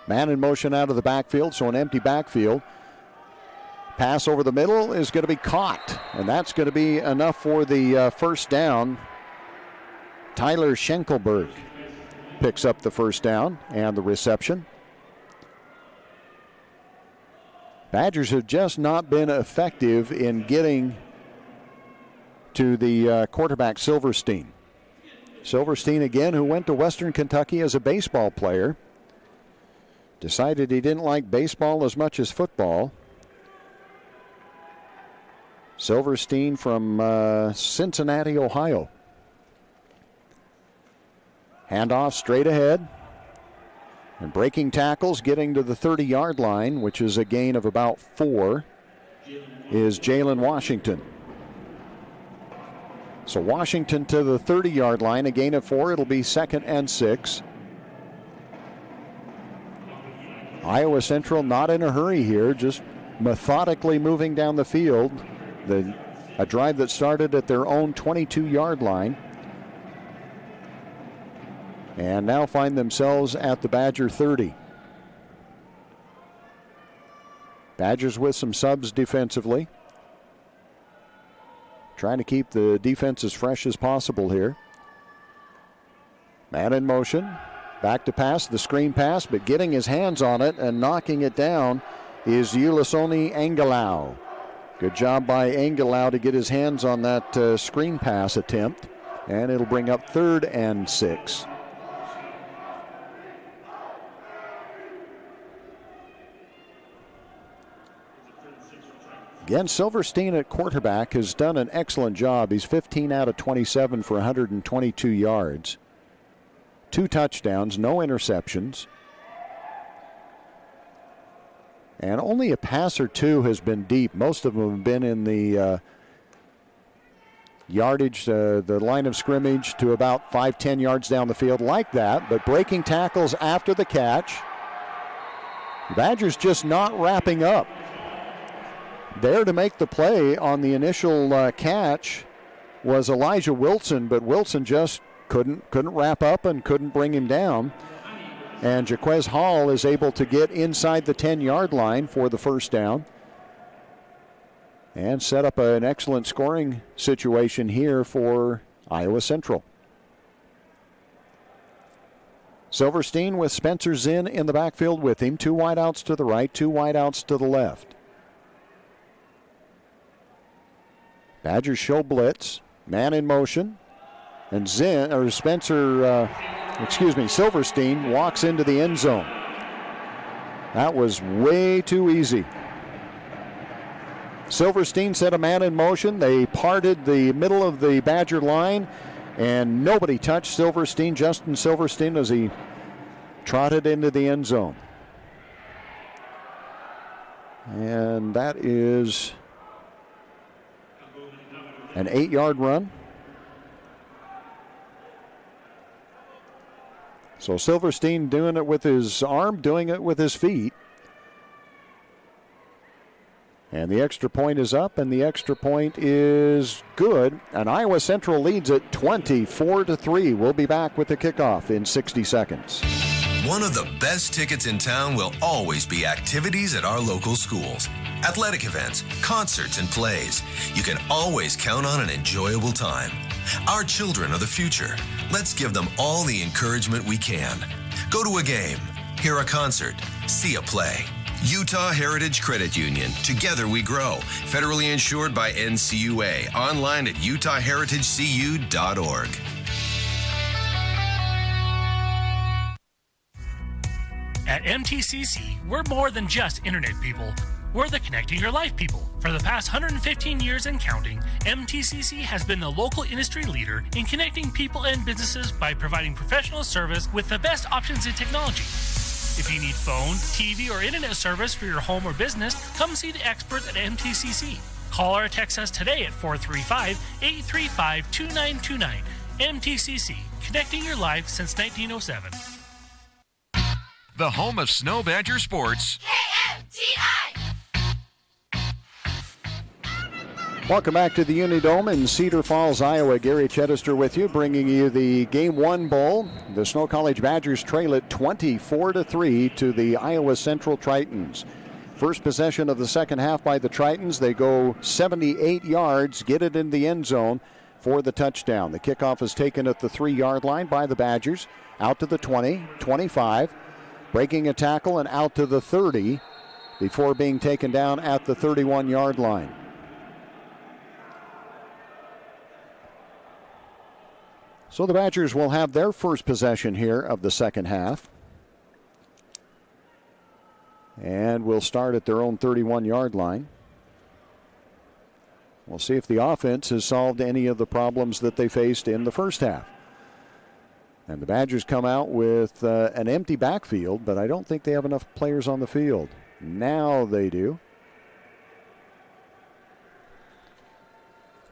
Man in motion out of the backfield, so an empty backfield. Pass over the middle is going to be caught, and that's going to be enough for the first down. Tyler Schenkelberg picks up the first down and the reception. Badgers have just not been effective in getting to the quarterback Silverstein. Silverstein again, who went to Western Kentucky as a baseball player. Decided he didn't like baseball as much as football. Silverstein from Cincinnati, Ohio. Handoff straight ahead. And breaking tackles, getting to the 30-yard line, which is a gain of about 4, is Jalen Washington. So Washington to the 30-yard line, a gain of 4. It'll be 2nd and 6. Iowa Central not in a hurry here, just methodically moving down the field. A drive that started at their own 22-yard line. And now find themselves at the Badger 30. Badgers with some subs defensively. Trying to keep the defense as fresh as possible here. Man in motion. Back to pass, the screen pass, but getting his hands on it and knocking it down is Ulisoni Angelau. Good job by Angelau to get his hands on that screen pass attempt. And it'll bring up 3rd and 6. Again, Silverstein at quarterback has done an excellent job. He's 15 out of 27 for 122 yards. 2 touchdowns, no interceptions. And only a pass or 2 has been deep. Most of them have been in the yardage, the line of scrimmage to about 5-10 yards down the field like that. But breaking tackles after the catch. Badgers just not wrapping up. There to make the play on the initial catch was Elijah Wilson, but Wilson just couldn't wrap up and couldn't bring him down. And Jaquez Hall is able to get inside the 10-yard line for the first down and set up an excellent scoring situation here for Iowa Central. Silverstein with Spencer Zinn in the backfield with him. 2 wideouts to the right, 2 wideouts to the left. Badgers show blitz, man in motion, and Silverstein walks into the end zone. That was way too easy. Silverstein set a man in motion. They parted the middle of the Badger line, and nobody touched Silverstein, Justin Silverstein, as he trotted into the end zone. And that is an 8-yard run. So Silverstein doing it with his arm, doing it with his feet. And the extra point is up, and the extra point is good. And Iowa Central leads it 24-3. We'll be back with the kickoff in 60 seconds. One of the best tickets in town will always be activities at our local schools. Athletic events, concerts, and plays. You can always count on an enjoyable time. Our children are the future. Let's give them all the encouragement we can. Go to a game, hear a concert, see a play. Utah Heritage Credit Union. Together we grow. Federally insured by NCUA. Online at utahheritagecu.org. At MTCC, we're more than just internet people. We're the connecting your life people. For the past 115 years and counting, MTCC has been the local industry leader in connecting people and businesses by providing professional service with the best options in technology. If you need phone, TV, or internet service for your home or business, come see the experts at MTCC. Call or text us today at 435-835-2929. MTCC, connecting your life since 1907. The home of Snow Badger sports. KMTI! Welcome back to the Unidome in Cedar Falls, Iowa. Gary Chedester with you, bringing you the Game 1 Bowl. The Snow College Badgers trail it 24-3 to the Iowa Central Tritons. First possession of the second half by the Tritons. They go 78 yards, get it in the end zone for the touchdown. The kickoff is taken at the 3-yard line by the Badgers. Out to the 20, 25, breaking a tackle and out to the 30 before being taken down at the 31-yard line. So the Badgers will have their first possession here of the second half. And will start at their own 31-yard line. We'll see if the offense has solved any of the problems that they faced in the first half. And the Badgers come out with an empty backfield, but I don't think they have enough players on the field. Now they do.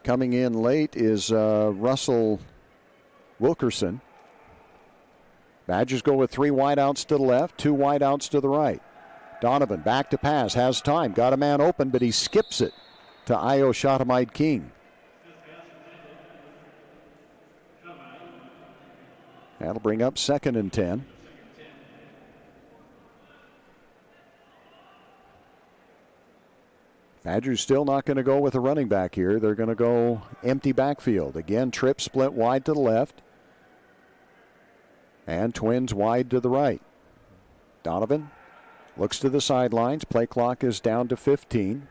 Coming in late is Russell Wilkerson. Badgers go with 3 wideouts to the left, 2 wideouts to the right. Donovan back to pass, has time, got a man open, but he skips it to Io Shotamide King. That'll bring up 2nd and 10. Badgers still not going to go with a running back here. They're going to go empty backfield. Again, Tripp split wide to the left. And Twins wide to the right. Donovan looks to the sidelines. Play clock is down to 15.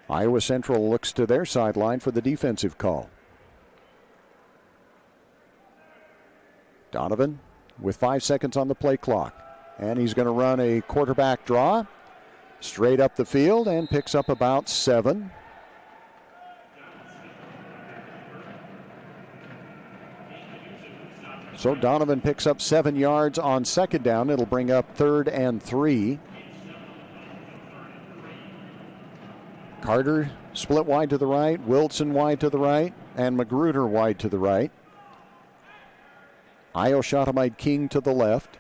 Iowa Central looks to their sideline for the defensive call. Donovan with 5 seconds on the play clock. And he's going to run a quarterback draw. Straight up the field and picks up about 7. So Donovan picks up 7 yards on second down. It'll bring up 3rd and 3. Carter split wide to the right, Wilson wide to the right, and Magruder wide to the right. Io Shatamide King to the left.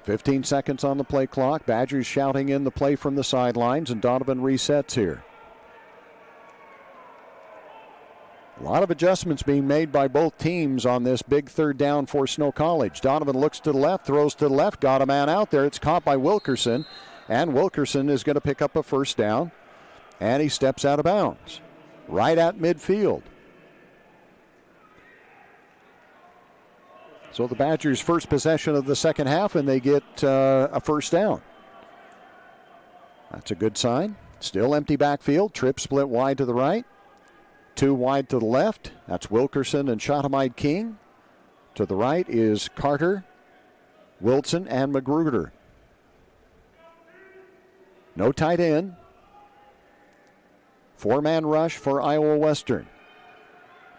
"15 seconds on the play clock. Badgers shouting in the play from the sidelines, and Donovan resets here. A lot of adjustments being made by both teams on this big 3rd down for Snow College. Donovan looks to the left, throws to the left, got a man out there. It's caught by Wilkerson, and Wilkerson is going to pick up a 1st down, and he steps out of bounds right at midfield. So the Badgers' first possession of the second half, and they get a 1st down. That's a good sign. Still empty backfield. Tripp split wide to the right. 2 wide to the left. That's Wilkerson and Shatamide King. To the right is Carter, Wilson, and Magruder. No tight end. 4-man rush for Iowa Western.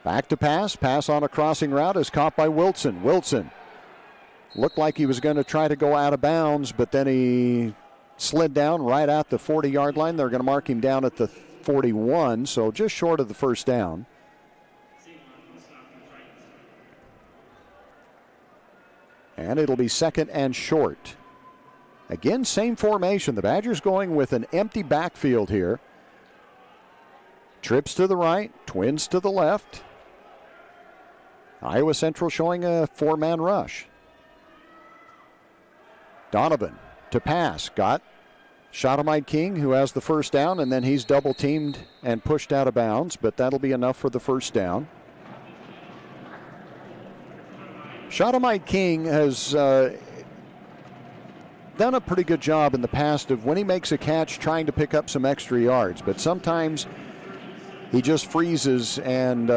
Back to pass. Pass on a crossing route is caught by Wilson. Wilson looked like he was going to try to go out of bounds, but then he slid down right at the 40-yard line. They're going to mark him down at the 41, so just short of the 1st down. And it'll be 2nd and short. Again, same formation. The Badgers going with an empty backfield here. Trips to the right, Twins to the left. Iowa Central showing a 4-man rush. Donovan to pass. Got Shatamide King, who has the 1st down, and then he's double-teamed and pushed out of bounds, but that'll be enough for the 1st down. Shatamide King has done a pretty good job in the past of when he makes a catch trying to pick up some extra yards, but sometimes he just freezes and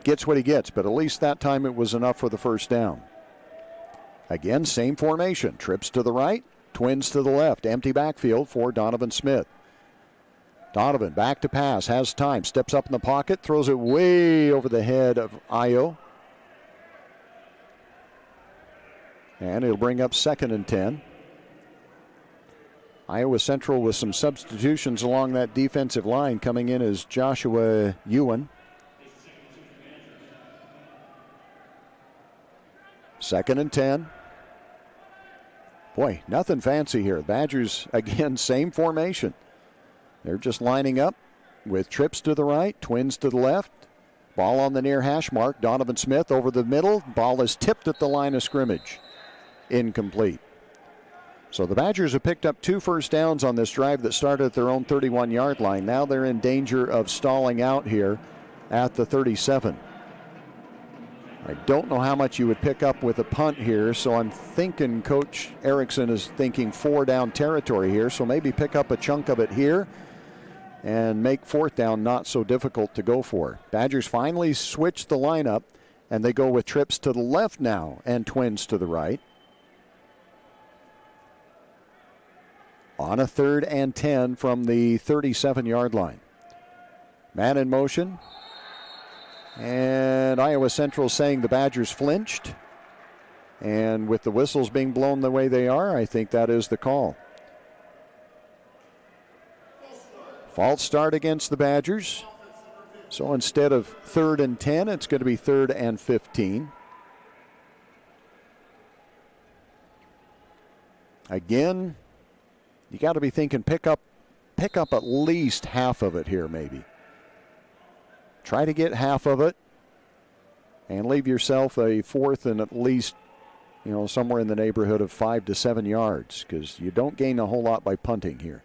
gets what he gets, but at least that time it was enough for the 1st down. Again, same formation. Trips to the right, Twins to the left. Empty backfield for Donovan Smith. Donovan back to pass, has time, steps up in the pocket, throws it way over the head of Io. And it'll bring up 2nd and 10. Iowa Central with some substitutions along that defensive line. Coming in is Joshua Ewan. 2nd and 10. Boy, nothing fancy here. Badgers, again, same formation. They're just lining up with trips to the right, Twins to the left. Ball on the near hash mark. Donovan Smith over the middle. Ball is tipped at the line of scrimmage. Incomplete. So the Badgers have picked up 2 1st downs on this drive that started at their own 31-yard line. Now they're in danger of stalling out here at the 37. I don't know how much you would pick up with a punt here, so I'm thinking Coach Erickson is thinking 4-down territory here, so maybe pick up a chunk of it here and make 4th down not so difficult to go for. Badgers finally switch the lineup, and they go with trips to the left now and Twins to the right. On a 3rd and 10 from the 37-yard line. Man in motion. And Iowa Central saying the Badgers flinched. And with the whistles being blown the way they are, I think that is the call. False start against the Badgers. So instead of 3rd and 10, it's going to be 3rd and 15. Again, you got to be thinking pick up at least half of it here maybe. Try to get half of it and leave yourself a 4th and at least, somewhere in the neighborhood of 5 to 7 yards, because you don't gain a whole lot by punting here.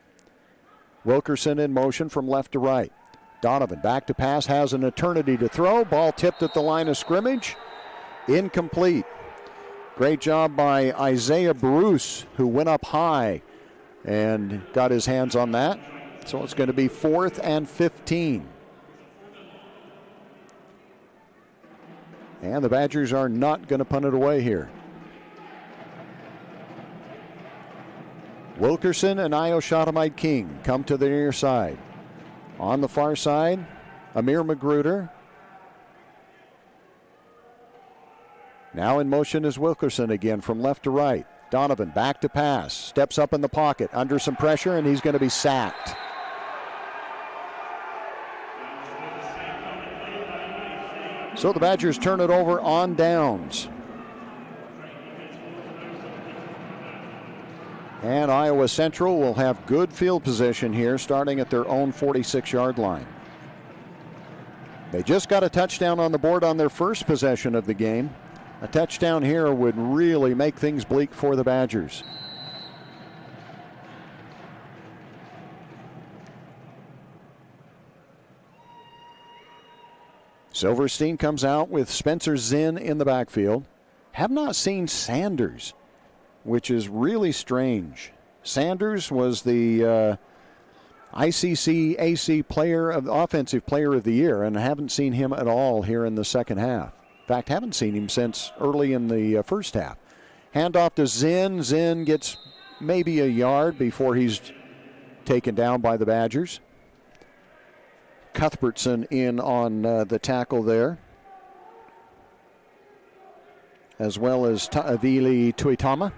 Wilkerson in motion from left to right. Donovan back to pass, has an eternity to throw. Ball tipped at the line of scrimmage. Incomplete. Great job by Isaiah Bruce, who went up high and got his hands on that. So it's going to be 4th and 15. And the Badgers are not going to punt it away here. Wilkerson and Io Shatamide King come to the near side. On the far side, Amir Magruder. Now in motion is Wilkerson again from left to right. Donovan back to pass. Steps up in the pocket. Under some pressure, and he's going to be sacked. So the Badgers turn it over on downs. And Iowa Central will have good field position here, starting at their own 46-yard line. They just got a touchdown on the board on their first possession of the game. A touchdown here would really make things bleak for the Badgers. Silverstein comes out with Spencer Zinn in the backfield. Have not seen Sanders, which is really strange. Sanders was the ICC AC offensive player of the year, and I haven't seen him at all here in the second half. In fact, haven't seen him since early in the first half. Handoff to Zinn. Zinn gets maybe a yard before he's taken down by the Badgers. Cuthbertson in on the tackle there, as well as Ta'avili Tuitama.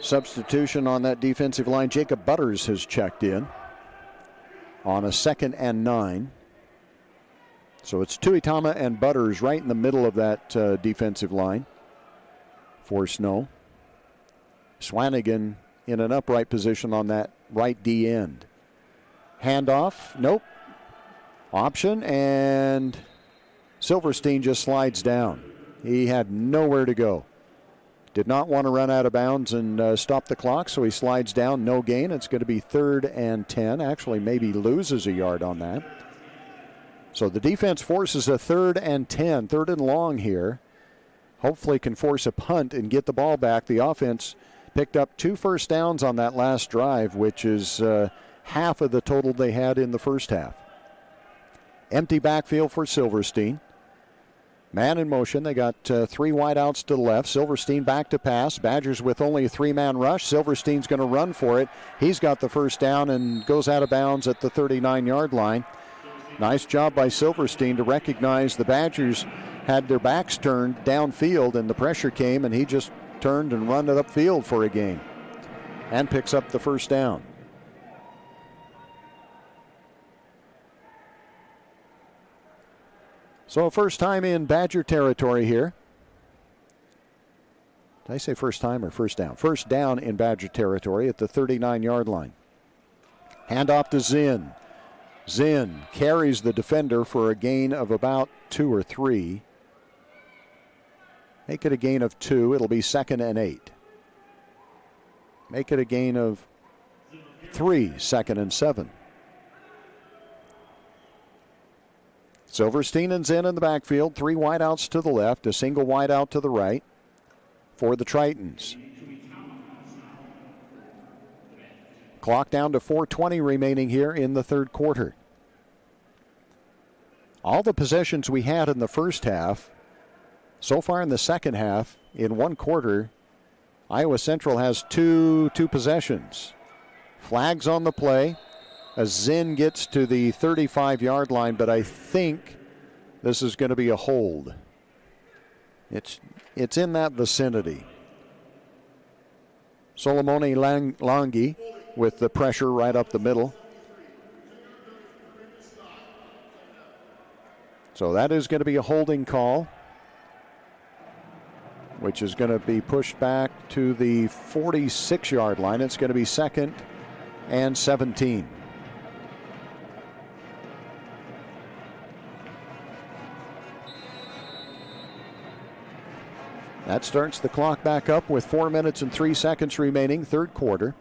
Substitution on that defensive line. Jacob Butters has checked in on a 2nd and 9. So it's Tuitama and Butters right in the middle of that defensive line for Snow. Swanigan in an upright position on that right D end. Handoff, nope. Option, and Silverstein just slides down. He had nowhere to go. Did not want to run out of bounds and stop the clock, so he slides down, no gain. It's going to be 3rd and 10. Actually, maybe loses a yard on that. So the defense forces a 3rd and 10, 3rd and long here. Hopefully can force a punt and get the ball back. The offense picked up 2 first downs on that last drive, which is half of the total they had in the first half. Empty backfield for Silverstein. Man in motion. They got 3 wideouts to the left. Silverstein back to pass. Badgers with only a 3-man rush. Silverstein's going to run for it. He's got the first down and goes out of bounds at the 39-yard line. Nice job by Silverstein to recognize the Badgers had their backs turned downfield and the pressure came, and he just turned and run it upfield for a gain and picks up the first down. So first time in Badger territory here. Did I say first time or first down? First down in Badger territory at the 39-yard line. Handoff to Zinn. Zinn carries the defender for a gain of about 2 or 3. Make it a gain of 2. It'll be 2nd and 8. Make it a gain of 3, 2nd and 7. Silverstein and Zinn in the backfield. 3 wideouts to the left, a single wideout to the right for the Tritons. Clock down to 4:20 remaining here in the third quarter. All the possessions we had in the first half, so far in the second half, in one quarter, Iowa Central has two possessions. Flags on the play. As Zinn gets to the 35-yard line, but I think this is going to be a hold. It's in that vicinity. Solomone Langi with the pressure right up the middle. So that is going to be a holding call, which is going to be pushed back to the 46-yard line. It's going to be 2nd and 17. That starts the clock back up with 4 minutes and 3 seconds remaining, third quarter.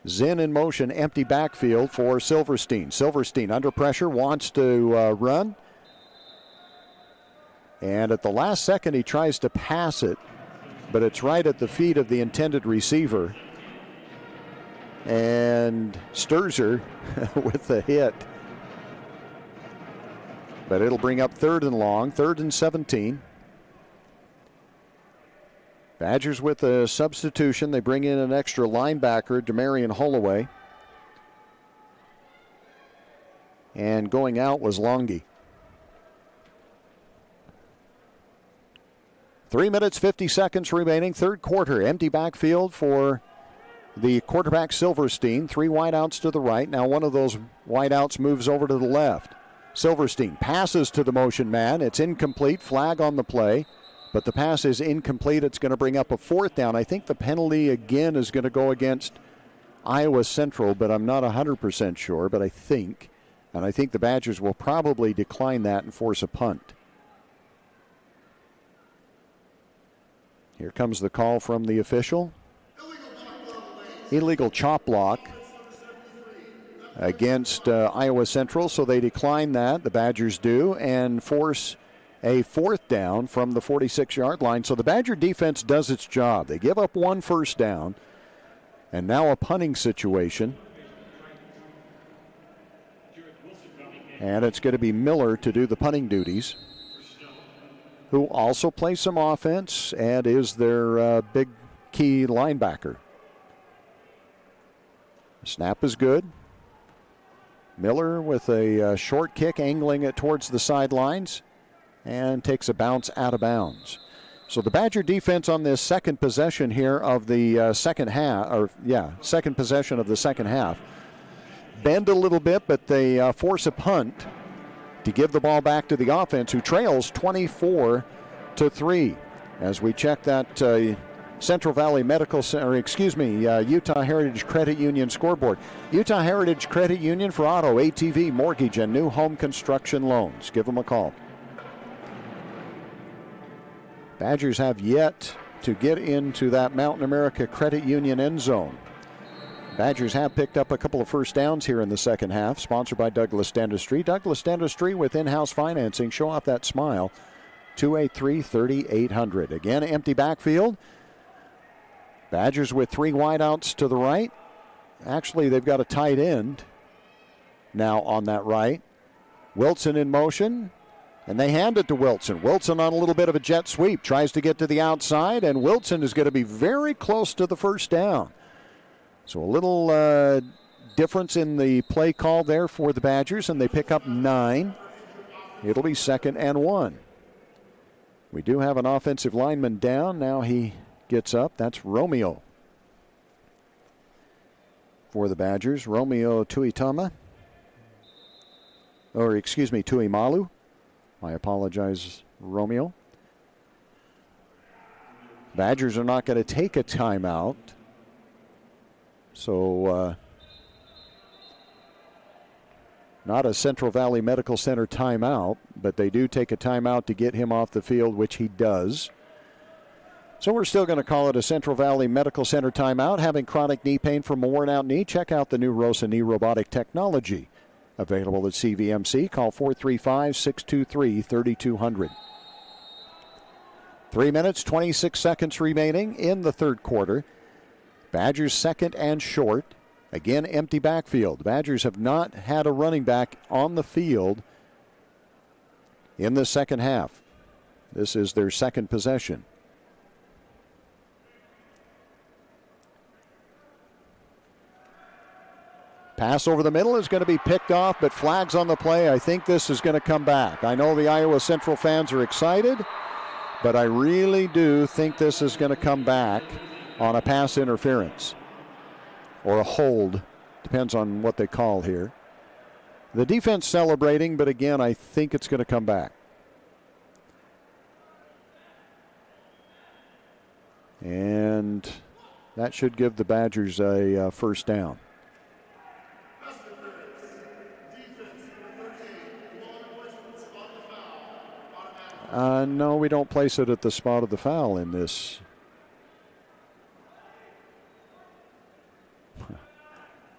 Zinn in motion, empty backfield for Silverstein. Silverstein under pressure, wants to run. And at the last second, he tries to pass it, but it's right at the feet of the intended receiver. And Sturzer with the hit. But it'll bring up 3rd and long, 3rd and 17. Badgers with a substitution. They bring in an extra linebacker, Demarion Holloway. And going out was Longy. 3 minutes, 50 seconds remaining. Third quarter. Empty backfield for the quarterback Silverstein. 3 wideouts to the right. Now one of those wideouts moves over to the left. Silverstein passes to the motion man. It's incomplete. Flag on the play. But the pass is incomplete. It's going to bring up a 4th down. I think the penalty again is going to go against Iowa Central, but I'm not 100% sure, but I think. And I think the Badgers will probably decline that and force a punt. Here comes the call from the official. Illegal chop block against Iowa Central, so they decline that. The Badgers do, and force a 4th down from the 46-yard line. So the Badger defense does its job. They give up 1 first down, and now a punting situation. And it's going to be Miller to do the punting duties, who also plays some offense and is their big key linebacker. Snap is good. Miller with a short kick, angling it towards the sidelines, and takes a bounce out of bounds. So the Badger defense on this second possession here of the second possession of the second half, bend a little bit, but they force a punt to give the ball back to the offense, who trails 24-3. As we check that Central Valley Utah Heritage Credit Union scoreboard. Utah Heritage Credit Union for auto, ATV, mortgage, and new home construction loans. Give them a call. Badgers have yet to get into that Mountain America Credit Union end zone. Badgers have picked up a couple of first downs here in the second half, sponsored by Douglas Dentistry. Douglas Dentistry with in-house financing. Show off that smile. 283-3800. Again, empty backfield. Badgers with 3 wideouts to the right. Actually, they've got a tight end now on that right. Wilson in motion, and they hand it to Wilson. Wilson on a little bit of a jet sweep, tries to get to the outside, and Wilson is going to be very close to the first down. So a little difference in the play call there for the Badgers, and they pick up 9. It'll be 2nd and 1. We do have an offensive lineman down. Now he gets up. That's Romeo for the Badgers. Romeo Tuimalu. I apologize, Romeo. Badgers are not going to take a timeout. So, not a Central Valley Medical Center timeout, but they do take a timeout to get him off the field, which he does. So we're still going to call it a Central Valley Medical Center timeout. Having chronic knee pain from a worn-out knee? Check out the new ROSA knee robotic technology. Available at CVMC. Call 435-623-3200. 3 minutes, 26 seconds remaining in the third quarter. Badgers 2nd and short. Again, empty backfield. The Badgers have not had a running back on the field in the second half. This is their second possession. Pass over the middle is going to be picked off, but flags on the play. I think this is going to come back. I know the Iowa Central fans are excited, but I really do think this is going to come back on a pass interference or a hold. Depends on what they call here. The defense celebrating, but again, I think it's going to come back. And that should give the Badgers a first down. No, we don't place it at the spot of the foul in this.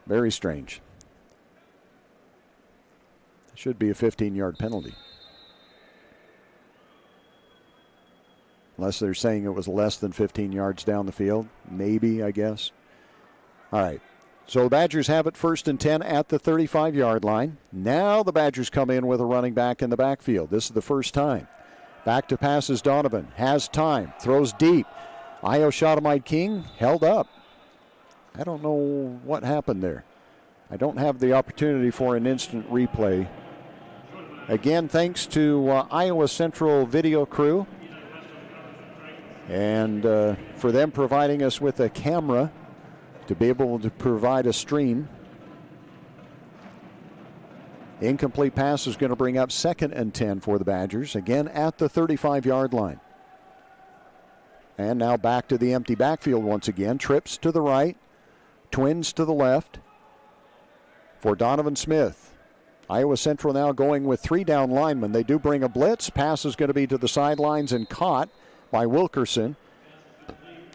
Very strange. It should be a 15-yard penalty. Unless they're saying it was less than 15 yards down the field. Maybe, I guess. All right. So the Badgers have it 1st and 10 at the 35-yard line. Now the Badgers come in with a running back in the backfield. This is the first time. Back to passes Donovan. Has time. Throws deep. Io Shotomite King held up. I don't know what happened there. I don't have the opportunity for an instant replay. Again, thanks to Iowa Central video crew and for them providing us with a camera to be able to provide a stream. Incomplete pass is going to bring up 2nd and 10 for the Badgers, again at the 35-yard line. And now back to the empty backfield once again. Trips to the right, twins to the left for Donovan Smith. Iowa Central now going with 3 down linemen. They do bring a blitz. Pass is going to be to the sidelines and caught by Wilkerson.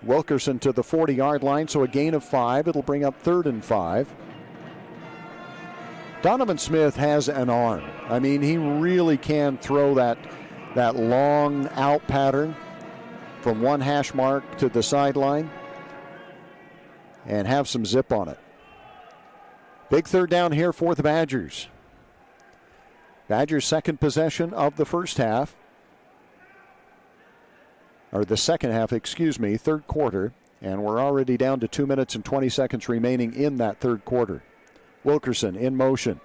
Wilkerson to the 40-yard line, so a gain of 5. It'll bring up 3rd and 5. Donovan Smith has an arm. I mean, he really can throw that long out pattern from one hash mark to the sideline and have some zip on it. Big 3rd down here for the Badgers. Badgers' second possession of the first half. Or the second half, excuse me, 3rd quarter. And we're already down to 2 minutes and 20 seconds remaining in that 3rd quarter. Wilkerson in motion.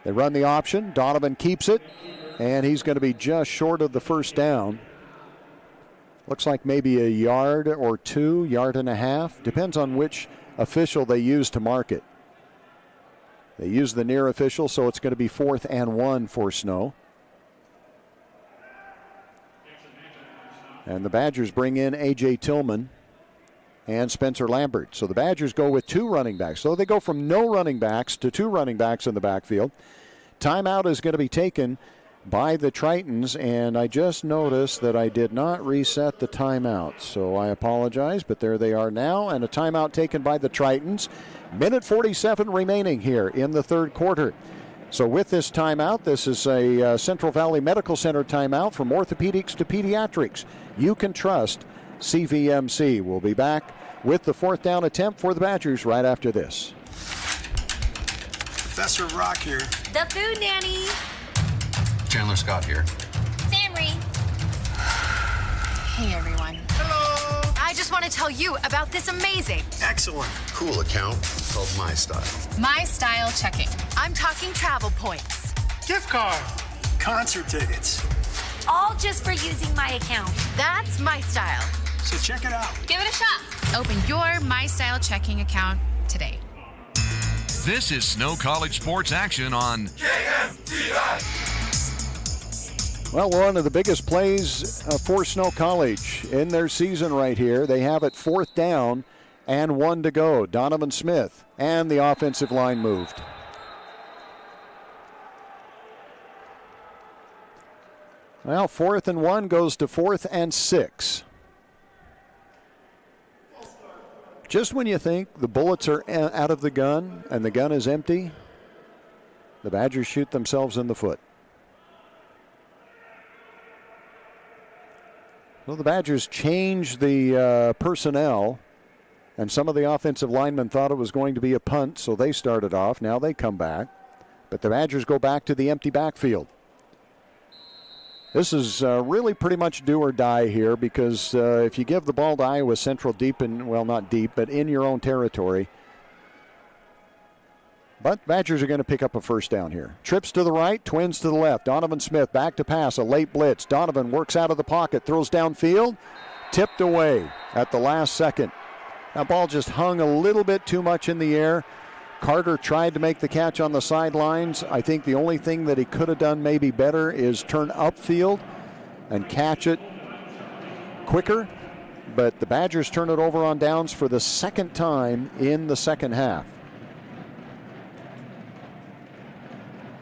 They run the option. Donovan keeps it. And he's going to be just short of the first down. Looks like maybe a yard or 2, yard and a half. Depends on which official they use to mark it. They use the near official, so it's going to be 4th and 1 for Snow. And the Badgers bring in A.J. Tillman and Spencer Lambert. So the Badgers go with 2 running backs. So they go from no running backs to 2 running backs in the backfield. Timeout is going to be taken by the Tritons, and I just noticed that I did not reset the timeout, so I apologize, but there they are now, and a timeout taken by the Tritons. Minute 47 remaining here in the 3rd quarter. So with this timeout, this is a Central Valley Medical Center timeout from orthopedics to pediatrics. You can trust CVMC. We'll be back with the 4th down attempt for the Badgers right after this. Professor Rock here. The Food Nanny. Chandler Scott here. Sam Reed. Hey, everyone. Hello. I just want to tell you about this amazing, Excellent. Cool account called My Style. My Style Checking. I'm talking travel points. Gift card. Concert tickets. All just for using my account. That's my style. So check it out. Give it a shot. Open your My Style Checking account today. This is Snow College Sports Action on KMTI. Well, one of the biggest plays for Snow College in their season right here. They have it 4th down and 1 to go. Donovan Smith and the offensive line moved. Well, 4th and 1 goes to 4th and 6. Just when you think the bullets are out of the gun and the gun is empty, the Badgers shoot themselves in the foot. Well, the Badgers changed the personnel, and some of the offensive linemen thought it was going to be a punt, so they started off. Now they come back, but the Badgers go back to the empty backfield. This is really pretty much do or die here because if you give the ball to Iowa Central deep in, well, not deep, but in your own territory. But Badgers are going to pick up a 1st down here. Trips to the right, twins to the left. Donovan Smith back to pass, a late blitz. Donovan works out of the pocket, throws downfield, tipped away at the last second. That ball just hung a little bit too much in the air. Carter tried to make the catch on the sidelines. I think the only thing that he could have done maybe better is turn upfield and catch it quicker. But the Badgers turn it over on downs for the 2nd time in the 2nd half.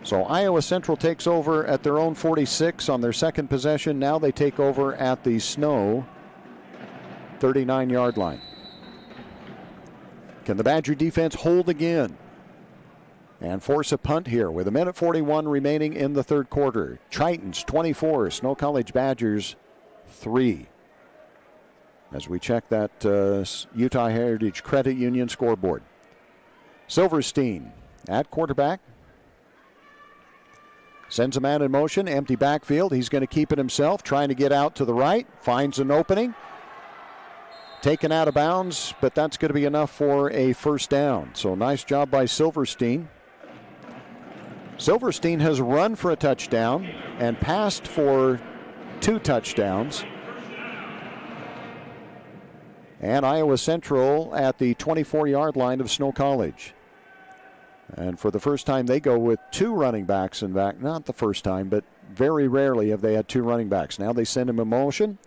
So Iowa Central takes over at their own 46 on their 2nd possession. Now they take over at the Snow 39-yard line. Can the Badger defense hold again and force a punt here with 1:41 remaining in the 3rd quarter? Tritons 24, Snow College Badgers 3. As we check that Utah Heritage Credit Union scoreboard. Silverstein at quarterback. Sends a man in motion, empty backfield. He's going to keep it himself, trying to get out to the right. Finds an opening. taken out of bounds, but that's going to be enough for a first down. So nice job by Silverstein. Silverstein has run for a touchdown and passed for 2 touchdowns. And Iowa Central at the 24-yard line of Snow College. And for the first time, they go with 2 running backs in back. Not the first time, but very rarely have they had 2 running backs. Now they send him in motion.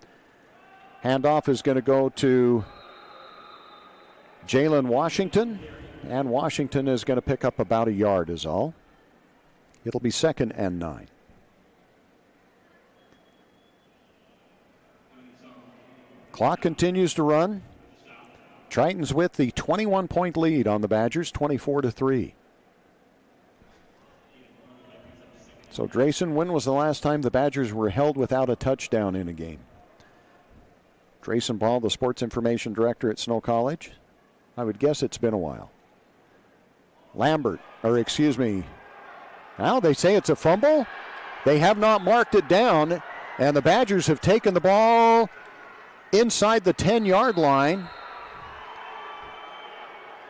Handoff is going to go to Jalen Washington. And Washington is going to pick up about a yard is all. It'll be 2nd and 9. Clock continues to run. Tritons with the 21-point lead on the Badgers, 24-3. So, Drayson, when was the last time the Badgers were held without a touchdown in a game? Drayson Ball, the sports information director at Snow College. I would guess it's been a while. Now they say it's a fumble. They have not marked it down, and the Badgers have taken the ball inside the 10-yard line.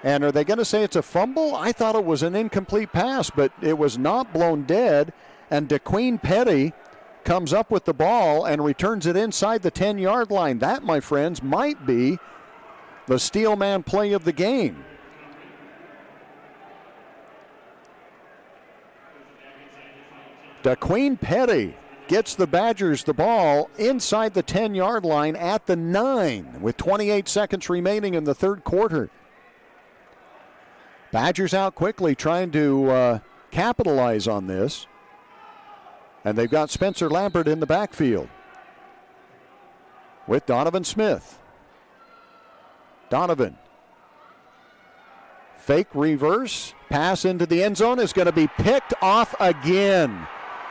And are they going to say it's a fumble? I thought it was an incomplete pass, but it was not blown dead. And DeQueen Petty comes up with the ball and returns it inside the 10-yard line. That, my friends, might be the Steelman play of the game. DeQueen Petty gets the Badgers the ball inside the 10-yard line at the 9 with 28 seconds remaining in the third quarter. Badgers out quickly trying to capitalize on this. And they've got Spencer Lambert in the backfield with Donovan Smith. Donovan. Fake reverse. Pass into the end zone is going to be picked off again.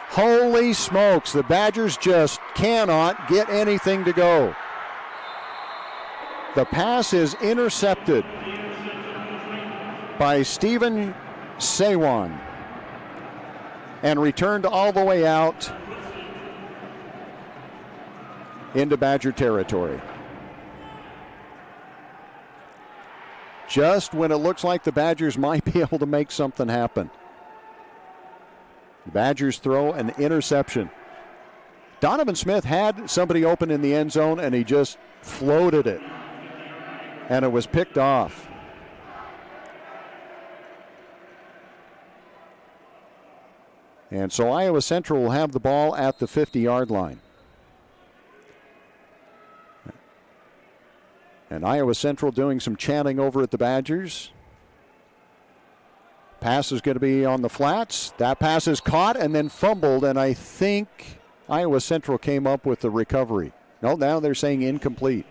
Holy smokes, the Badgers just cannot get anything to go. The pass is intercepted by Stephen Sewan and returned all the way out into Badger territory. Just when it looks like the Badgers might be able to make something happen. The Badgers throw an interception. Donovan Smith had somebody open in the end zone, and he just floated it. And it was picked off. And so Iowa Central will have the ball at the 50-yard line. And Iowa Central doing some chanting over at the Badgers. Pass is going to be on the flats. That pass is caught and then fumbled, and I think Iowa Central came up with the recovery. No, now they're saying incomplete.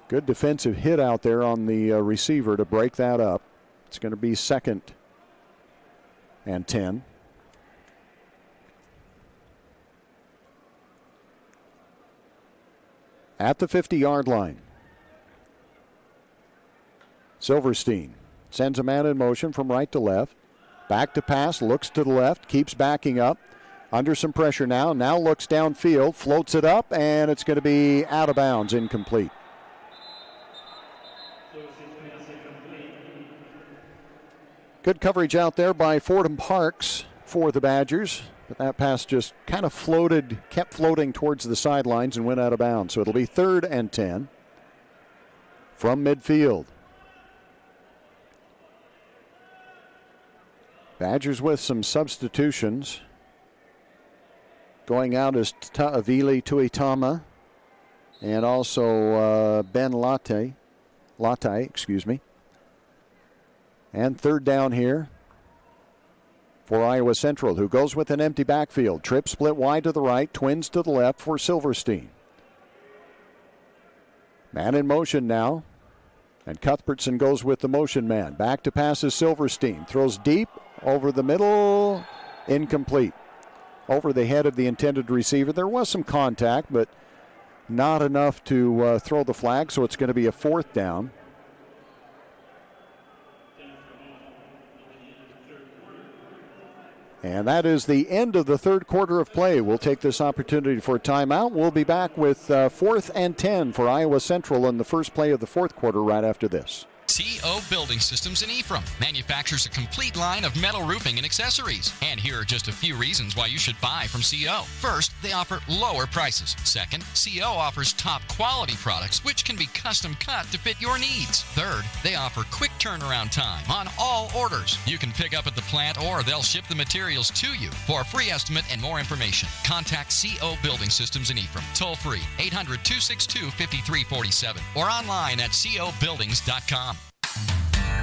Good defensive hit out there on the receiver to break that up. It's going to be 2nd and 10. At the 50-yard line. Silverstein sends a man in motion from right to left. Back to pass, looks to the left, keeps backing up. Under some pressure now. Now looks downfield, floats it up, and it's going to be out of bounds, incomplete. Good coverage out there by Fordham Parks for the Badgers. But that pass just kind of kept floating towards the sidelines and went out of bounds. So it'll be 3rd and 10 from midfield. Badgers with some substitutions. Going out is Ta'avili Tuitama and also Ben Latte, And 3rd down here for Iowa Central, who goes with an empty backfield. Trip split wide to the right, twins to the left for Silverstein. Man in motion now. And Cuthbertson goes with the motion man. Back to pass is Silverstein. Throws deep over the middle. Incomplete. Over the head of the intended receiver. There was some contact, but not enough to throw the flag, so it's going to be a 4th down. And that is the end of the third quarter of play. We'll take this opportunity for a timeout. We'll be back with 4th and 10 for Iowa Central in the first play of the fourth quarter right after this. CO Building Systems in Ephraim manufactures a complete line of metal roofing and accessories. And here are just a few reasons why you should buy from CO. First, they offer lower prices. Second, CO offers top quality products which can be custom cut to fit your needs. Third, they offer quick turnaround time on all orders. You can pick up at the plant or they'll ship the materials to you. For a free estimate and more information, contact CO Building Systems in Ephraim. Toll free 800-262-5347 or online at cobuildings.com.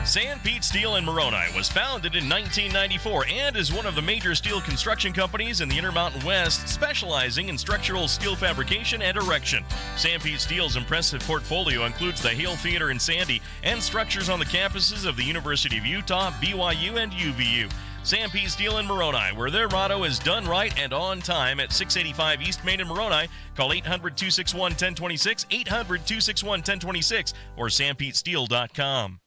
Sanpete Steel in Moroni was founded in 1994 and is one of the major steel construction companies in the Intermountain West, specializing in structural steel fabrication and erection. Sanpete Steel's impressive portfolio includes the Hale Theater in Sandy and structures on the campuses of the University of Utah, BYU, and UVU. Sanpete Steel in Moroni, where their motto is done right and on time, at 685 East Main in Moroni. Call 800-261-1026, 800-261-1026, or sanpetesteel.com.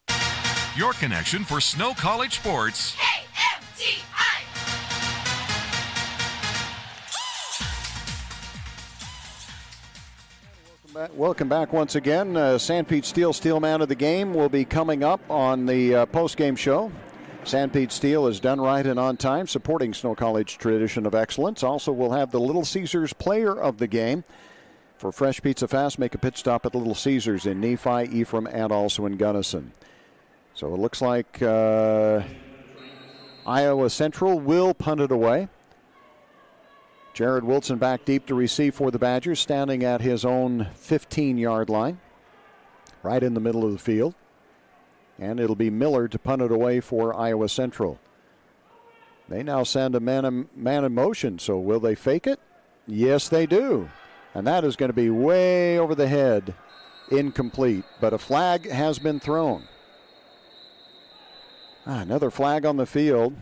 Your connection for Snow College sports. Welcome back once again. Sanpete Steel Man of the Game will be coming up on the post-game show. Sanpete Steel is done right and on time, supporting Snow College tradition of excellence. Also, we'll have the Little Caesars Player of the Game. For fresh pizza fast, make a pit stop at Little Caesars in Nephi, Ephraim, and also in Gunnison. So it looks like Iowa Central will punt it away. Jared Wilson back deep to receive for the Badgers, standing at his own 15-yard line, right in the middle of the field. And it'll be Miller to punt it away for Iowa Central. They now send a man in motion, so will they fake it? Yes, they do. And that is going to be way over the head, incomplete. But a flag has been thrown. Another flag on the field.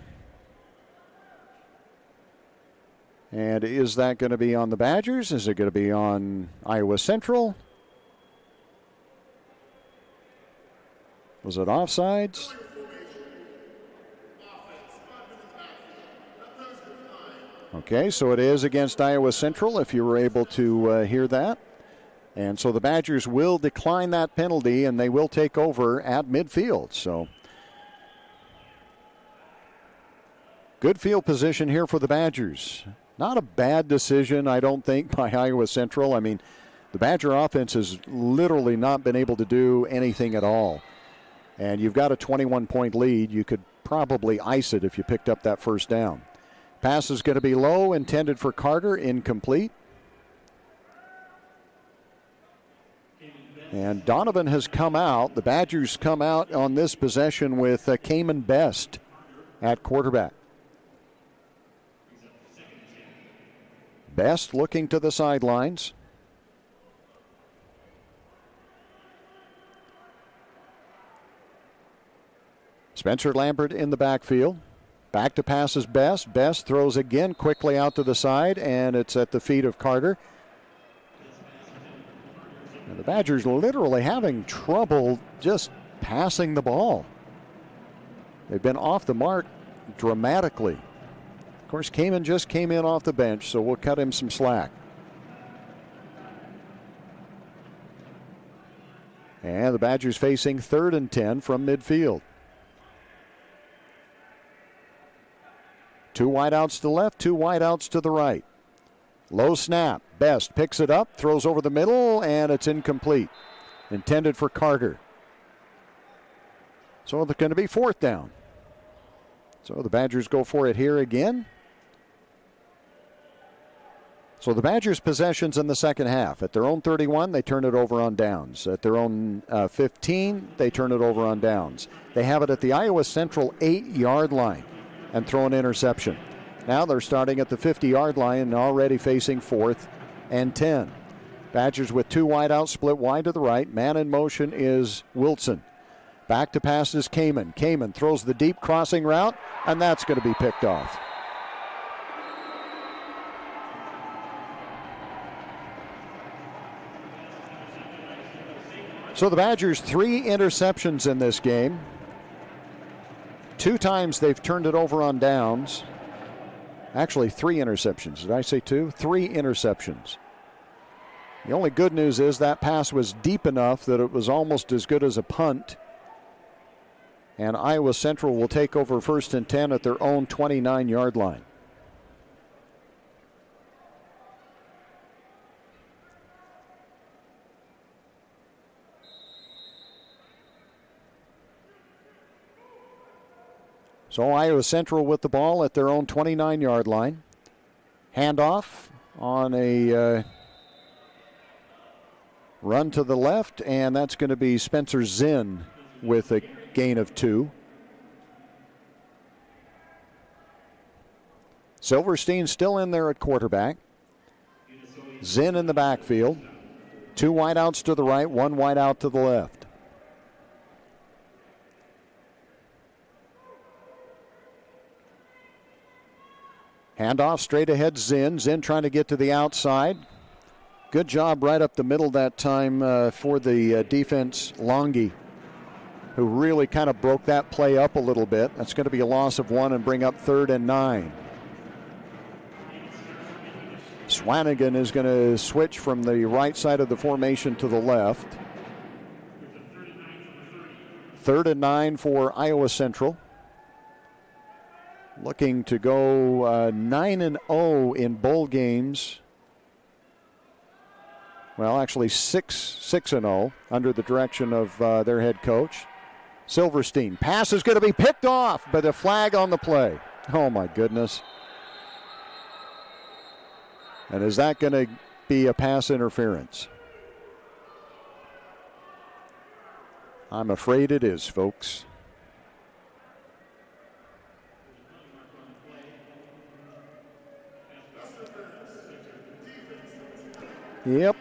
And is that going to be on the Badgers? Is it going to be on Iowa Central? Was it offsides? Okay, so it is against Iowa Central, if you were able to hear that. And so the Badgers will decline that penalty, and they will take over at midfield. So good field position here for the Badgers. Not a bad decision, I don't think, by Iowa Central. I mean, the Badger offense has literally not been able to do anything at all. And you've got a 21-point lead. You could probably ice it if you picked up that first down. Pass is going to be low, intended for Carter, incomplete. And Donovan has come out. The Badgers come out on this possession with Cayman Best at quarterback. Best looking to the sidelines. Spencer Lambert in the backfield. Back to pass is Best. Best throws again quickly out to the side, and it's at the feet of Carter. And the Badgers literally having trouble just passing the ball. They've been off the mark dramatically. Of course, Kamen just came in off the bench, so we'll cut him some slack. And the Badgers facing 3rd and 10 from midfield. 2 wideouts to the left, 2 wideouts to the right. Low snap. Best picks it up, throws over the middle, and it's incomplete. Intended for Carter. So it's going to be 4th down. So the Badgers go for it here again. So the Badgers' possessions in the second half. At their own 31, they turn it over on downs. At their own 15, they turn it over on downs. They have it at the Iowa Central 8-yard line and throw an interception. Now they're starting at the 50-yard line and already facing 4th and 10. Badgers with 2 wideouts, split wide to the right. Man in motion is Wilson. Back to pass is Kamen. Kamen throws the deep crossing route, and that's going to be picked off. So the Badgers 3 interceptions in this game. 2 times they've turned it over on downs. Actually, 3 interceptions. Did I say 2? 3 interceptions. The only good news is that pass was deep enough that it was almost as good as a punt. And Iowa Central will take over 1st and 10 at their own 29-yard line. So Iowa Central with the ball at their own 29-yard line. Handoff on a run to the left, and that's going to be Spencer Zinn with a gain of 2. Silverstein still in there at quarterback. Zinn in the backfield. 2 wideouts to the right, 1 wideout to the left. Handoff straight ahead, Zinn. Zinn trying to get to the outside. Good job right up the middle that time for the defense, Longy, who really kind of broke that play up a little bit. That's going to be a loss of 1 and bring up 3rd and 9. Swanigan is going to switch from the right side of the formation to the left. 3rd and 9 for Iowa Central. Looking to go 9-0 in bowl games. Well, actually 6-0 under the direction of their head coach. Silverstein. Pass is going to be picked off, but a flag on the play. Oh, my goodness. And is that going to be a pass interference? I'm afraid it is, folks. Yep.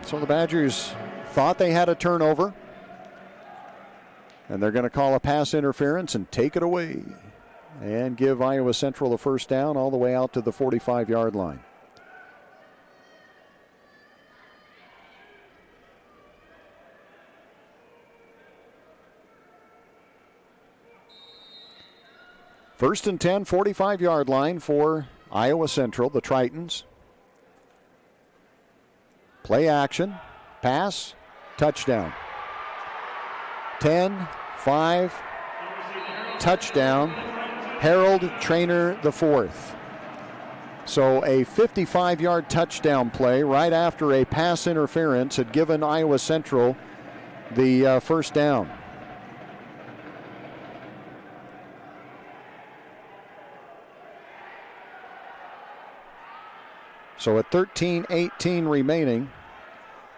So the Badgers thought they had a turnover. And they're going to call a pass interference and take it away. And give Iowa Central a 1st down all the way out to the 45-yard line. First and 10, 45-yard line for Iowa Central, the Tritons. Play action, pass, touchdown. 10, 5, touchdown. Harold Trainer the 4th. So a 55-yard touchdown play right after a pass interference had given Iowa Central the 1st down. So at 13:18 remaining,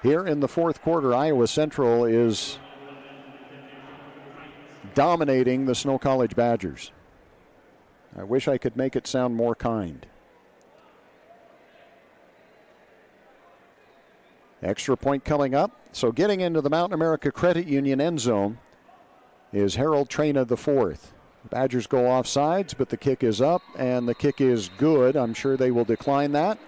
here in the 4th quarter, Iowa Central is dominating the Snow College Badgers. I wish I could make it sound more kind. Extra point coming up. So getting into the Mountain America Credit Union end zone is Harold Traina the 4th. Badgers go off sides, but the kick is up, and the kick is good. I'm sure they will decline that.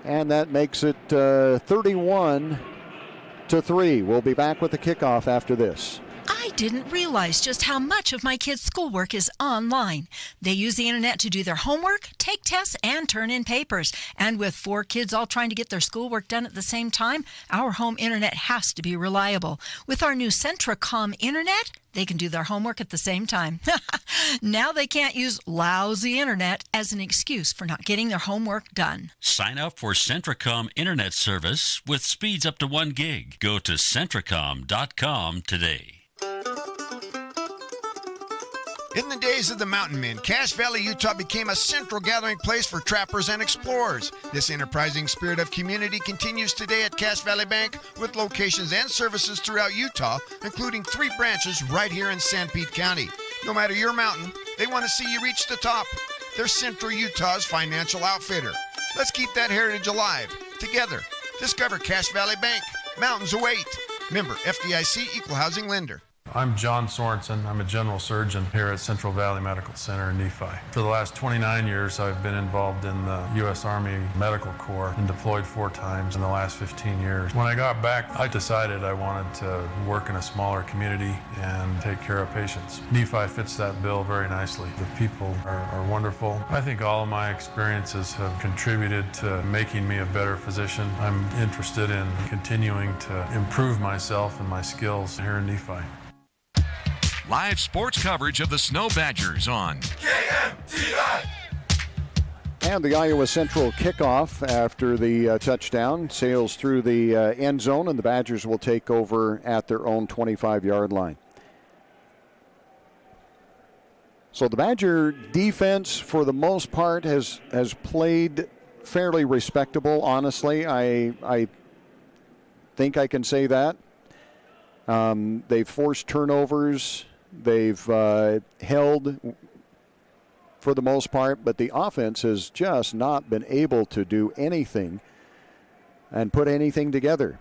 And that makes it 31-3. We'll be back with the kickoff after this. I didn't realize just how much of my kids' schoolwork is online. They use the internet to do their homework, take tests, and turn in papers. And with 4 kids all trying to get their schoolwork done at the same time, our home internet has to be reliable. With our new Centracom internet, they can do their homework at the same time. Now they can't use lousy internet as an excuse for not getting their homework done. Sign up for Centracom internet service with speeds up to 1 gig. Go to Centracom.com today. In the days of the mountain men, Cache Valley, Utah became a central gathering place for trappers and explorers. This enterprising spirit of community continues today at Cache Valley Bank with locations and services throughout Utah, including 3 branches right here in Sanpete County. No matter your mountain, they want to see you reach the top. They're Central Utah's financial outfitter. Let's keep that heritage alive. Together, discover Cache Valley Bank. Mountains await. Member FDIC Equal Housing Lender. I'm John Sorensen. I'm a general surgeon here at Central Valley Medical Center in Nephi. For the last 29 years, I've been involved in the U.S. Army Medical Corps and deployed 4 times in the last 15 years. When I got back, I decided I wanted to work in a smaller community and take care of patients. Nephi fits that bill very nicely. The people are wonderful. I think all of my experiences have contributed to making me a better physician. I'm interested in continuing to improve myself and my skills here in Nephi. Live sports coverage of the Snow Badgers on KMTI. And the Iowa Central kickoff after the touchdown sails through the end zone, and the Badgers will take over at their own 25-yard line. So the Badger defense, for the most part, has played fairly respectable, honestly. I think I can say that. They've forced turnovers. They've held for the most part, but the offense has just not been able to do anything and put anything together.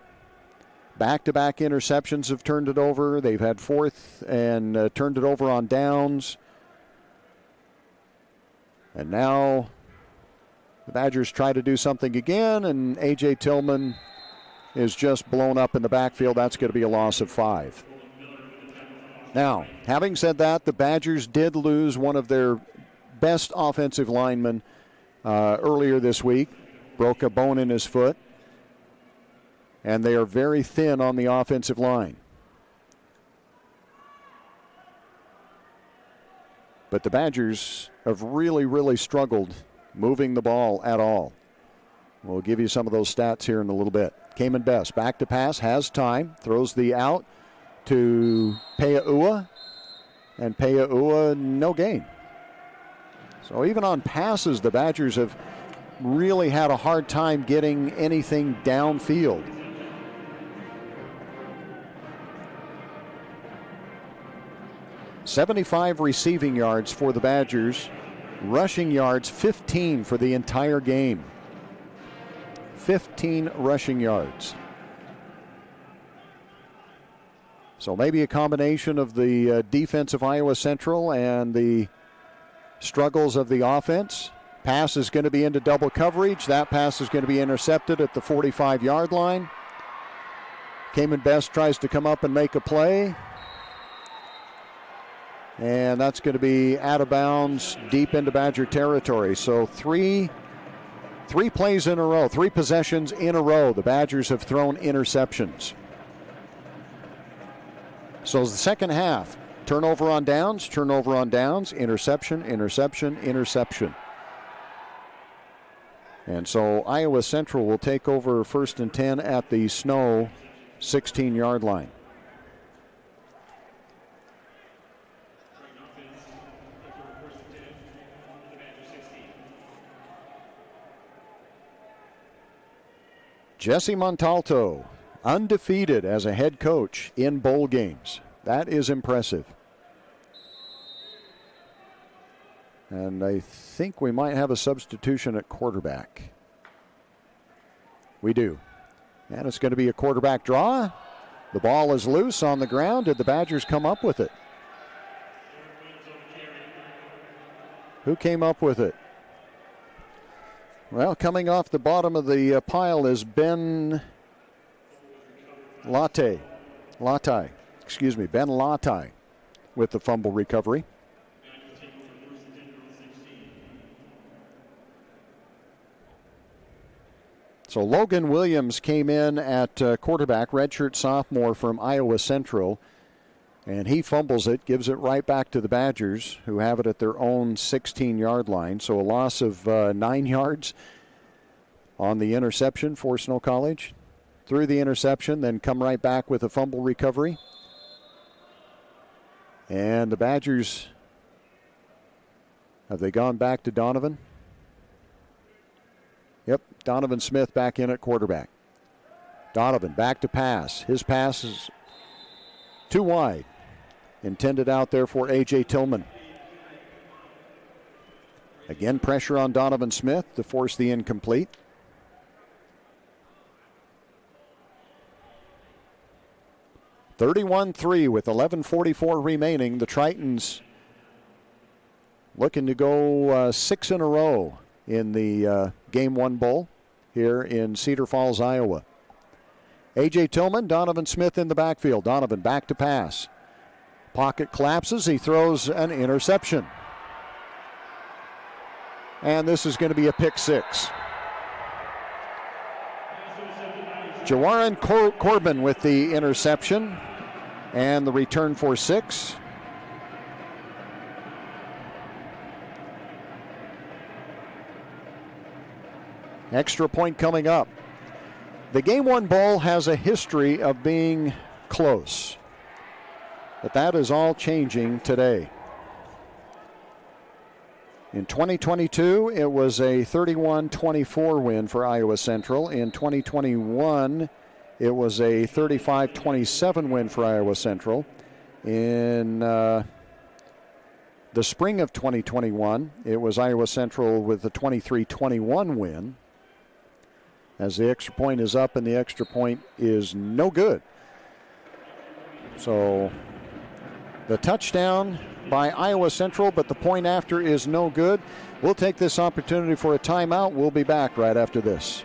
Back-to-back interceptions have turned it over. They've had 4th and turned it over on downs. And now the Badgers try to do something again, and A.J. Tillman is just blown up in the backfield. That's going to be a loss of 5. Now, having said that, the Badgers did lose one of their best offensive linemen earlier this week. Broke a bone in his foot. And they are very thin on the offensive line. But the Badgers have really, really struggled moving the ball at all. We'll give you some of those stats here in a little bit. Cayman Best back to pass, has time, throws the out to Pea'ua, and Pea'ua no gain. So even on passes, the Badgers have really had a hard time getting anything downfield. .75 receiving yards for the Badgers. Rushing yards, 15 for the entire game. 15 rushing yards. So maybe a combination of the defense of Iowa Central and the struggles of the offense. Pass is going to be into double coverage. That pass is going to be intercepted at the 45-yard line. Cayman Best tries to come up and make a play. And that's going to be out of bounds deep into Badger territory. So three plays in a row, 3 possessions in a row. The Badgers have thrown interceptions. So the second half, turnover on downs, interception, interception, interception. And so Iowa Central will take over 1st and 10 at the Snow 16-yard line. Jesse Montalto, undefeated as a head coach in bowl games. That is impressive. And I think we might have a substitution at quarterback. We do. And it's going to be a quarterback draw. The ball is loose on the ground. Did the Badgers come up with it? Who came up with it? Well, coming off the bottom of the pile is Ben Latte. Ben Latte with the fumble recovery. So Logan Williams came in at quarterback, redshirt sophomore from Iowa Central, and he fumbles it, gives it right back to the Badgers, who have it at their own 16-yard line. So a loss of 9 yards on the interception for Snow College. Threw the interception, then come right back with a fumble recovery. And the Badgers, have they gone back to Donovan? Yep, Donovan Smith back in at quarterback. Donovan back to pass. His pass is too wide. Intended out there for A.J. Tillman. Again, pressure on Donovan Smith to force the incomplete. 31-3 with 11:44 remaining. The Tritons looking to go 6 in a row in the Game 1 Bowl here in Cedar Falls, Iowa. A.J. Tillman, Donovan Smith in the backfield. Donovan back to pass. Pocket collapses. He throws an interception. And this is going to be a pick 6. Jawarin Corbin with the interception and the return for 6. Extra point coming up. The Game 1 Bowl has a history of being close, but that is all changing today. In 2022, it was a 31-24 win for Iowa Central. In 2021, it was a 35-27 win for Iowa Central. In the spring of 2021, it was Iowa Central with a 23-21 win. As the extra point is up and the extra point is no good. So the touchdown by Iowa Central, but the point after is no good. We'll take this opportunity for a timeout. We'll be back right after this.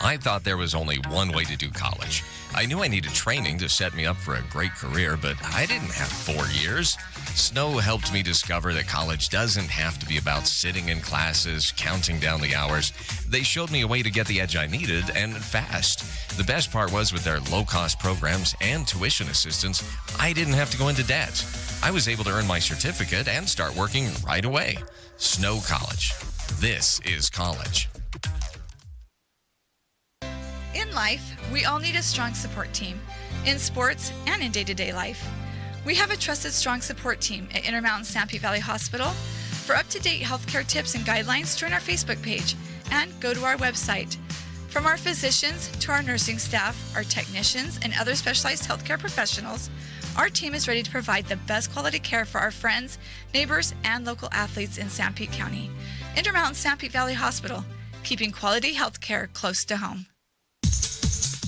I thought there was only one way to do college. I knew I needed training to set me up for a great career, but I didn't have 4 years. Snow helped me discover that college doesn't have to be about sitting in classes, counting down the hours. They showed me a way to get the edge I needed, and fast. The best part was with their low-cost programs and tuition assistance, I didn't have to go into debt. I was able to earn my certificate and start working right away. Snow College. This is college. In life, we all need a strong support team, in sports and in day-to-day life. We have a trusted, strong support team at Intermountain Stampede Valley Hospital. For up-to-date healthcare tips and guidelines, join our Facebook page and go to our website. From our physicians to our nursing staff, our technicians, and other specialized healthcare professionals, our team is ready to provide the best quality care for our friends, neighbors, and local athletes in Sanpete County. Intermountain Stampede Valley Hospital, keeping quality healthcare close to home.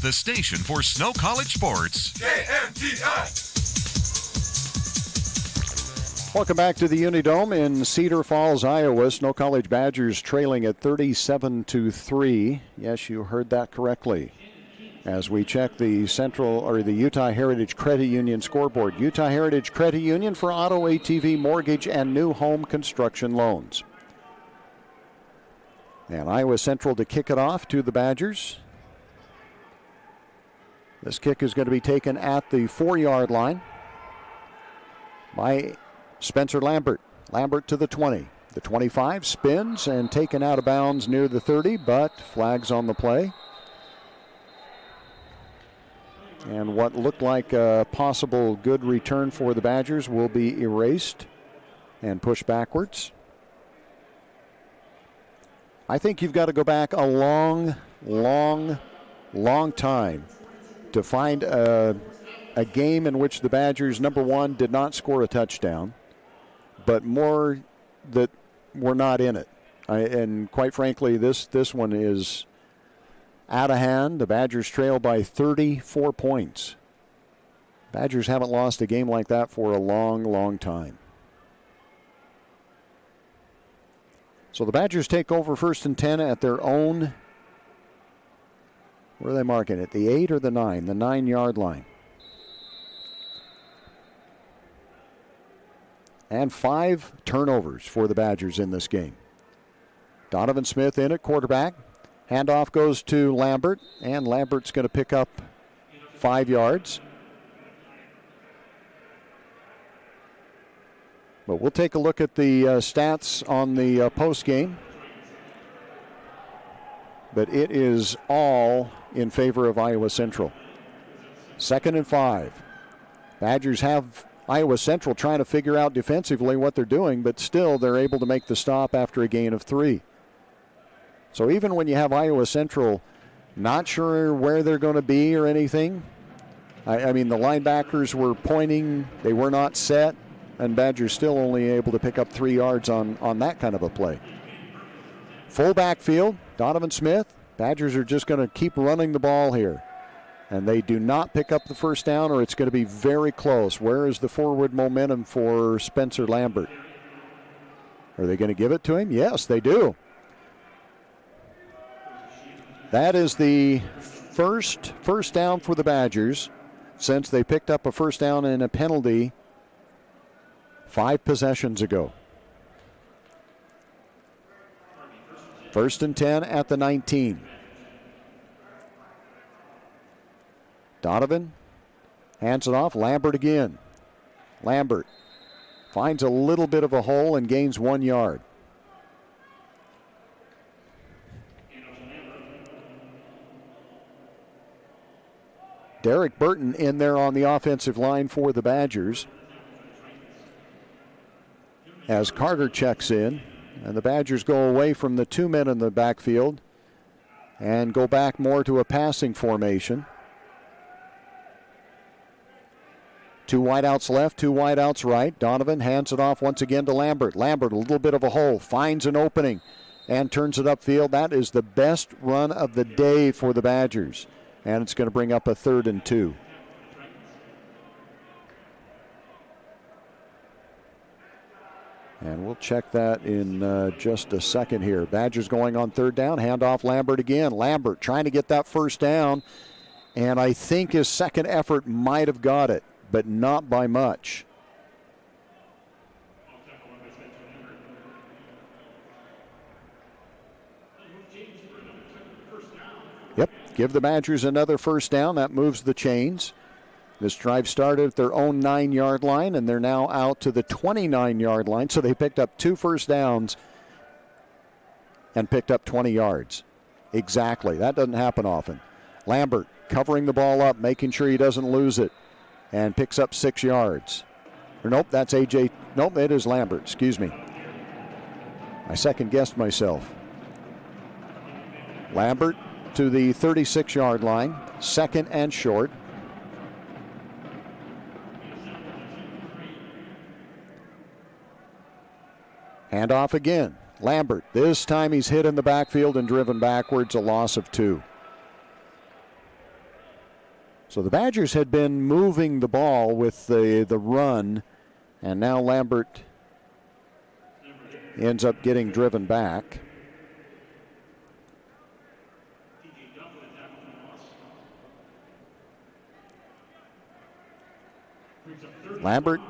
The station for Snow College sports. KMTI. Welcome back to the Unidome in Cedar Falls, Iowa. Snow College Badgers trailing at 37-3. Yes, you heard that correctly. As we check the Utah Heritage Credit Union scoreboard. Utah Heritage Credit Union for auto, ATV, mortgage, and new home construction loans. And Iowa Central to kick it off to the Badgers. This kick is going to be taken at the 4-yard line by Spencer Lambert. Lambert to the 20. The 25 spins and taken out of bounds near the 30, but flags on the play. And what looked like a possible good return for the Badgers will be erased and pushed backwards. I think you've got to go back a long time to find a game in which the Badgers, number one, did not score a touchdown, but more that were not in it. And quite frankly, this one is out of hand. The Badgers trail by 34 points. Badgers haven't lost a game like that for a long time. So the Badgers take over 1st and 10 at their own. Where are they marking it? The 8 or the 9? The 9-yard line. And 5 turnovers for the Badgers in this game. Donovan Smith in at quarterback. Handoff goes to Lambert, and Lambert's going to pick up 5 yards. But we'll take a look at the stats on the post game. But it is all in favor of Iowa Central. 2nd and 5. Badgers have Iowa Central trying to figure out defensively what they're doing, but still they're able to make the stop after a gain of 3. So even when you have Iowa Central not sure where they're going to be or anything, I mean, the linebackers were pointing, they were not set, and Badgers still only able to pick up 3 yards on that kind of a play. Full backfield, Donovan Smith. Badgers are just going to keep running the ball here. And they do not pick up the first down, or it's going to be very close. Where is the forward momentum for Spencer Lambert? Are they going to give it to him? Yes, they do. That is the first down for the Badgers since they picked up a first down and a penalty 5 possessions ago. 1st and 10 at the 19. Donovan hands it off. Lambert again. Lambert finds a little bit of a hole and gains 1 yard. Derek Burton in there on the offensive line for the Badgers as Carter checks in, and the Badgers go away from the 2 men in the backfield and go back more to a passing formation. 2 wideouts left, 2 wideouts right. Donovan hands it off once again to Lambert. Lambert, a little bit of a hole, finds an opening and turns it upfield. That is the best run of the day for the Badgers. And it's going to bring up a 3rd and 2. And we'll check that in just a second here. Badgers going on 3rd down. Handoff Lambert again. Lambert trying to get that first down. And I think his second effort might have got it, but not by much. Yep, give the Badgers another first down. That moves the chains. This drive started at their own 9-yard line, and they're now out to the 29-yard line. So they picked up 2 first downs and picked up 20 yards. Exactly. That doesn't happen often. Lambert covering the ball up, making sure he doesn't lose it, and picks up 6 yards. Or nope, that's AJ. Nope, it is Lambert. Excuse me. I second-guessed myself. Lambert to the 36-yard line, 2nd and short. Handoff again. Lambert, this time he's hit in the backfield and driven backwards, a loss of 2. So the Badgers had been moving the ball with the run, and now Lambert ends up getting driven back. Lambert,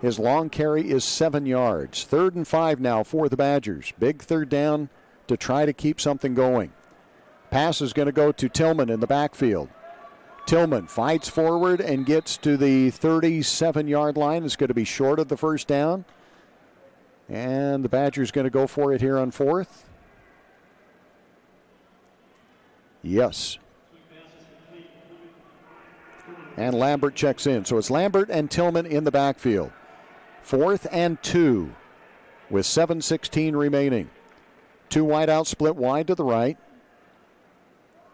his long carry is 7 yards. 3rd and 5 now for the Badgers. Big 3rd down to try to keep something going. Pass is going to go to Tillman in the backfield. Tillman fights forward and gets to the 37-yard line. It's going to be short of the first down. And the Badgers going to go for it here on 4th. Yes. And Lambert checks in. So it's Lambert and Tillman in the backfield. 4th and 2 with 7:16 remaining. 2 wideouts split wide to the right.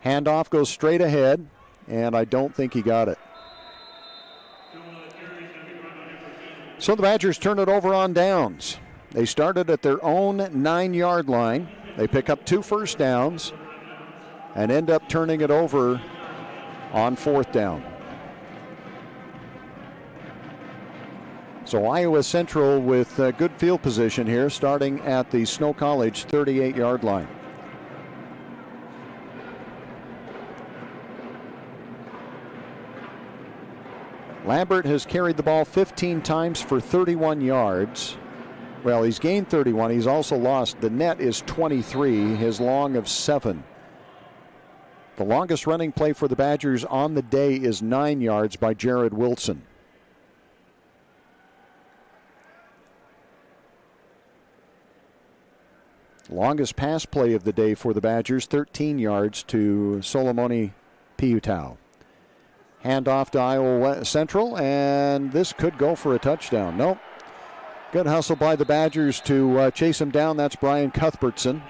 Handoff goes straight ahead, and I don't think he got it. So the Badgers turn it over on downs. They started at their own 9-yard line. They pick up 2 first downs and end up turning it over on 4th down. So Iowa Central with good field position here, starting at the Snow College 38-yard line. Lambert has carried the ball 15 times for 31 yards. Well, he's gained 31. He's also lost. The net is 23, his long of 7. The longest running play for the Badgers on the day is 9 yards by Jared Wilson. Longest pass play of the day for the Badgers, 13 yards to Solomoni Piutau. Handoff to Iowa Central, and this could go for a touchdown. Nope. Good hustle by the Badgers to chase him down. That's Brian Cuthbertson.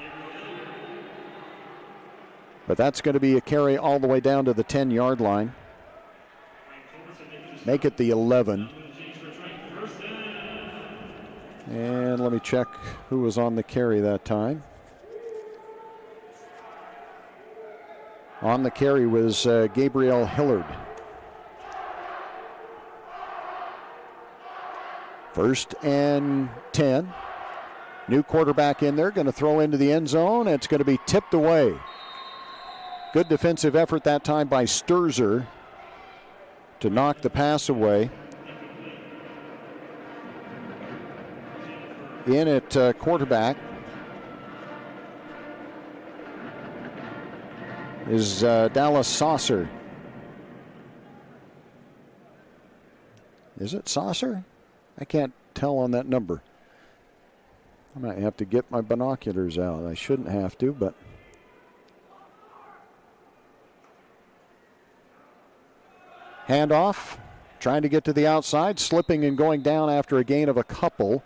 But that's going to be a carry all the way down to the 10-yard line. Make it the 11. And let me check who was on the carry that time. On the carry was Gabriel Hillard. First and 10. New quarterback in there, going to throw into the end zone. It's going to be tipped away. Good defensive effort that time by Sturzer to knock the pass away. In at quarterback is Dallas Saucer. Is it Saucer? I can't tell on that number. I might have to get my binoculars out. I shouldn't have to, but handoff, trying to get to the outside, slipping and going down after a gain of a couple.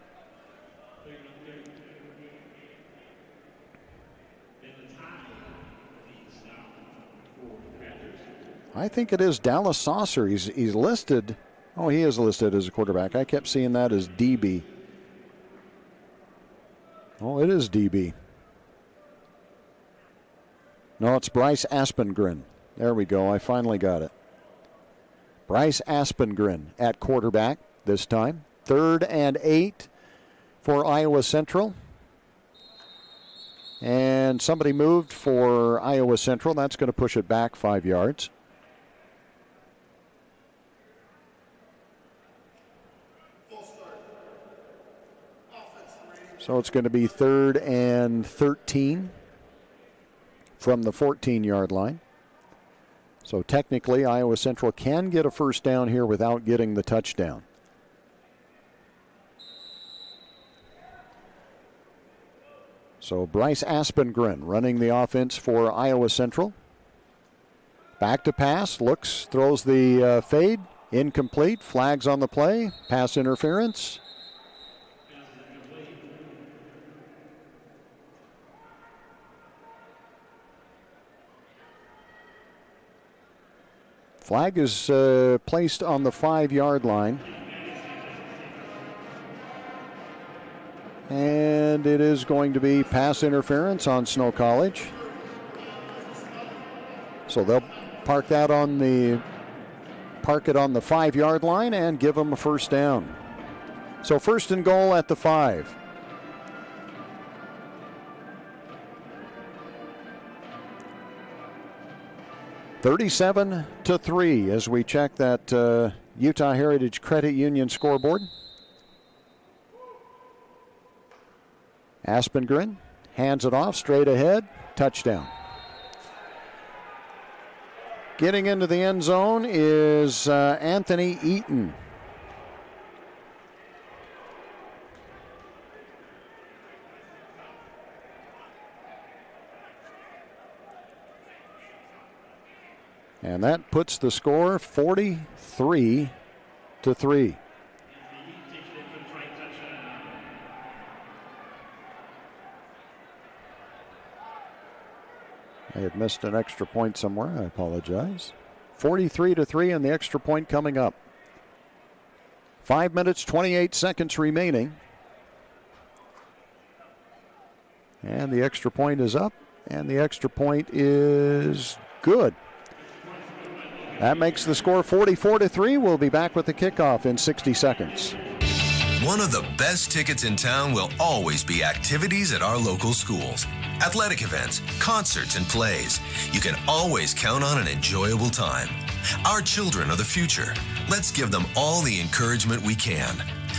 I think it is Dallas Saucer. He's listed. Oh, he is listed as a quarterback. I kept seeing that as DB. Oh, it is DB. No, it's Bryce Aspengren. There we go. I finally got it. Bryce Aspengren at quarterback this time. 3rd and 8 for Iowa Central. And somebody moved for Iowa Central. That's going to push it back 5 yards. So it's going to be 3rd and 13 from the 14-yard line. So technically, Iowa Central can get a first down here without getting the touchdown. So Bryce Aspengren running the offense for Iowa Central. Back to pass, looks, throws the fade, incomplete, flags on the play, pass interference. Flag is placed on the 5-yard line. And it is going to be pass interference on Snow College. So they'll park it on the 5-yard line and give them a first down. So 1st and goal at the 5. (37-3) as we check that Utah Heritage Credit Union scoreboard. Aspengren hands it off straight ahead. Touchdown. Getting into the end zone is Anthony Eaton. And that puts the score 43-3. I had missed an extra point somewhere. I apologize. 43-3 and the extra point coming up. 5 minutes, 28 seconds remaining. And the extra point is up, and the extra point is good. That makes the score 44-3. We'll be back with the kickoff in 60 seconds. One of the best tickets in town will always be activities at our local schools. Athletic events, concerts, and plays. You can always count on an enjoyable time. Our children are the future. Let's give them all the encouragement we can.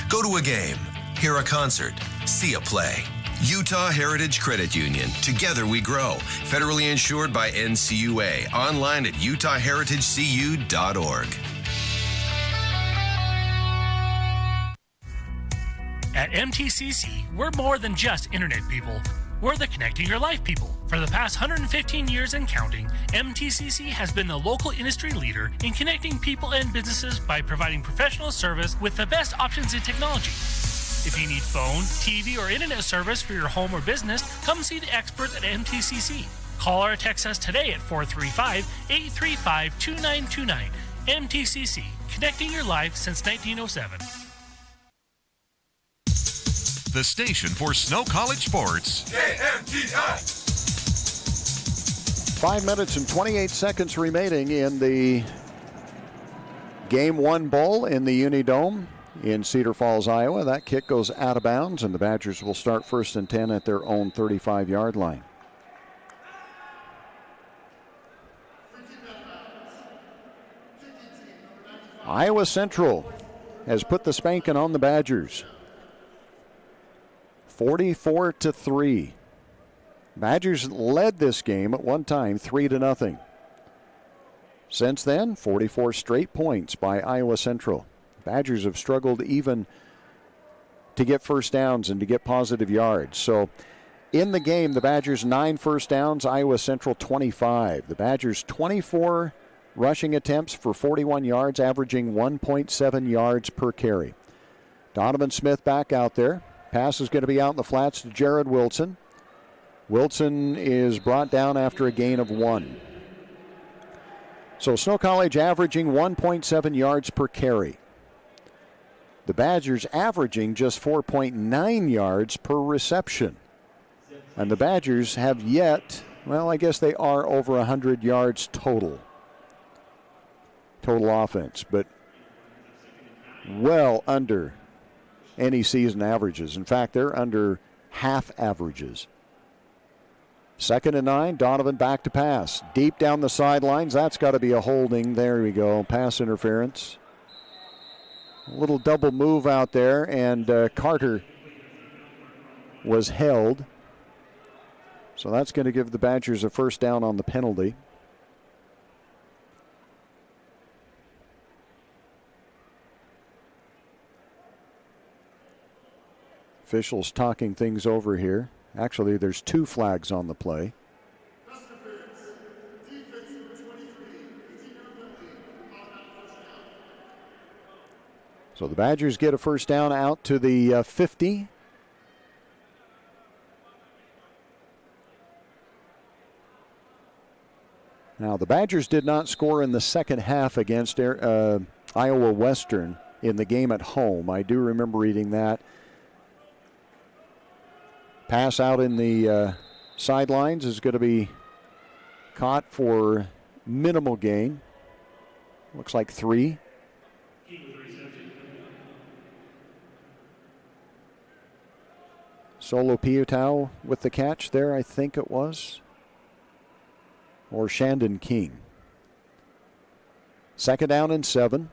Go to a game, hear a concert, see a play. Utah Heritage Credit Union. Together we grow. Federally insured by NCUA. Online at utahheritagecu.org. At MTCC, we're more than just internet people. We're the connecting your life people. For the past 115 years and counting, MTCC has been the local industry leader in connecting people and businesses by providing professional service with the best options in technology. If you need phone, TV, or internet service for your home or business, come see the experts at MTCC. Call or text us today at 435-835-2929. MTCC, connecting your life since 1907. The station for Snow College sports. KMTI. 5 minutes and 28 seconds remaining in the Game 1 Bowl in the Unidome in Cedar Falls, Iowa. That kick goes out of bounds, and the Badgers will start 1st and 10 at their own 35-yard line. Iowa Central has put the spanking on the Badgers. 44-3. Badgers led this game at one time 3-0. Since then, 44 straight points by Iowa Central. Badgers have struggled even to get first downs and to get positive yards. So in the game, the Badgers 9 first downs, Iowa Central 25. The Badgers 24 rushing attempts for 41 yards, averaging 1.7 yards per carry. Donovan Smith back out there. Pass is going to be out in the flats to Jared Wilson. Wilson is brought down after a gain of 1. So Snow College averaging 1.7 yards per carry. The Badgers averaging just 4.9 yards per reception. And the Badgers have yet, well, I guess they are over 100 yards total offense, but well under any season averages. In fact, they're under half averages. 2nd and 9, Donovan back to pass. Deep down the sidelines, that's got to be a holding. There we go, pass interference. A little double move out there, and Carter was held. So that's going to give the Badgers a first down on the penalty. Officials talking things over here. Actually, there's 2 flags on the play. So the Badgers get a first down out to the 50. Now, the Badgers did not score in the second half against Iowa Western in the game at home. I do remember reading that. Pass out in the sidelines is going to be caught for minimal gain. Looks like 3. Solo Piutau with the catch there, I think it was. Or Shandon King. 2nd down and 7.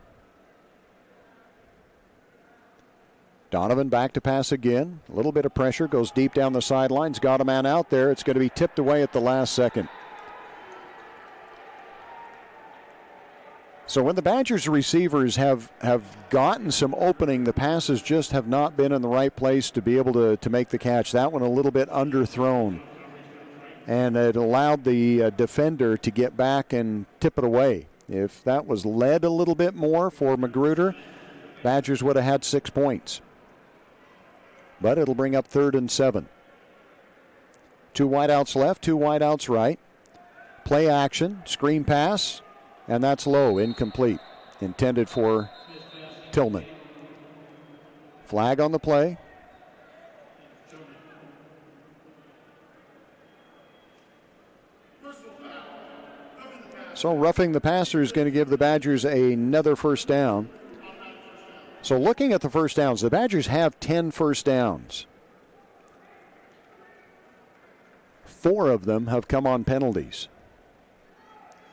Donovan back to pass again. A little bit of pressure, goes deep down the sidelines. Got a man out there. It's going to be tipped away at the last second. So when the Badgers receivers have gotten some opening, the passes just have not been in the right place to be able to make the catch. That one a little bit underthrown. And it allowed the defender to get back and tip it away. If that was led a little bit more for Magruder, Badgers would have had 6 points. But it'll bring up 3rd and 7. 2 wideouts left, 2 wideouts right. Play action, screen pass, and that's low, incomplete. Intended for Tillman. Flag on the play. So roughing the passer is going to give the Badgers another first down. So looking at the first downs, the Badgers have 10 first downs. 4 of them have come on penalties.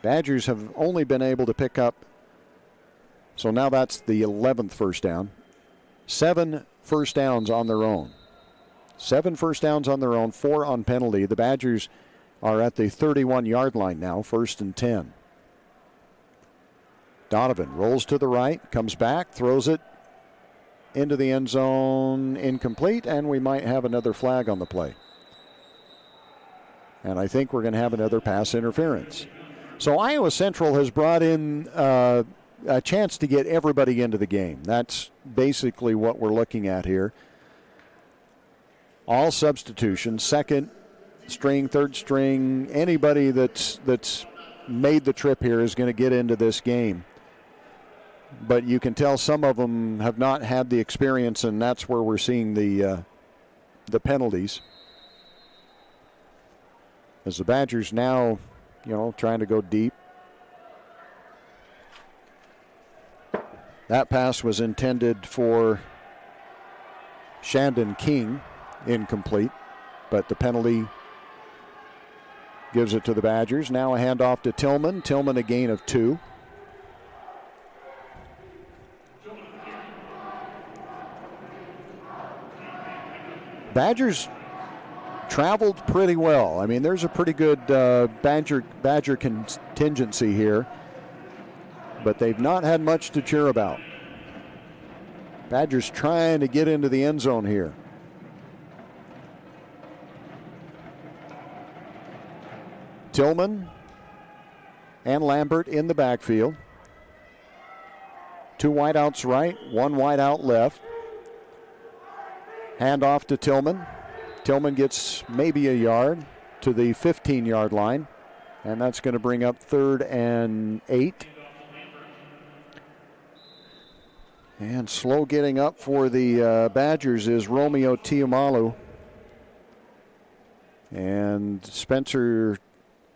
Badgers have only been able to pick up, so now that's the 11th first down, 7 first downs on their own. 7 first downs on their own, 4 on penalty. The Badgers are at the 31-yard line now, 1st and 10. Donovan rolls to the right, comes back, throws it into the end zone, incomplete, and we might have another flag on the play. And I think we're going to have another pass interference. So Iowa Central has brought in a chance to get everybody into the game. That's basically what we're looking at here. All substitutions, 2nd string, 3rd string, anybody that's made the trip here is going to get into this game. But you can tell some of them have not had the experience, and that's where we're seeing the penalties. As the Badgers now trying to go deep. That pass was intended for Shandon King, incomplete, but the penalty gives it to the Badgers. Now a handoff to Tillman. Tillman a gain of 2. Badgers traveled pretty well. I mean, there's a pretty good Badger contingency here, but they've not had much to cheer about. Badgers trying to get into the end zone here. Tillman and Lambert in the backfield. 2 wideouts right, 1 wideout left. Handoff to Tillman. Tillman gets maybe a yard to the 15-yard line, and that's going to bring up 3rd and 8. And slow getting up for the Badgers is Romeo Tiumalu. And Spencer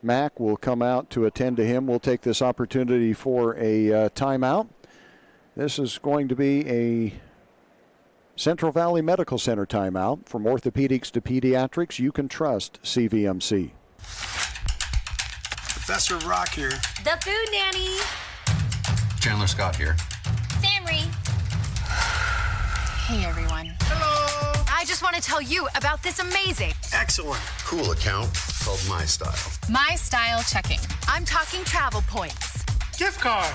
Mack will come out to attend to him. We'll take this opportunity for a timeout. This is going to be a Central Valley Medical Center timeout. From orthopedics to pediatrics, you can trust CVMC. Professor Rock here. The Food Nanny. Chandler Scott here. Samry. Hey, everyone. Hello. I just want to tell you about this amazing, Excellent. Cool account called My Style. My Style Checking. I'm talking travel points. Gift card.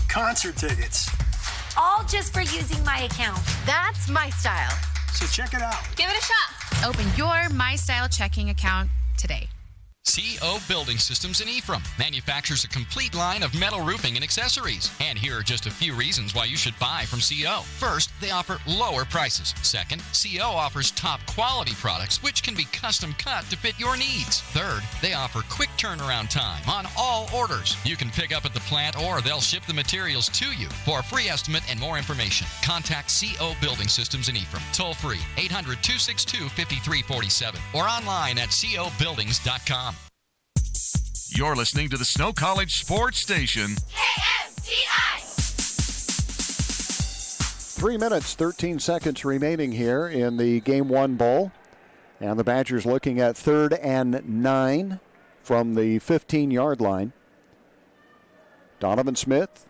Concert tickets. All just for using my account. That's my style. So check it out. Give it a shot. Open your My Style Checking account today. CO Building Systems in Ephraim manufactures a complete line of metal roofing and accessories. And here are just a few reasons why you should buy from CO. First, they offer lower prices. Second, CO offers top quality products which can be custom cut to fit your needs. Third, they offer quick turnaround time on all orders. You can pick up at the plant or they'll ship the materials to you. For a free estimate and more information, contact CO Building Systems in Ephraim. Toll free 800-262-5347 or online at cobuildings.com. You're listening to the Snow College Sports Station. KMTI. 3 minutes, 13 seconds remaining here in the Game 1 Bowl. And the Badgers looking at 3rd and 9 from the 15-yard line. Donovan Smith,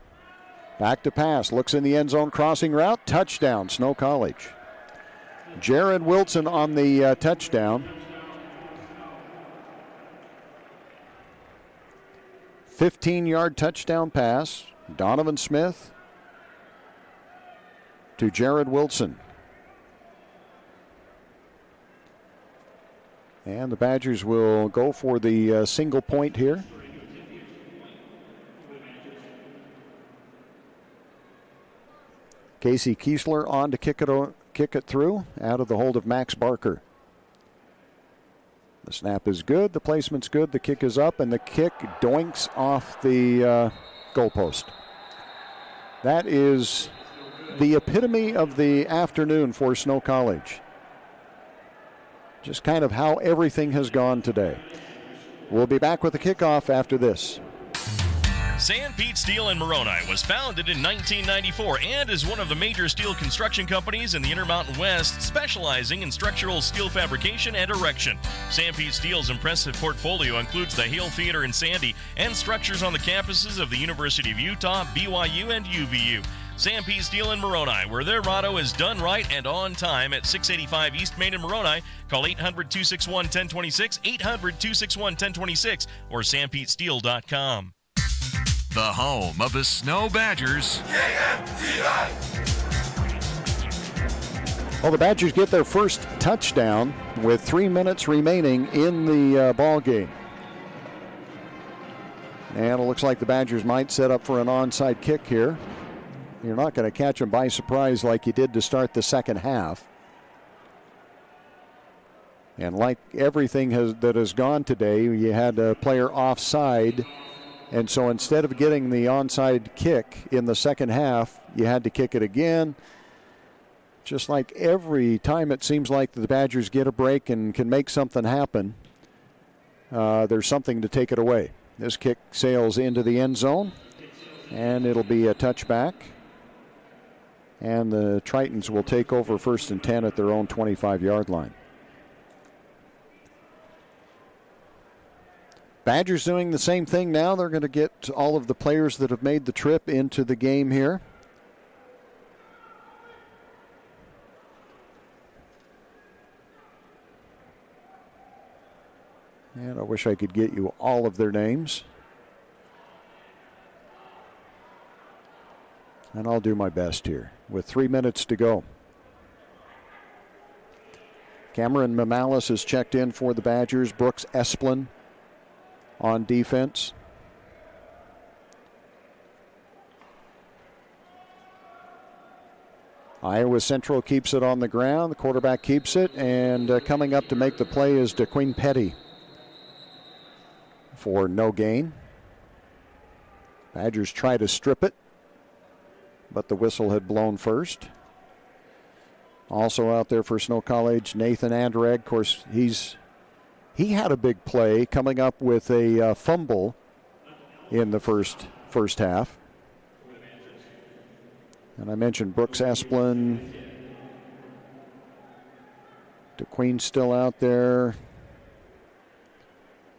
back to pass, looks in the end zone, crossing route, touchdown, Snow College. Jared Wilson on the touchdown. 15-yard touchdown pass. Donovan Smith to Jared Wilson. And the Badgers will go for the single point here. Casey Kiesler on to kick it through out of the hold of Max Barker. The snap is good, the placement's good, the kick is up, and the kick doinks off the goalpost. That is the epitome of the afternoon for Snow College. Just kind of how everything has gone today. We'll be back with the kickoff after this. San Pete Steel in Moroni was founded in 1994 and is one of the major steel construction companies in the Intermountain West, specializing in structural steel fabrication and erection. San Pete Steel's impressive portfolio includes the Hale Theater in Sandy and structures on the campuses of the University of Utah, BYU, and UVU. San Pete Steel in Moroni, where their motto is done right and on time, at 685 East Main in Moroni. Call 800-261-1026, 800-261-1026, or sanpetesteel.com. The home of the Snow Badgers. Well, the Badgers get their first touchdown with 3 minutes remaining in the ball game. And it looks like the Badgers might set up for an onside kick here. You're not going to catch them by surprise like you did to start the second half. And like everything that has gone today, you had a player offside. And so instead of getting the onside kick in the second half, you had to kick it again. Just like every time it seems like the Badgers get a break and can make something happen, there's something to take it away. This kick sails into the end zone, and it'll be a touchback. And the Tritons will take over 1st and 10 at their own 25-yard line. Badgers doing the same thing now. They're going to get all of the players that have made the trip into the game here. And I wish I could get you all of their names. And I'll do my best here with 3 minutes to go. Cameron Mamalis is checked in for the Badgers. Brooks Esplin on defense. Iowa Central keeps it on the ground. The quarterback keeps it, and coming up to make the play is DeQueen Petty for no gain. Badgers try to strip it, but the whistle had blown first. Also out there for Snow College, Nathan Anderegg. Of course, he had a big play coming up with a fumble in the first half. And I mentioned Brooks Esplin. DeQueen still out there.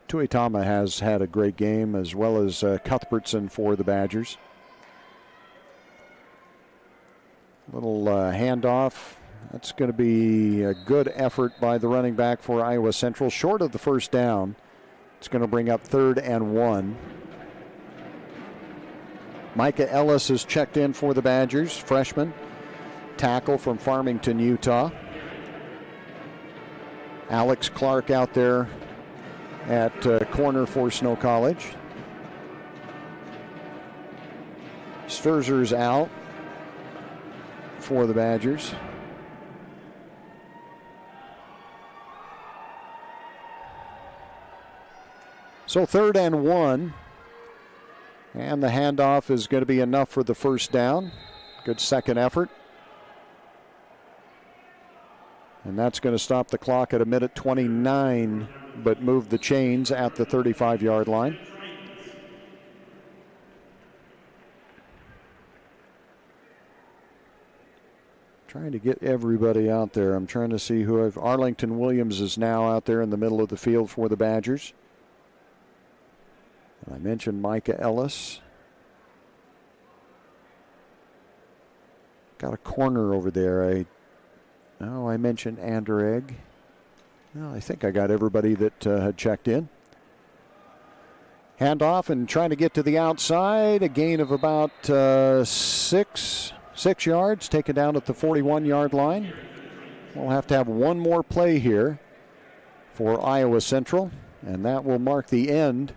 Tuitama has had a great game, as well as Cuthbertson for the Badgers. Little handoff. That's going to be a good effort by the running back for Iowa Central. Short of the first down. It's going to bring up 3rd and 1. Micah Ellis is checked in for the Badgers, freshman. Tackle from Farmington, Utah. Alex Clark out there at corner for Snow College. Sturzer's out for the Badgers. So 3rd and 1. And the handoff is going to be enough for the first down. Good second effort. And that's going to stop the clock at 1:29, but move the chains at the 35-yard line. Trying to get everybody out there. I'm trying to see who Arlington Williams is now out there in the middle of the field for the Badgers. I mentioned Micah Ellis. Got a corner over there. I mentioned Anderegg. Well, I think I got everybody that had checked in. Handoff and trying to get to the outside. A gain of about 6 yards. Taken down at the 41-yard line. We'll have to have one more play here for Iowa Central, and that will mark the end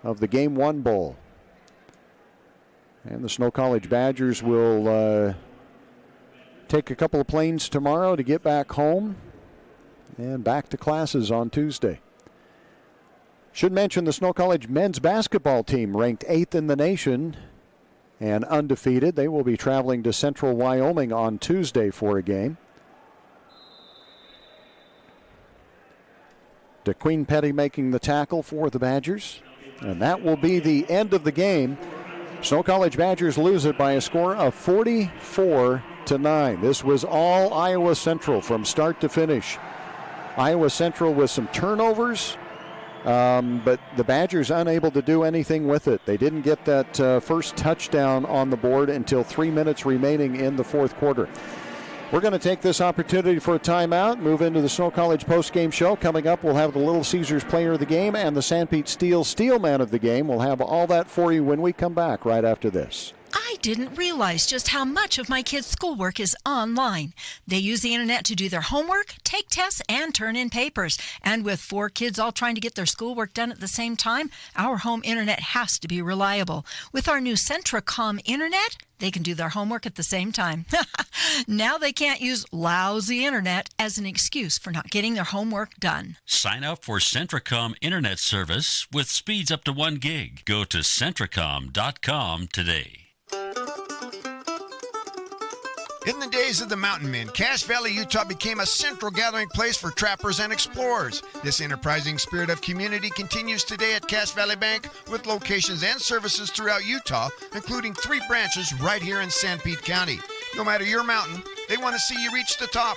of the Game 1 Bowl. And the Snow College Badgers will take a couple of planes tomorrow to get back home and back to classes on Tuesday. Should mention the Snow College men's basketball team ranked 8th in the nation and undefeated. They will be traveling to Central Wyoming on Tuesday for a game. DeQueen Petty making the tackle for the Badgers. And that will be the end of the game. Snow College Badgers lose it by a score of 44-9. This was all Iowa Central from start to finish. Iowa Central with some turnovers, but the Badgers unable to do anything with it. They didn't get that first touchdown on the board until 3 minutes remaining in the fourth quarter. We're going to take this opportunity for a timeout, move into the Snow College postgame show. Coming up, we'll have the Little Caesars player of the game and the Sanpete Steel man of the game. We'll have all that for you when we come back right after this. I didn't realize just how much of my kids' schoolwork is online. They use the internet to do their homework, take tests, and turn in papers. And with 4 kids all trying to get their schoolwork done at the same time, our home internet has to be reliable. With our new Centracom internet, they can do their homework at the same time. Now they can't use lousy internet as an excuse for not getting their homework done. Sign up for Centracom internet service with speeds up to 1 gig. Go to Centracom.com today. In the days of the mountain men, Cache Valley, Utah became a central gathering place for trappers and explorers. This enterprising spirit of community continues today at Cache Valley Bank with locations and services throughout Utah, including 3 branches right here in Sanpete County. No matter your mountain, they want to see you reach the top.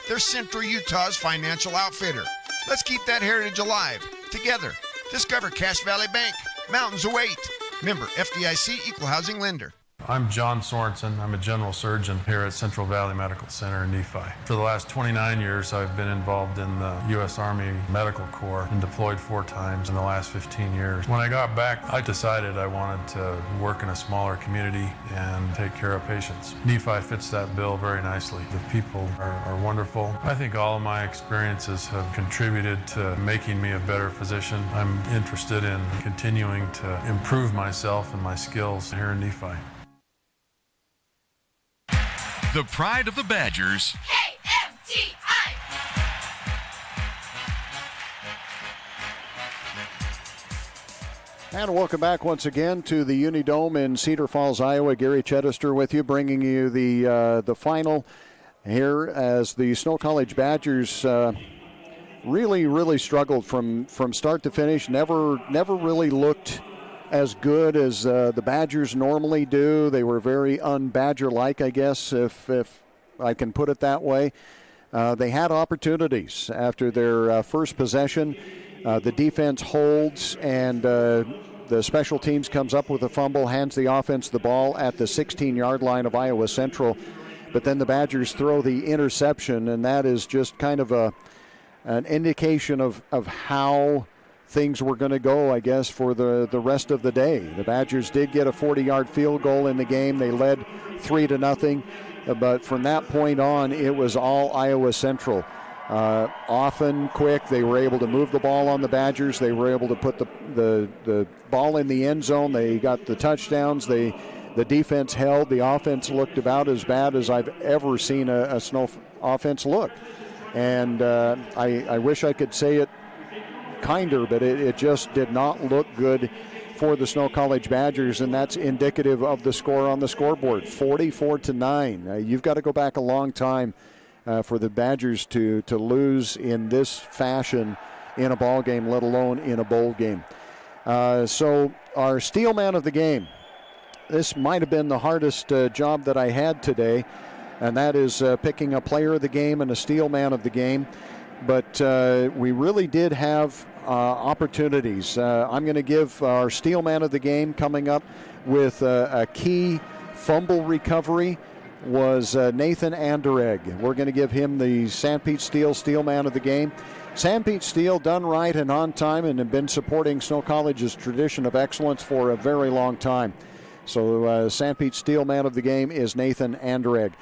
They're Central Utah's financial outfitter. Let's keep that heritage alive. Together, discover Cache Valley Bank. Mountains await. Member FDIC Equal Housing Lender. I'm John Sorensen. I'm a general surgeon here at Central Valley Medical Center in Nephi. For the last 29 years, I've been involved in the U.S. Army Medical Corps and deployed 4 times in the last 15 years. When I got back, I decided I wanted to work in a smaller community and take care of patients. Nephi fits that bill very nicely. The people are wonderful. I think all of my experiences have contributed to making me a better physician. I'm interested in continuing to improve myself and my skills here in Nephi. The pride of the Badgers. KMTI. And welcome back once again to the Unidome in Cedar Falls, Iowa. Gary Chedester with you, bringing you the final here as the Snow College Badgers really struggled from start to finish. Never really looked as good as the Badgers normally do. They were very un-Badger-like, I guess, if I can put it that way. They had opportunities after their first possession. The defense holds, and the special teams comes up with a fumble, hands the offense the ball at the 16-yard line of Iowa Central. But then the Badgers throw the interception, and that is just kind of an indication of how things were going to go, I guess, for the rest of the day. The Badgers did get a 40-yard field goal in the game. They led 3-0, but from that point on, it was all Iowa Central. Often quick, they were able to move the ball on the Badgers. They were able to put the ball in the end zone. They got the touchdowns. The defense held. The offense looked about as bad as I've ever seen a Snow offense look. And I wish I could say it kinder, but it just did not look good for the Snow College Badgers, and that's indicative of the score on the scoreboard, 44-9. You've got to go back a long time for the Badgers to lose in this fashion in a ball game, let alone in a bowl game. So our steel man of the game, this might have been the hardest job that I had today, and that is picking a player of the game and a steel man of the game. But we really did have opportunities. I'm going to give our steel man of the game coming up with a key fumble recovery was Nathan Anderegg. We're going to give him the Sanpete Steel man of the game. Sanpete Steel done right and on time and have been supporting Snow College's tradition of excellence for a very long time. So Sanpete Steel man of the game is Nathan Anderegg.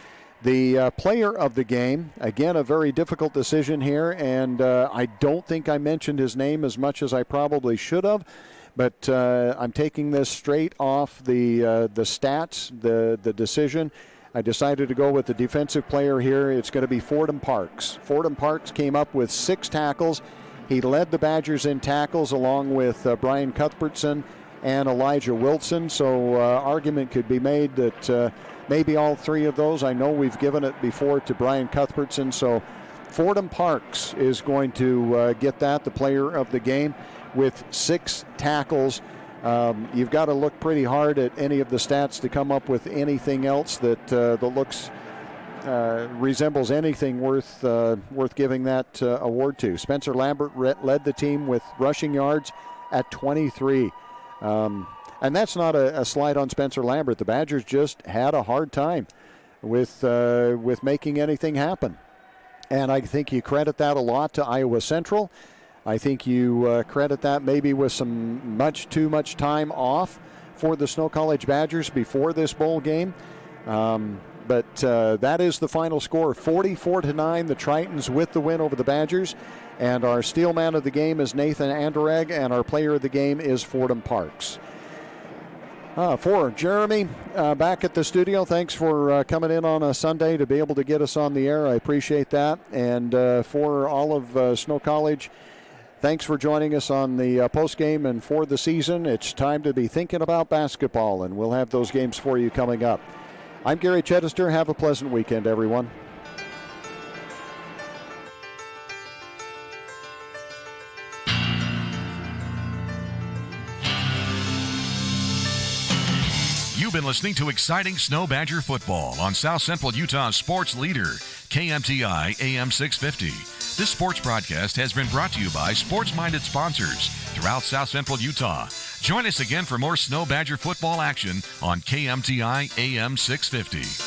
The player of the game, again, a very difficult decision here, and I don't think I mentioned his name as much as I probably should have, but I'm taking this straight off the stats, the decision. I decided to go with the defensive player here. It's going to be Fordham Parks. Fordham Parks came up with 6 tackles. He led the Badgers in tackles along with Brian Cuthbertson and Elijah Wilson, so argument could be made that maybe all 3 of those. I know we've given it before to Brian Cuthbertson, so Fordham Parks is going to get that, the player of the game, with 6 tackles. You've got to look pretty hard at any of the stats to come up with anything else that looks resembles anything worth giving that award to. Spencer Lambert led the team with rushing yards at 23. And that's not a slight on Spencer Lambert. The Badgers just had a hard time with making anything happen. And I think you credit that a lot to Iowa Central. I think you credit that maybe with some too much time off for the Snow College Badgers before this bowl game. But that is the final score, 44-9, the Tritons with the win over the Badgers. And our steel man of the game is Nathan Anderegg, and our player of the game is Fordham Parks. For Jeremy, back at the studio, thanks for coming in on a Sunday to be able to get us on the air. I appreciate that. And for all of Snow College, thanks for joining us on the postgame and for the season. It's time to be thinking about basketball, and we'll have those games for you coming up. I'm Gary Chedester. Have a pleasant weekend, everyone. You've been listening to exciting Snow Badger football on South Central Utah's sports leader, KMTI AM 650. This sports broadcast has been brought to you by sports-minded sponsors throughout South Central Utah. Join us again for more Snow Badger football action on KMTI AM 650.